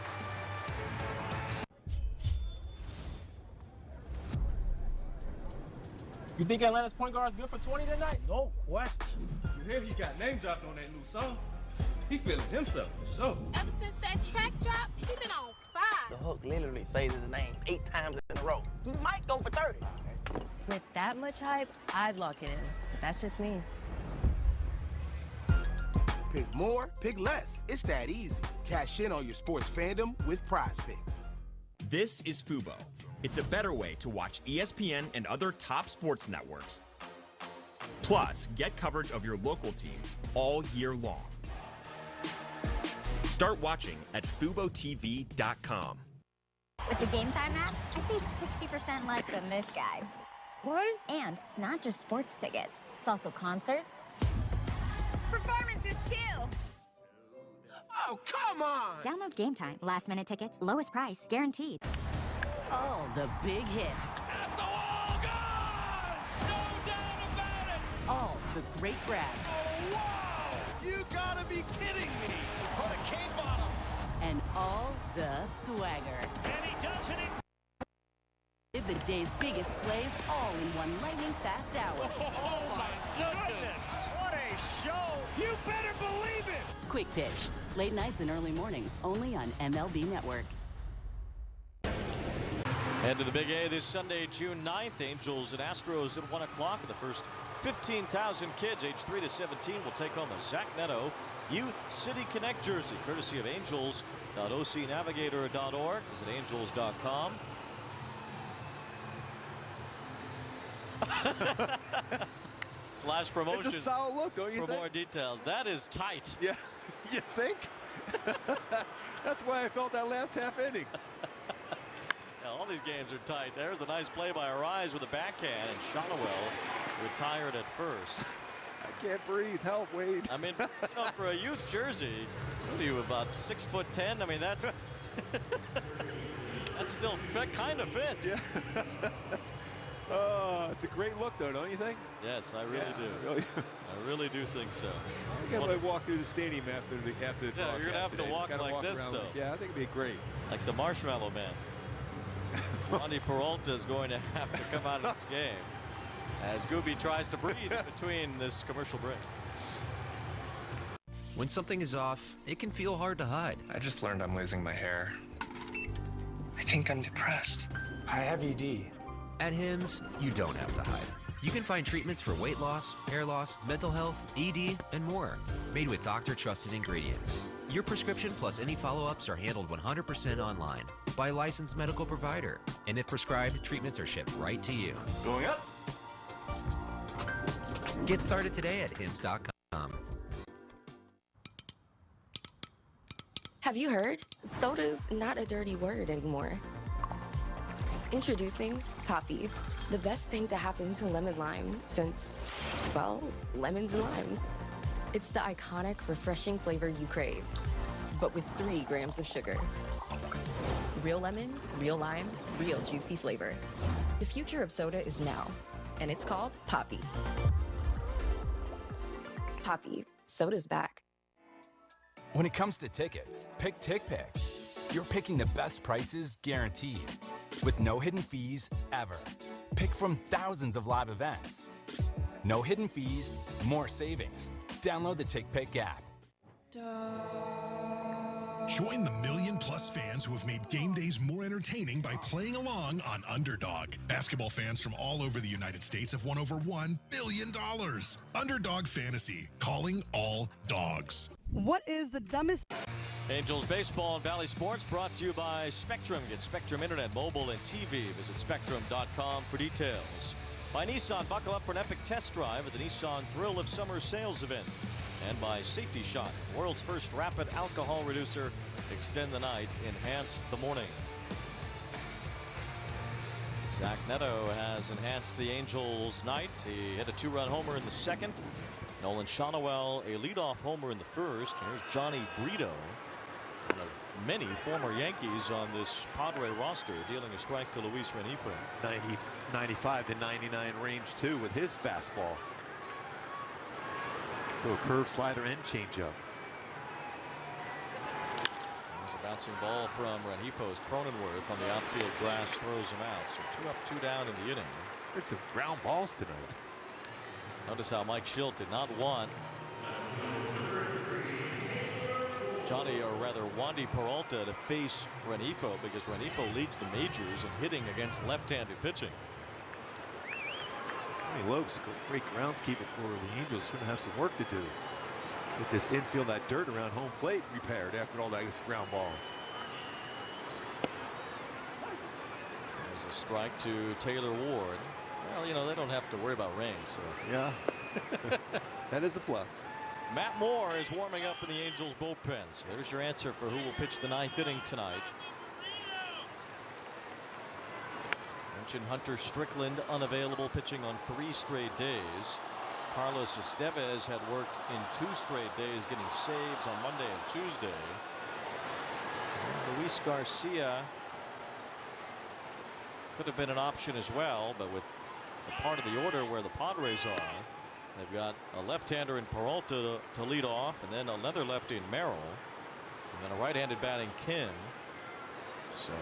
You think Atlanta's point guard is good for 20 tonight? No question. You hear he got name dropped on that new song? He feeling himself for sure. Ever since that track drop, he been on fire. The hook literally says his name 8 times in a row. He might go for 30. With that much hype, I'd lock it in. But that's just me. Pick more, pick less. It's that easy. Cash in on your sports fandom with Prize Picks. This is Fubo. It's a better way to watch ESPN and other top sports networks. Plus, get coverage of your local teams all year long. Start watching at FuboTV.com. With the Game Time app, I paid 60% less than this guy. What? And it's not just sports tickets. It's also concerts. Performances, too. Oh, come on! Download Game Time. Last-minute tickets, lowest price, guaranteed. All the big hits. At the wall, gone! No doubt about it! All the great grabs. Oh, wow! You gotta be kidding me! Put a cape on him! And all the swagger. And he does it in... The day's biggest plays all in one lightning-fast hour. Oh, my goodness! What a show! You better believe it! Quick Pitch. Late nights and early mornings, only on MLB Network. Head to the Big A this Sunday, June 9th. Angels and Astros at 1 o'clock. The first 15,000 kids aged 3 to 17 will take home a Zack Netto Youth City Connect jersey, courtesy of angels.ocnavigator.org. Visit angels.com. Slash promotion. It's a solid look, don't you for think? more details. That is tight. Yeah, you think? That's why I felt that last half inning. Yeah, all these games are tight. There's a nice play by Arise with a backhand, and Shotwell retired at first. I can't breathe. Help, Wade. I mean, for a youth jersey, what are you, about 6'10"? I mean, that's that's still kind of fits. Yeah. It's a great look, though, don't you think? Yes, I really do. Really. I really do think so. I can't walk through the stadium after the yeah, you're gonna have to walk like this, though. Yeah, I think it'd be great. like the Marshmallow Man. Wandy Peralta is going to have to come out of this game as Gooby tries to breathe in between this commercial break. When something is off, it can feel hard to hide. I just learned I'm losing my hair. I think I'm depressed. I have ED. At Hims, you don't have to hide. You can find treatments for weight loss, hair loss, mental health, ED, and more. Made with doctor-trusted ingredients. Your prescription plus any follow-ups are handled 100% online by a licensed medical provider. And if prescribed, treatments are shipped right to you. Going up. Get started today at hims.com. Have you heard? Soda's not a dirty word anymore. Introducing Poppy, the best thing to happen to lemon lime since, well, lemons and limes. It's the iconic, refreshing flavor you crave, but with 3 grams of sugar. Real lemon, real lime, real juicy flavor. The future of soda is now, and it's called Poppy. Poppy, soda's back. When it comes to tickets, pick TickPick. You're picking the best prices guaranteed, with no hidden fees ever. Pick from thousands of live events. No hidden fees, more savings. Download the TickPick app. Join the million-plus fans who have made game days more entertaining by playing along on Underdog. Basketball fans from all over the United States have won over $1 billion. Underdog Fantasy, calling all dogs. What is the dumbest? Angels baseball and Valley Sports brought to you by Spectrum. Get Spectrum Internet, mobile, and TV. Visit Spectrum.com for details. By Nissan, buckle up for an epic test drive at the Nissan Thrill of Summer sales event. And by Safety Shot, world's first rapid alcohol reducer. Extend the night, enhance the morning. Zack Netto has enhanced the Angels' night. He hit a 2-run homer in the second. Nolan Sandoval, a leadoff homer in the first. Here's Johnny Brito, one of many former Yankees on this Padre roster, dealing a strike to Luis Rengifo. 95 to 99 range too with his fastball. Throw a curve, slider, and changeup. There's a bouncing ball from Rengifo as Cronenworth on the outfield grass throws him out. So 2 up, 2 down in the inning. It's some ground balls tonight. Notice how Mike Schilt did not want Johnny, or rather Wandy Peralta, to face Rengifo, because Rengifo leads the majors in hitting against left-handed pitching. Tony Loke's a great groundskeeper for the Angels. Going to have some work to do. Get this infield, that dirt around home plate repaired after all that ground ball. There's a strike to Taylor Ward. Well, you know, they don't have to worry about rain, so. Yeah, that is a plus. Matt Moore is warming up in the Angels bullpen. So there's your answer for who will pitch the 9th inning tonight. Mentioned Hunter Strickland unavailable, pitching on 3 straight days. Carlos Estevez had worked in 2 straight days, getting saves on Monday and Tuesday. And Luis Garcia could have been an option as well, but with the part of the order where the Padres are, they've got a left-hander in Peralta to lead off, and then another lefty in Merrill, and then a right-handed batting Kim. So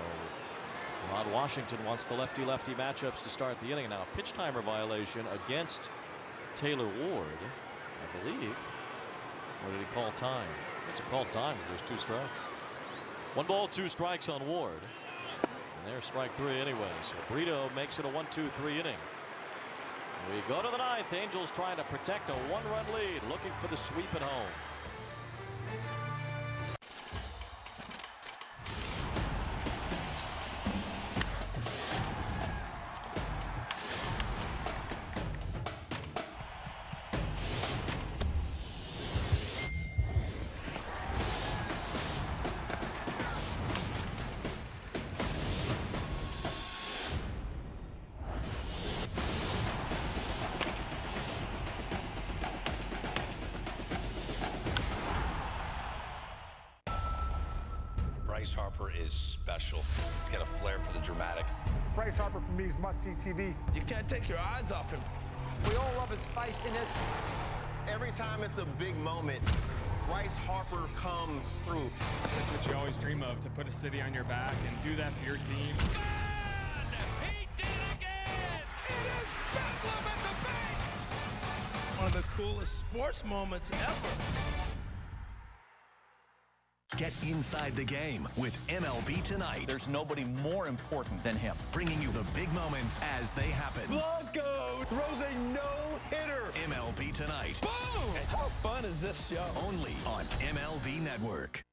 Rod Washington wants the lefty-lefty matchups to start the inning. Now a pitch timer violation against Taylor Ward, I believe. Or did he call time? He must have called time because there's 2 strikes. 1 ball, 2 strikes on Ward. And there's strike 3 anyway. So Brito makes it a 1-2-3 inning. We go to the 9th. Angels trying to protect a 1-run lead, looking for the sweep at home. Bryce Harper is special. He's got a flair for the dramatic. Bryce Harper for me is must-see TV. You can't take your eyes off him. We all love his feistiness. Every time it's a big moment, Bryce Harper comes through. That's what you always dream of, to put a city on your back and do that for your team. He did it again! It is Bedlam at the bank! One of the coolest sports moments ever. Get inside the game with MLB Tonight. There's nobody more important than him. Bringing you the big moments as they happen. Blanco throws a no-hitter. MLB Tonight. Boom! How fun is this show? Only on MLB Network.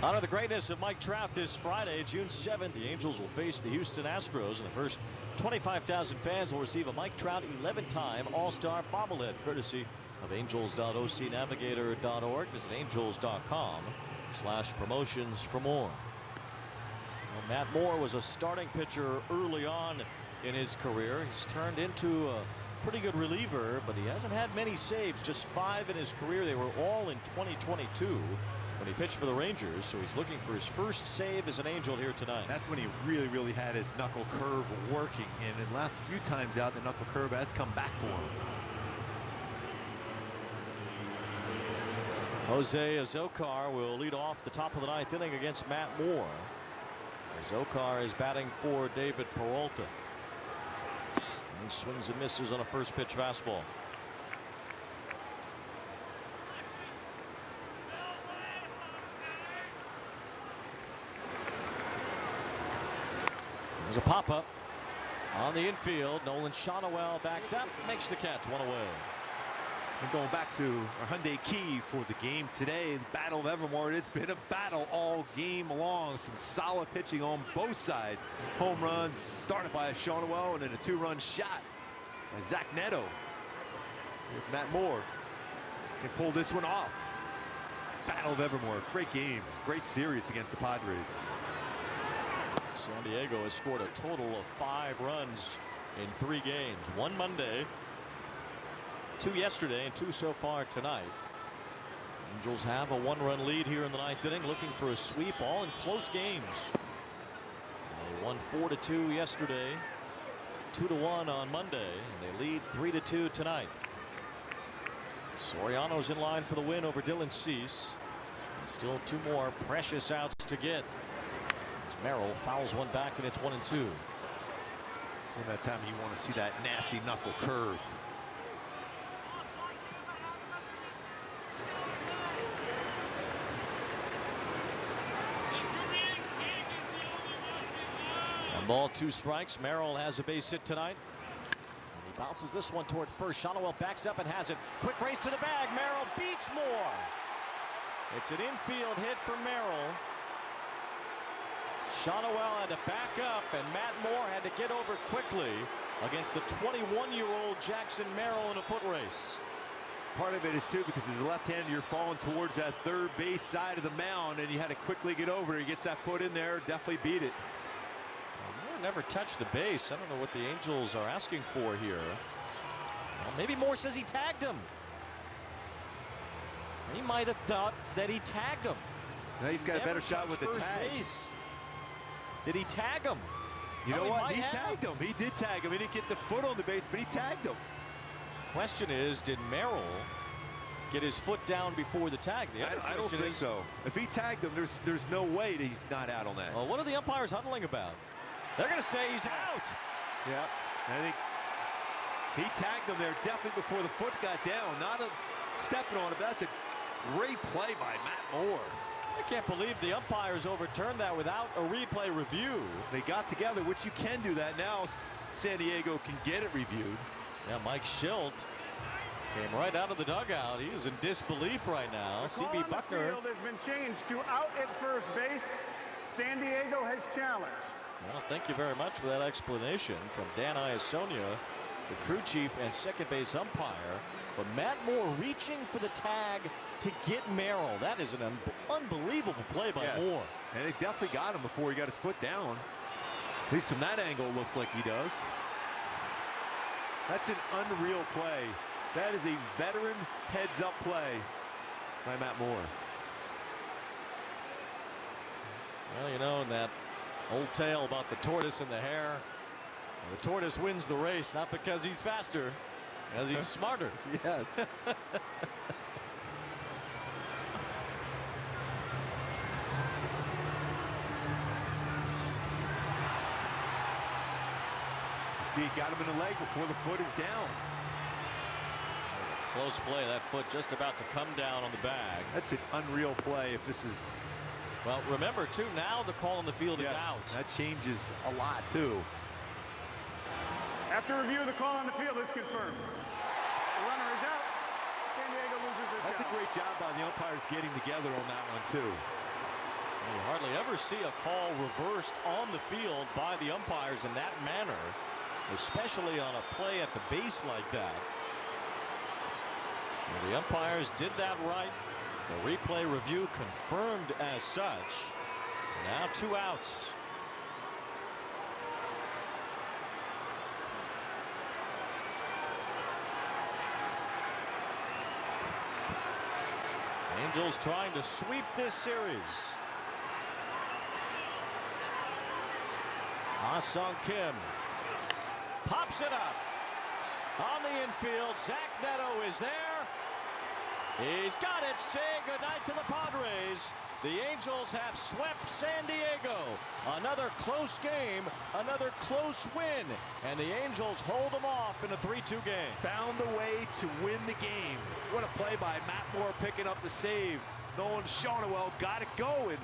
Honor the greatness of Mike Trout this Friday, June 7th. The Angels will face the Houston Astros, and the first 25,000 fans will receive a Mike Trout 11-time All-Star bobblehead, courtesy of angels.ocnavigator.org. Visit angels.com/promotions for more. Well, Matt Moore was a starting pitcher early on in his career. He's turned into a pretty good reliever, but he hasn't had many saves, just 5 in his career. They were all in 2022. When he pitched for the Rangers, so he's looking for his first save as an Angel here tonight. That's when he really had his knuckle curve working, and in the last few times out, the knuckle curve has come back for him. Jose Azocar will lead off the top of the 9th inning against Matt Moore. Azocar is batting for David Peralta. He swings and misses on a first pitch fastball. There's a pop-up on the infield. Nolan Sandoval backs up, makes the catch, 1 away. And going back to our Hyundai Key for the game today, the Battle of Evermore. It's been a battle all game long. Some solid pitching on both sides. Home runs started by Sandoval, and then a 2-run shot by Zack Netto. See if Matt Moore can pull this one off. Battle of Evermore, great game, great series against the Padres. San Diego has scored a total of 5 runs in 3 games. 1 Monday, 2 yesterday, and 2 so far tonight. Angels have a 1-run lead here in the 9th inning, looking for a sweep, all in close games. They won 4-2 yesterday, 2-1 on Monday, and they lead 3-2 tonight. Soriano's in line for the win over Dylan Cease. And still 2 more precious outs to get. Merrill fouls one back, and it's 1-2. It's when that time you want to see that nasty knuckle curve. One ball, 2 strikes. Merrill has a base hit tonight. And he bounces this one toward first. Sandoval backs up and has it. Quick race to the bag. Merrill beats Moore. It's an infield hit for Merrill. Sandoval had to back up, and Matt Moore had to get over quickly against the 21-year-old Jackson Merrill in a foot race. Part of it is, too, because as a left-hander, you're falling towards that third base side of the mound, and you had to quickly get over. He gets that foot in there, definitely beat it. Moore never touched the base. I don't know what the Angels are asking for here. Well, maybe Moore says he tagged him. He might have thought that he tagged him. Now he's got a better shot with the tag. Base. Did he tag him? You know what? He tagged him. He did tag him. He didn't get the foot on the base, but he tagged him. Question is, did Merrill get his foot down before the tag? I don't think so. If he tagged him, there's no way that he's not out on that. Well, what are the umpires huddling about? They're going to say he's out. Yeah, I think he tagged him there definitely before the foot got down. Not stepping on it, but that's a great play by Matt Moore. I can't believe the umpires overturned that without a replay review. They got together, which you can do that now. San Diego can get it reviewed. Yeah, Mike Schilt came right out of the dugout. He is in disbelief right now. CB Buckner. The field has been changed to out at first base. San Diego has challenged. Well, thank you very much for that explanation from Dan Iasonia, the crew chief and second base umpire. But Matt Moore reaching for the tag to get Merrill. That is an unbelievable play by Moore. And it definitely got him before he got his foot down. At least from that angle, it looks like he does. That's an unreal play That is a veteran heads-up play by Matt Moore. Well, you know, that old tale about the tortoise and the hare. The tortoise wins the race, not because he's faster, because he's smarter. Yes. See, he got him in the leg before the foot is down. Close play. That foot just about to come down on the bag. That's an unreal play if this is. Well, remember, too, now the call on the field is out. That changes a lot, too. After review, the call on the field is confirmed. The runner is out. San Diego loses their That's job. a great job by the umpires getting together on that one, too. You hardly ever see a call reversed on the field by the umpires in that manner, especially on a play at the base like that. And the umpires did that right. The replay review confirmed as such. Now 2 outs. Angels trying to sweep this series. Ah-Sung Kim pops it up on the infield. Zack Netto is there. He's got it. Say goodnight to the Padres. The Angels have swept San Diego. Another close game, another close win, and the Angels hold them off in a 3-2 game. Found a way to win the game. What a play by Matt Moore picking up the save. Nolan Sandoval got it going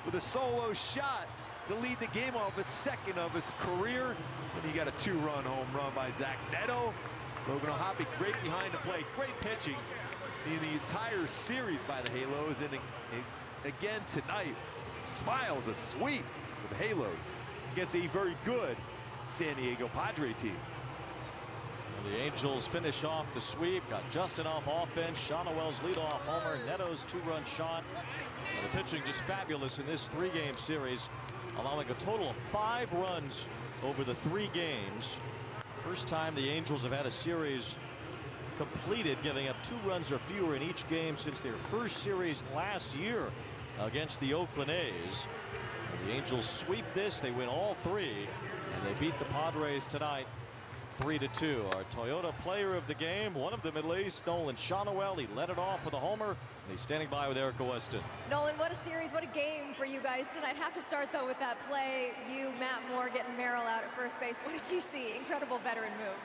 with a solo shot to lead the game off, his second of his career. And he got a 2-run home run by Zack Netto. Logan O'Hoppe great behind the plate, great pitching in the entire series by the Halos, and again tonight, some smiles, a sweep for the Halos against a very good San Diego Padre team. The Angels finish off the sweep, got Justin off offense, Sandoval's leadoff homer, Netto's 2-run shot. And the pitching just fabulous in this 3-game series, allowing a total of 5 runs over the 3 games. First time the Angels have had a series completed giving up 2 runs or fewer in each game since their first series last year against the Oakland A's. The Angels sweep this, they win all 3, and they beat the Padres tonight 3-2. Our Toyota player of the game, one of them at least, Nolan Sandoval. He led it off with a homer, and he's standing by with Erica Weston. Nolan, what a series, what a game for you guys tonight. Have to start though with that play. You, Matt Moore, getting Merrill out at first base. What did you see? Incredible veteran move.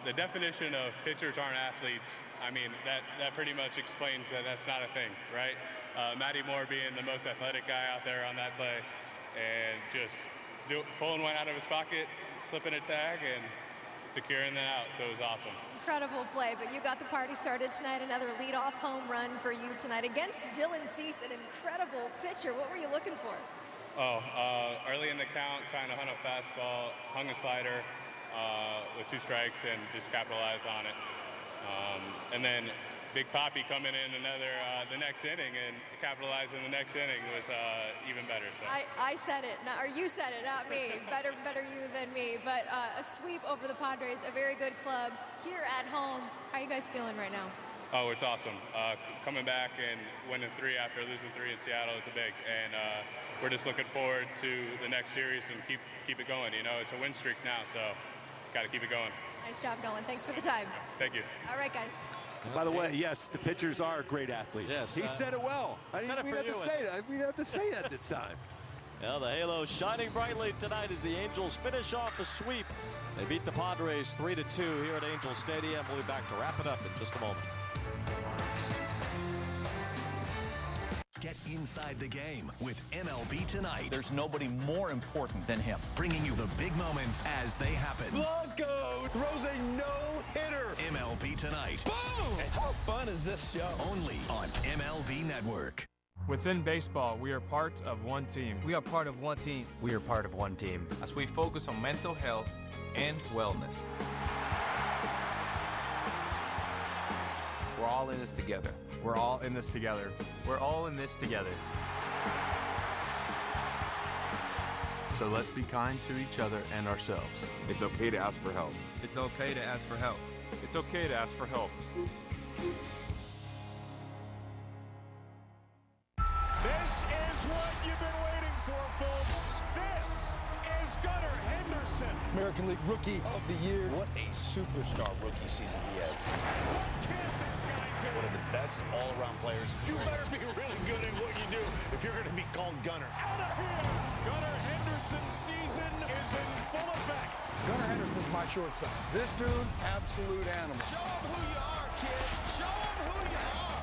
The definition of pitchers aren't athletes, I mean, that pretty much explains that that's not a thing, right? Matty Moore being the most athletic guy out there on that play, and just pulling one out of his pocket, slipping a tag, and securing that out, so it was awesome. Incredible play, but you got the party started tonight. Another leadoff home run for you tonight against Dylan Cease, an incredible pitcher. What were you looking for? Early in the count, trying to hunt a fastball, hung a slider with 2 strikes and just capitalize on it. And then Big Papi coming in the next inning and capitalizing the next inning was even better. So. I said it, or you said it, not me. better you than me. But a sweep over the Padres, a very good club here at home. How are you guys feeling right now? Oh, it's awesome. Coming back and winning 3 after losing 3 in Seattle is big, and we're just looking forward to the next series and keep it going. You know, it's a win streak now, so got to keep it going. Nice job, Nolan. Thanks for the time. Thank you. All right, guys. By the way, yes, the pitchers are great athletes. Yes, he said it well. We didn't have to say that. We have to say that this time. Well, the Halos shining brightly tonight as the Angels finish off a sweep. They beat the Padres 3-2 here at Angel Stadium. We'll be back to wrap it up in just a moment. Get inside the game with MLB Tonight. There's nobody more important than him. Bringing you the big moments as they happen. Blanco throws a no-hitter. MLB Tonight. Boom! How fun is this show? Only on MLB Network. Within baseball, we are part of one team. We are part of one team. We are part of one team. As we focus on mental health and wellness. We're all in this together. We're all in this together. We're all in this together. So let's be kind to each other and ourselves. It's okay to ask for help. It's okay to ask for help. It's okay to ask for help. This is what you've been waiting for, folks. This is Gunnar Henderson. American League Rookie of the Year. What a superstar rookie season he had. What can this guy do? One of the best all-around players. You better be really good at what you do if you're going to be called Gunnar. Out of here! Gunnar Henderson's season is in full effect. Gunnar Henderson's my shortstop. This dude, absolute animal. Show him who you are, kid. Show him who you are.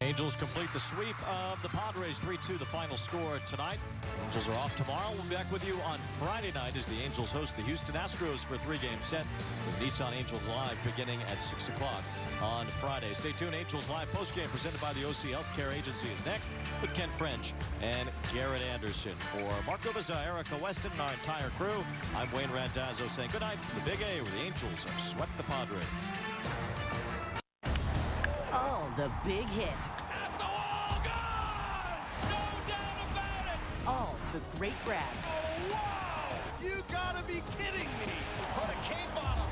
Angels complete the sweep of the Padres. 3-2 the final score tonight. Angels are off tomorrow. We'll be back with you on Friday night as the Angels host the Houston Astros for a 3-game set with Nissan Angels Live beginning at 6 o'clock on Friday. Stay tuned. Angels Live postgame presented by the OC Healthcare Agency is next with Ken French and Garrett Anderson. For Marco Bizza, Erica Weston, and our entire crew, I'm Wayne Randazzo saying good night from the Big A, where the Angels have swept the Padres. All the big hits. At the wall, gone! No doubt about it! All the great grabs. Oh, wow! You gotta be kidding me! Put a cape on him!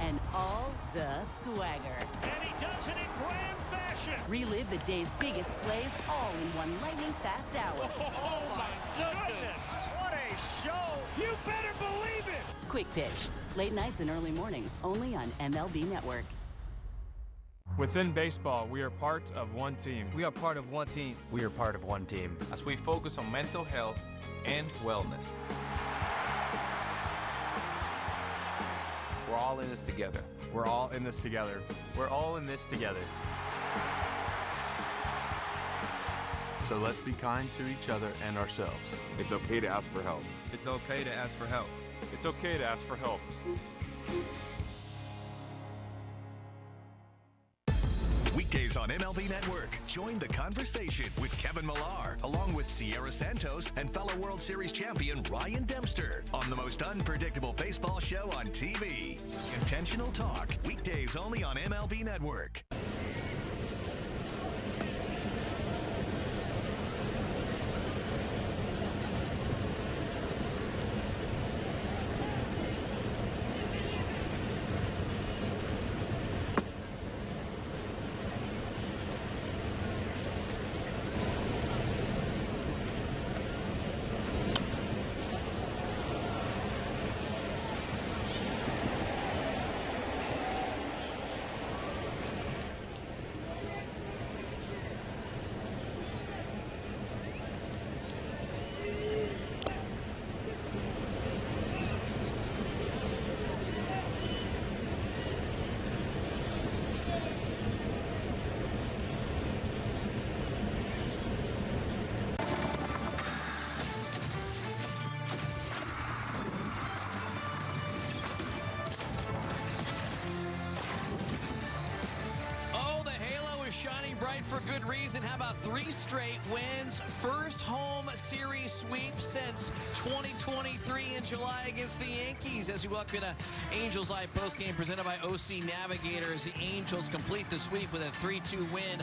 And all the swagger. And he does it in grand fashion! Relive the day's biggest plays all in one lightning fast hour. Oh, my goodness! What a show! You better believe it! Quick Pitch. Late nights and early mornings only on MLB Network. Within baseball, we are part of one team. We are part of one team. We are part of one team. As we focus on mental health and wellness. We're all in this together. We're all in this together. We're all in this together. So let's be kind to each other and ourselves. It's okay to ask for help. It's okay to ask for help. It's okay to ask for help. Weekdays on MLB Network. Join the conversation with Kevin Millar, along with Sierra Santos and fellow World Series champion Ryan Dempster on the most unpredictable baseball show on TV. Intentional Talk. Weekdays only on MLB Network. For good reason. How about 3 straight wins? First home series sweep since 2023 in July against the Yankees. As we welcome to Angels Live postgame presented by OC Navigators. The Angels complete the sweep with a 3-2 win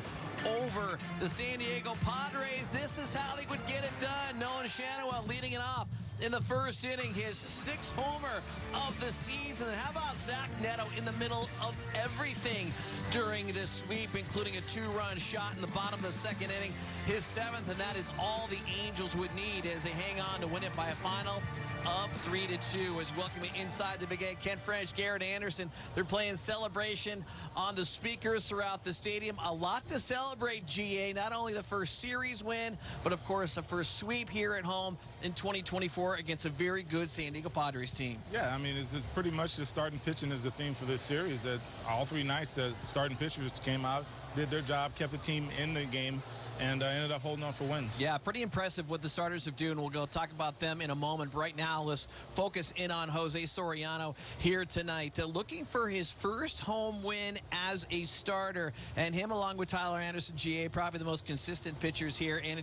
over the San Diego Padres. This is how they would get it done. Nolan Shanaway leading it off in the first inning, his 6th homer of the season. And how about Zack Netto in the middle of everything during during this sweep, including a 2-run shot in the bottom of the second inning, his 7th, and that is all the Angels would need as they hang on to win it by a final of 3-2. As welcoming inside the Big A, Ken French, Garrett Anderson. They're playing Celebration on the speakers throughout the stadium. A lot to celebrate, GA. Not only the first series win, but of course the first sweep here at home in 2024 against a very good San Diego Padres team. Yeah, I mean, it's pretty much the starting pitching is the theme for this series. That all 3 nights the starting pitchers came out, did their job, kept the team in the game, and ended up holding on for wins. Yeah, pretty impressive what the starters have done. We'll go talk about them in a moment. Right now, let's focus in on Jose Soriano here tonight. Looking for his first home win as a starter. And him, along with Tyler Anderson, GA, probably the most consistent pitchers here. And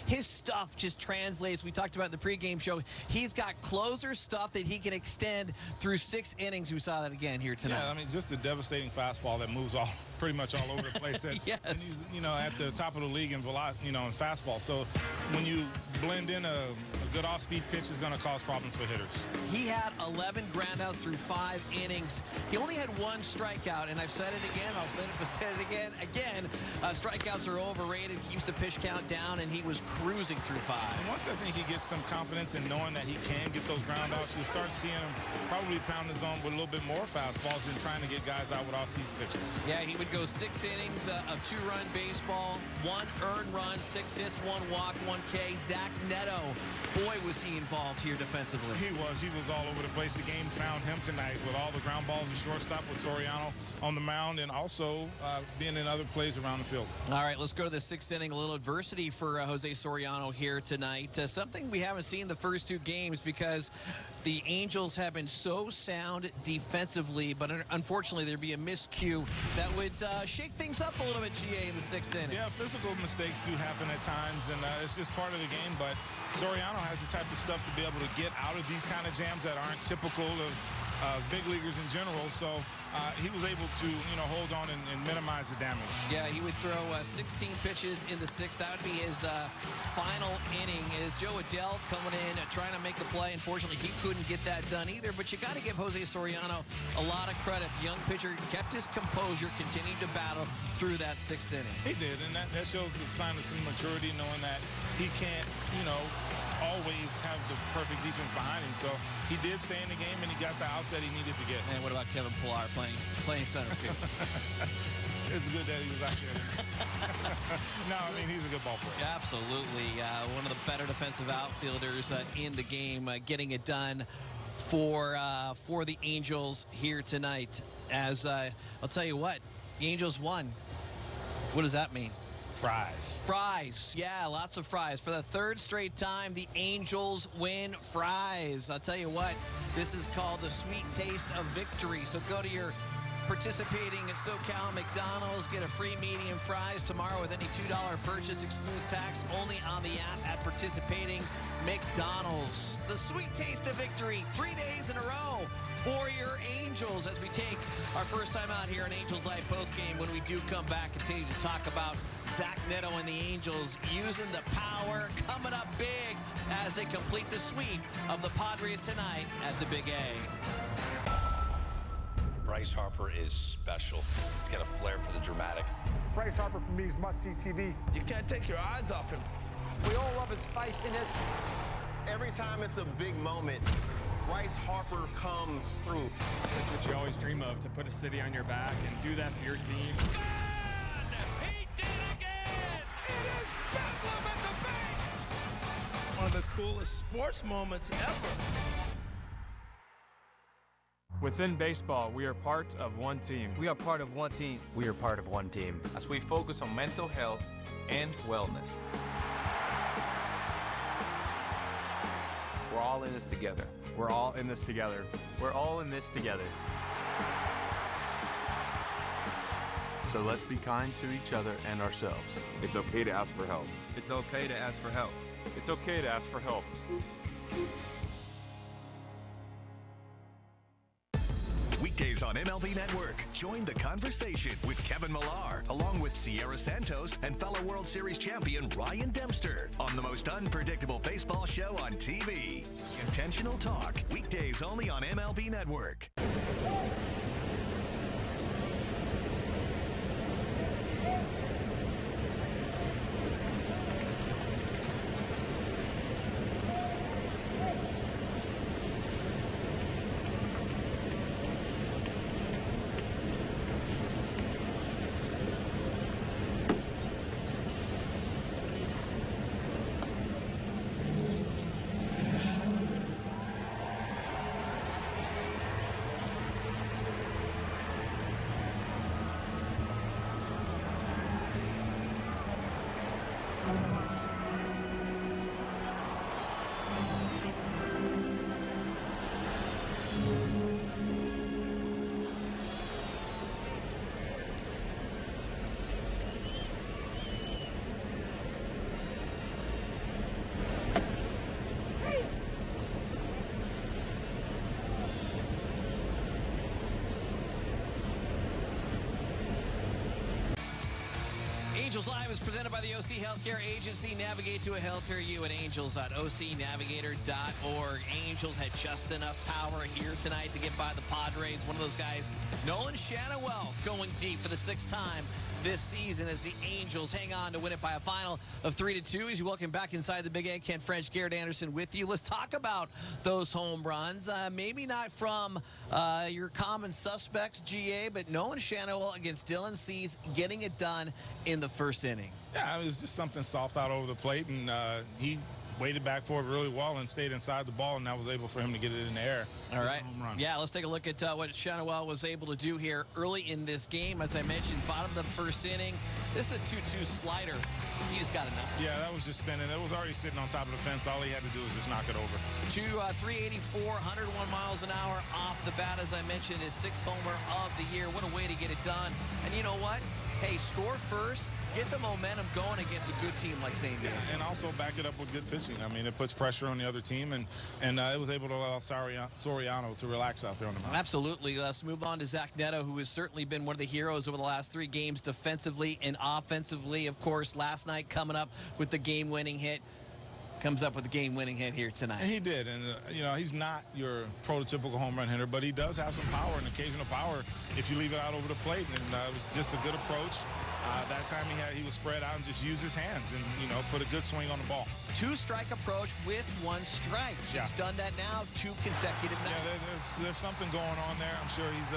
his stuff just translates. We talked about in the pregame show. He's got closer stuff that he can extend through 6 innings. We saw that again here tonight. Yeah, I mean, just a devastating fastball that moves pretty much all over the place. Yes. And he's, at the top of the league in velocity, in fastball. So when you blend in a good off-speed pitch, is going to cause problems for hitters. He had 11 groundouts through 5 innings. He only had 1 strikeout, and I've said it again. I'll say it again. Strikeouts are overrated. Keeps the pitch count down, and he was cruising through 5. And once I think he gets some confidence in knowing that he can get those groundouts, you'll start seeing him probably pound the zone with a little bit more fastballs than trying to get guys out with off-speed pitches. Yeah, he would go 6 innings of 2-run baseball, 1 earned run, 6 hits, 1 walk, 1 K. Zack Netto, boy, was he involved here defensively. He was all over the place. The game found him tonight with all the ground balls. The shortstop with Soriano on the mound, and also being in other plays around the field. All right, let's go to the 6th inning. A little adversity for Jose Soriano here tonight. Something we haven't seen the first 2 games because the Angels have been so sound defensively, but unfortunately there'd be a miscue that would shake things up a little bit, GA, in the 6th inning. Yeah, physical mistakes do happen at times, and it's just part of the game, but Soriano has the type of stuff to be able to get out of these kind of jams that aren't typical of big leaguers in general, so he was able to, hold on and minimize the damage. Yeah, he would throw 16 pitches in the 6th. That would be his final inning. Is Joe Adell coming in, trying to make a play. Unfortunately, he couldn't get that done either, but you got to give Jose Soriano a lot of credit. The young pitcher kept his composure, continued to battle through that 6th inning. He did, and that shows a sign of some maturity, knowing that he can't, always have the perfect defense behind him. So he did stay in the game, and he got the outs that he needed to get. And what about Kevin Pillar playing center field? It's good that he was out there. No, I mean, he's a good ball player. Yeah, absolutely. One of the better defensive outfielders in the game, getting it done for the Angels here tonight. As I'll tell you what, the Angels won. What does that mean? Fries. Yeah, lots of fries. For the 3rd straight time, the Angels win fries. I'll tell you what, this is called the sweet taste of victory. So go to your participating at SoCal McDonald's, get a free medium fries tomorrow with any $2 purchase, excludes tax, only on the app at participating McDonald's. The sweet taste of victory, 3 days in a row for your Angels as we take our first time out here in Angels Live postgame. When we do come back, continue to talk about Zack Netto and the Angels using the power, coming up big as they complete the sweep of the Padres tonight at the Big A. Bryce Harper is special. He's got a flair for the dramatic. Bryce Harper, for me, is must-see TV. You can't take your eyes off him. We all love his feistiness. Every time it's a big moment, Bryce Harper comes through. That's what you always dream of, to put a city on your back and do that for your team. He did it again! It is Bedlam at the bank! One of the coolest sports moments ever. Within baseball, we are part of one team. We are part of one team. We are part of one team. As we focus on mental health and wellness. We're all in this together. We're all in this together. We're all in this together. So let's be kind to each other and ourselves. It's okay to ask for help. It's okay to ask for help. It's okay to ask for help. Weekdays on MLB Network. Join the conversation with Kevin Millar, along with Sierra Santos and fellow World Series champion Ryan Dempster on the most unpredictable baseball show on TV. Intentional Talk. Weekdays only on MLB Network. Angels Live is presented by the OC Healthcare Agency. Navigate to a healthier you at angels.ocnavigator.org. Angels had just enough power here tonight to get by the Padres. One of those guys, Nolan Sandoval, going deep for the 6th time this season as the Angels hang on to win it by a final of 3-2. As you welcome back inside the Big Egg, Ken French, Garrett Anderson with you. Let's talk about those home runs. Maybe not from your common suspects, GA, but Nolan Sandoval against Dylan Cease getting it done in the 1st inning. Yeah, it was just something soft out over the plate, and he waited back for it really well and stayed inside the ball, and that was able for him to get it in the air. All right. Yeah, let's take a look at what Sandoval was able to do here early in this game. As I mentioned, bottom of the 1st inning. This is a 2-2 slider. He just got enough. Yeah, that was just spinning. It was already sitting on top of the fence. All he had to do was just knock it over. 384, 101 miles an hour off the bat. As I mentioned, his 6th homer of the year. What a way to get it done. And you know what? Hey, score first, get the momentum going against a good team like San Diego. Yeah, and also back it up with good pitching. I mean, it puts pressure on the other team, and it was able to allow Soriano to relax out there on the mound. Absolutely. Let's move on to Zack Netto, who has certainly been one of the heroes over the last 3 games defensively and offensively. Of course, last night coming up with the game-winning hit. Comes up with a game-winning hit here tonight. He did, and you know, he's not your prototypical home run hitter, but he does have some power, and occasional power if you leave it out over the plate, and it was just a good approach. That time he was spread out and just used his hands and, you know, put a good swing on the ball. 2-strike approach with 1 strike. Yeah. He's done that now 2 consecutive nights. Yeah, there's something going on there. I'm sure he's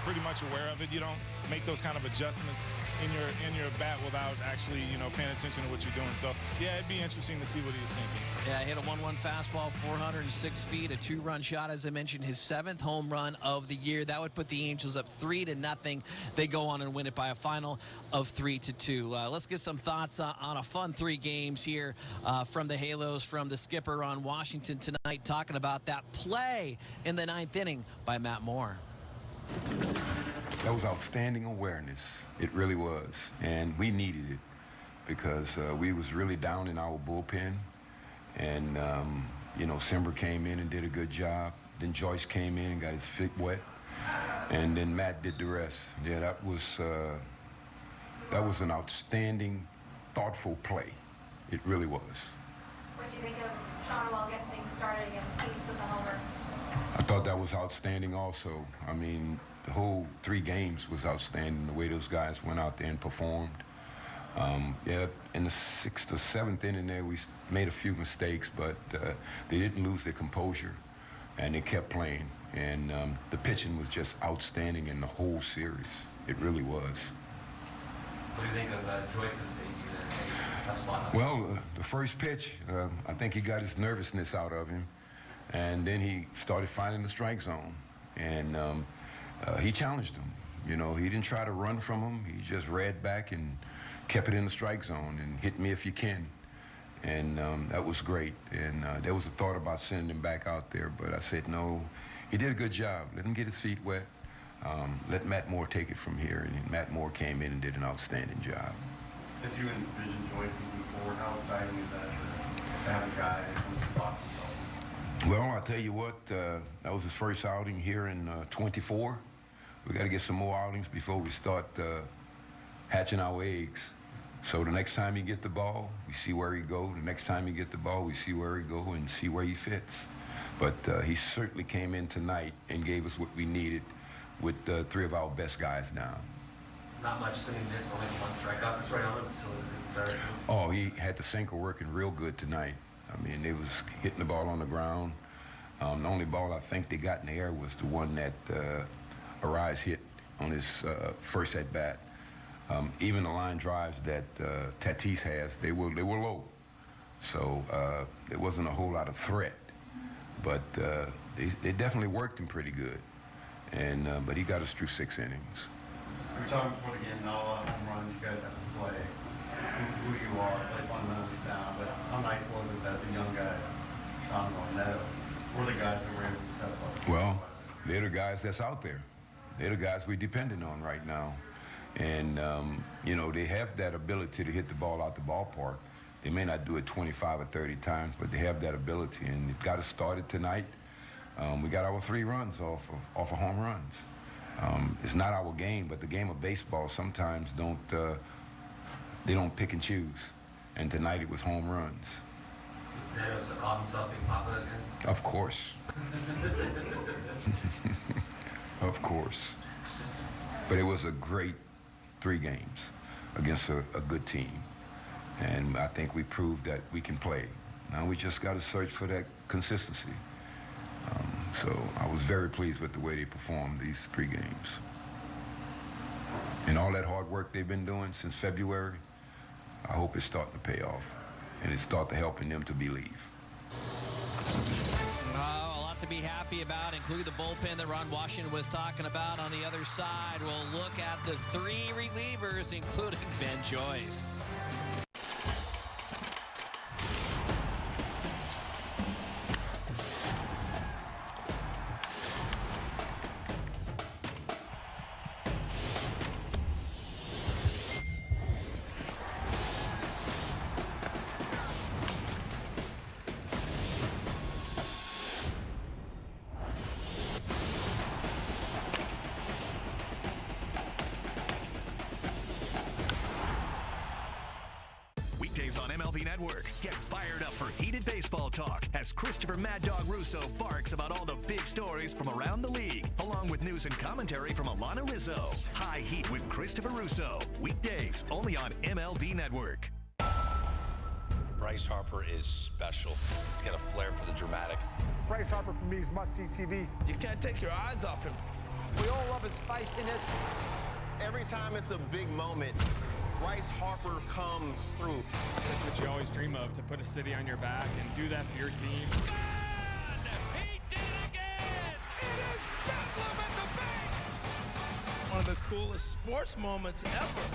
pretty much aware of it. You don't make those kind of adjustments in your bat without actually, you know, paying attention to what you're doing. So, yeah, it'd be interesting to see what he was thinking. Yeah, hit a 1-1 fastball, 406 feet, a 2-run shot. As I mentioned, his 7th home run of the year. That would put the Angels up 3-0. They go on and win it by a final of 3-2. Let's get some thoughts on a fun 3 games here from the Halos, from the skipper on Washington tonight, talking about that play in the 9th inning by Matt Moore. That was outstanding awareness. It really was. And we needed it because we was really down in our bullpen. And, you know, Simber came in and did a good job. Then Joyce came in and got his feet wet. And then Matt did the rest. Yeah, that was an outstanding, thoughtful play. It really was. What do you think of Sandoval getting things started against Cease with a homer? I thought that was outstanding also. I mean, the whole 3 games was outstanding, the way those guys went out there and performed. Yeah, in the 6th or 7th inning there, we made a few mistakes, but they didn't lose their composure, and they kept playing. And the pitching was just outstanding in the whole series. It really was. What do you think of Joyce's debut there? Well, the first pitch, I think he got his nervousness out of him, and then he started finding the strike zone, and he challenged him. You know, he didn't try to run from him. He just read back and kept it in the strike zone and hit me if you can. And that was great. And there was a thought about sending him back out there, but I said, no, he did a good job. Let him get his feet wet. Let Matt Moore take it from here. And Matt Moore came in and did an outstanding job. As you envision Joyce moving forward, how exciting is that to have a guy who's a box himself? Well, I'll tell you what, that was his first outing here in 24. We got to get some more outings before we start hatching our eggs. So the next time you get the ball, we see where he goes. The next time you get the ball, we see where he goes and see where he fits. But he certainly came in tonight and gave us what we needed with 3 of our best guys down. Not much swing and miss, only 1 strikeout. It's right on, but still a good start. Oh, he had the sinker working real good tonight. I mean, they was hitting the ball on the ground. The only ball I think they got in the air was the one that Arise hit on his first at bat. Even the line drives that Tatis has, they were low. So there wasn't a whole lot of threat. But they definitely worked him pretty good. And but he got us through 6 innings. We were talking before the game, not a lot of home runs you guys have to play. Who you are, play fundamentally sound, but how nice was it that the young guys, Sandoval, Netto, were the guys that were able to step up? Well, they're the guys that's out there. They're the guys we're depending on right now. And, you know, they have that ability to hit the ball out the ballpark. They may not do it 25 or 30 times, but they have that ability, and it got us started tonight. We got our 3 runs off of home runs. It's not our game, but the game of baseball sometimes don't They don't pick and choose. And tonight it was home runs. Is Netto caught himself being popular again? Of course. Of course. But it was a great 3 games against a good team. And I think we proved that we can play. Now we just got to search for that consistency. So I was very pleased with the way they performed these 3 games. And all that hard work they've been doing since February, I hope it's starting to pay off. And it's starting to helping them to believe. A lot to be happy about, including the bullpen that Ron Washington was talking about. On the other side, we'll look at the 3 relievers, including Ben Joyce. Weekdays on MLB Network. Get fired up for heated baseball talk as Christopher Mad Dog Russo barks about all the big stories from around the league, along with news and commentary from Alana Rizzo. High Heat with Christopher Russo. Weekdays only on MLB Network. Bryce Harper is special. He's got a flair for the dramatic. Bryce Harper, for me, is must-see TV. You can't take your eyes off him. We all love his feistiness. Every time it's a big moment, Bryce Harper comes through. That's what you always dream of, to put a city on your back and do that for your team. He did it again! It is Bedlam at the bank! One of the coolest sports moments ever.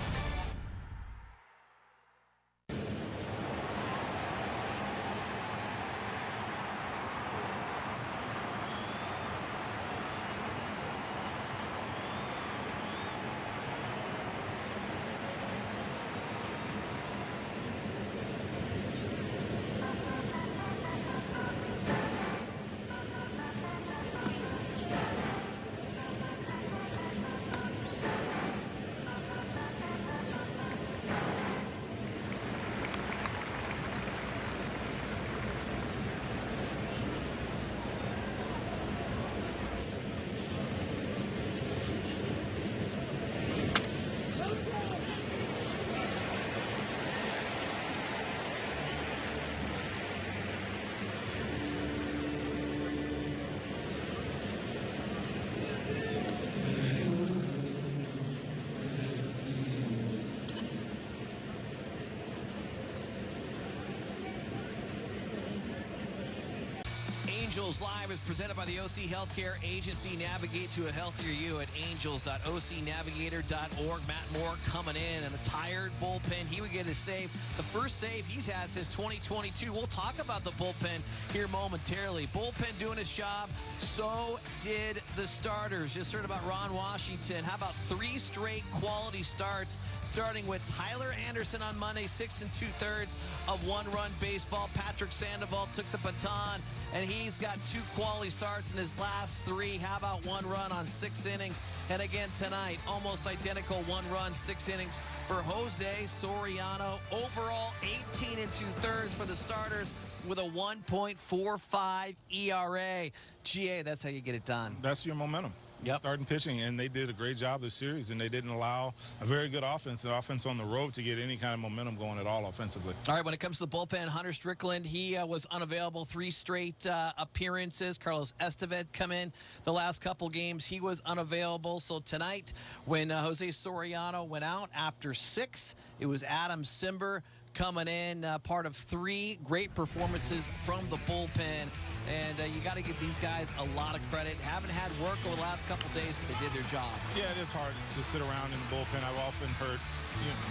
Angels Live is presented by the OC Healthcare Agency. Navigate to a healthier you at angels.ocnavigator.org. Matt Moore coming in a tired bullpen. He would get his save. The first save he's had since 2022. We'll talk about the bullpen here momentarily. Bullpen doing its job. So did the starters. Just heard about Ron Washington. How about 3 straight quality starts, starting with Tyler Anderson on Monday, 6 2/3 of 1-run baseball. Patrick Sandoval took the baton, and he's got 2 quality starts in his last 3. How about 1 run on 6 innings? And again tonight, almost identical 1 run, 6 innings for Jose Soriano. Overall, 18 2/3 for the starters with a 1.45 ERA. GA, that's how you get it done. That's your momentum. Yep. Starting pitching, and they did a great job this series, and they didn't allow a very good offense, an offense on the road, to get any kind of momentum going at all offensively. All right, when it comes to the bullpen, Hunter Strickland, he was unavailable 3 straight appearances. Carlos Estevez come in the last couple games. He was unavailable. So tonight, when Jose Soriano went out after 6, it was Adam Simber coming in, part of 3 great performances from the bullpen. And you got to give these guys a lot of credit. Haven't had work over the last couple days, but they did their job. Yeah, it is hard to sit around in the bullpen. I've often heard,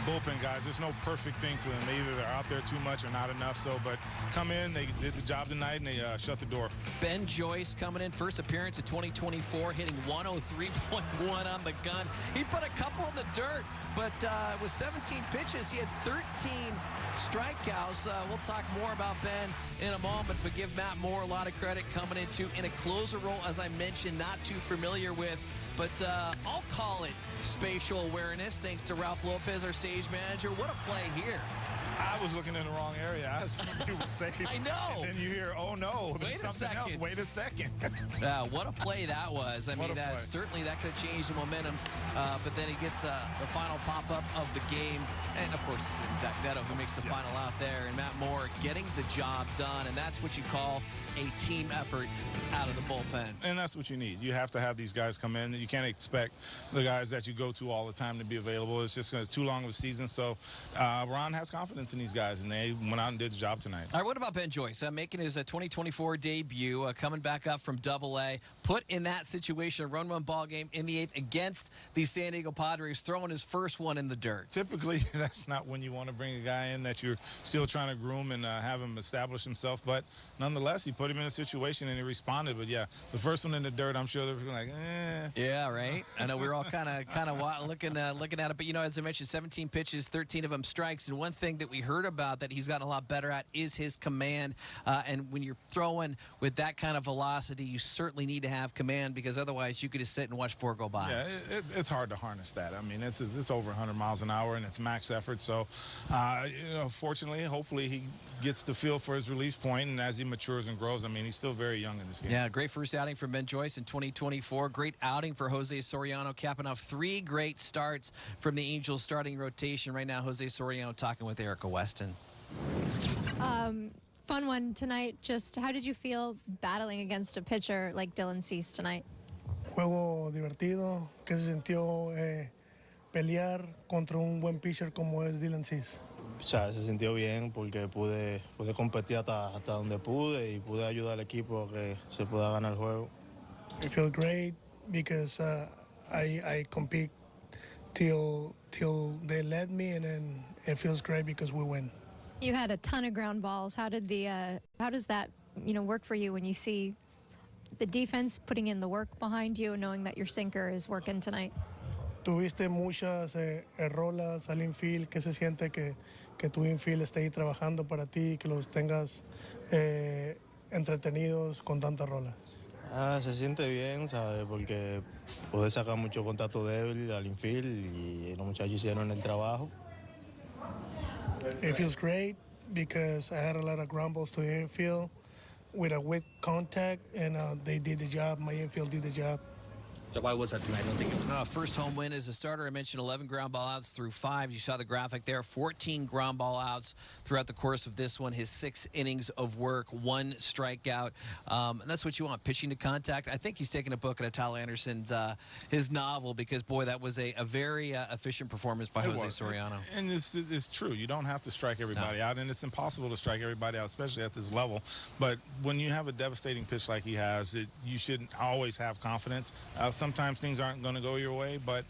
bullpen guys, there's no perfect thing for them. Either they're out there too much or not enough. So, but come in, they did the job tonight, and they shut the door. Ben Joyce coming in, first appearance of 2024, hitting 103.1 on the gun. He put a couple in the dirt, but with 17 pitches, he had 13 strikeouts. We'll talk more about Ben in a moment, but give Matt Moore a lot lot of credit coming in a closer role, as I mentioned, not too familiar with. But I'll call it spatial awareness, thanks to Ralph Lopez, our stage manager. What a play here. I was looking in the wrong area. I assumed you were safe. I know. And then you hear, oh, no, there's something else. Wait a second. What a play that was. I mean, certainly that could have changed the momentum. But then he gets the final pop-up of the game. And, of course, it's been Zack Netto who makes the final out there. And Matt Moore getting the job done. And that's what you call a team effort out of the bullpen. And that's what you need. You have to have these guys come in. You can't expect the guys that you go to all the time to be available. It's just too long of a season. So Ron has confidence in these guys, and they went out and did the job tonight. All right, what about Ben Joyce? Making his 2024 debut, coming back up from Double-A, put in that situation, a run-run ball game in the 8th against the San Diego Padres, throwing his first one in the dirt. Typically, that's not when you want to bring a guy in that you're still trying to groom and have him establish himself. But nonetheless, he put him in a situation and he responded. But yeah, the first one in the dirt, I'm sure they were like, eh. Yeah, right. I know we were all kind of looking at it. But, you know, as I mentioned, 17 pitches, 13 of them strikes. And one thing that we heard about that he's gotten a lot better at is his command. And when you're throwing with that kind of velocity, you certainly need to have command, because otherwise you could just sit and watch 4 go by. Yeah, it's hard to harness that. I mean, it's over 100 miles an hour and it's max effort. So, you know, fortunately, hopefully he gets the feel for his release point, and as he matures and grows, I mean, he's still very young in this game. Yeah, great first outing from Ben Joyce in 2024. Great outing for Jose Soriano, capping off 3 great starts from the Angels starting rotation. Right now, Jose Soriano talking with Erica Weston. Fun one tonight. Just how did you feel battling against a pitcher like Dylan Cease tonight? Juego divertido, que se sintió pelear contra un buen pitcher como es Dylan Cease. O sea, se sintió bien porque pude competir hasta donde pude y pude ayudar al equipo a que se pueda ganar el juego. I feel great because I compete till they let me, and then it feels great because we win. You had a ton of ground balls. How does that work for you when you see the defense putting in the work behind you, knowing that your sinker is working tonight? Tuviste muchas rolas al infield. ¿Qué se siente que tu infield esté ahí trabajando para ti, que los tengas entretenidos con tanta rola? Se siente bien, ¿sabes? Porque pude sacar mucho contacto débil al infield y los muchachos hicieron el trabajo. It feels great because I had a lot of ground balls to the infield with a weak contact, and they did the job. My infield did the job. Why was that? I don't think it was. First home win as a starter. I mentioned 11 ground ball outs through 5. You saw the graphic there. 14 ground ball outs throughout the course of this one. His 6 innings of work, 1 strikeout. And that's what you want, pitching to contact. I think he's taking a book at Tyler Anderson's his novel, because, boy, that was a very efficient performance by Jose Soriano. And it's true. You don't have to strike everybody out, and it's impossible to strike everybody out, especially at this level. But when you have a devastating pitch like he has, you should always have confidence. Sometimes things aren't going to go your way, but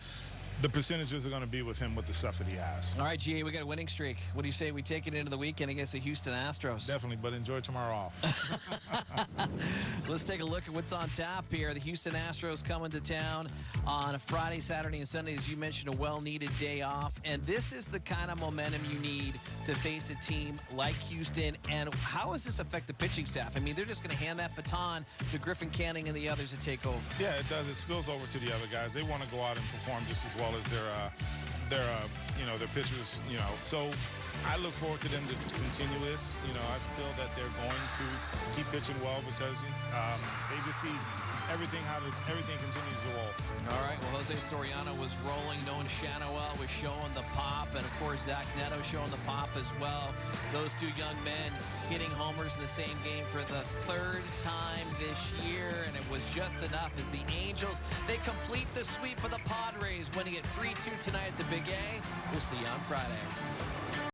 the percentages are going to be with him with the stuff that he has. All right, GA, we got a winning streak. What do you say we take it into the weekend against the Houston Astros? Definitely, but enjoy tomorrow off. Let's take a look at what's on tap here. The Houston Astros coming to town on a Friday, Saturday, and Sunday. As you mentioned, a well-needed day off. And this is the kind of momentum you need to face a team like Houston. And how does this affect the pitching staff? I mean, they're just going to hand that baton to Griffin Canning and the others to take over. Yeah, it does. It spills over to the other guys. They want to go out and perform just as well as their pitchers. So I look forward to them to continue this. I feel that they're going to keep pitching well because they just see everything continues to roll. All right, well, Jose Soriano was rolling. Nolan Schanuel was showing the pop, and of course Zack Netto showing the pop as well. Those 2 young men hitting homers in the same game for the 3rd time this year, and it was just enough as the Angels, they complete the sweep of the Padres, winning it 3-2 tonight at the Big A. We'll see you on Friday.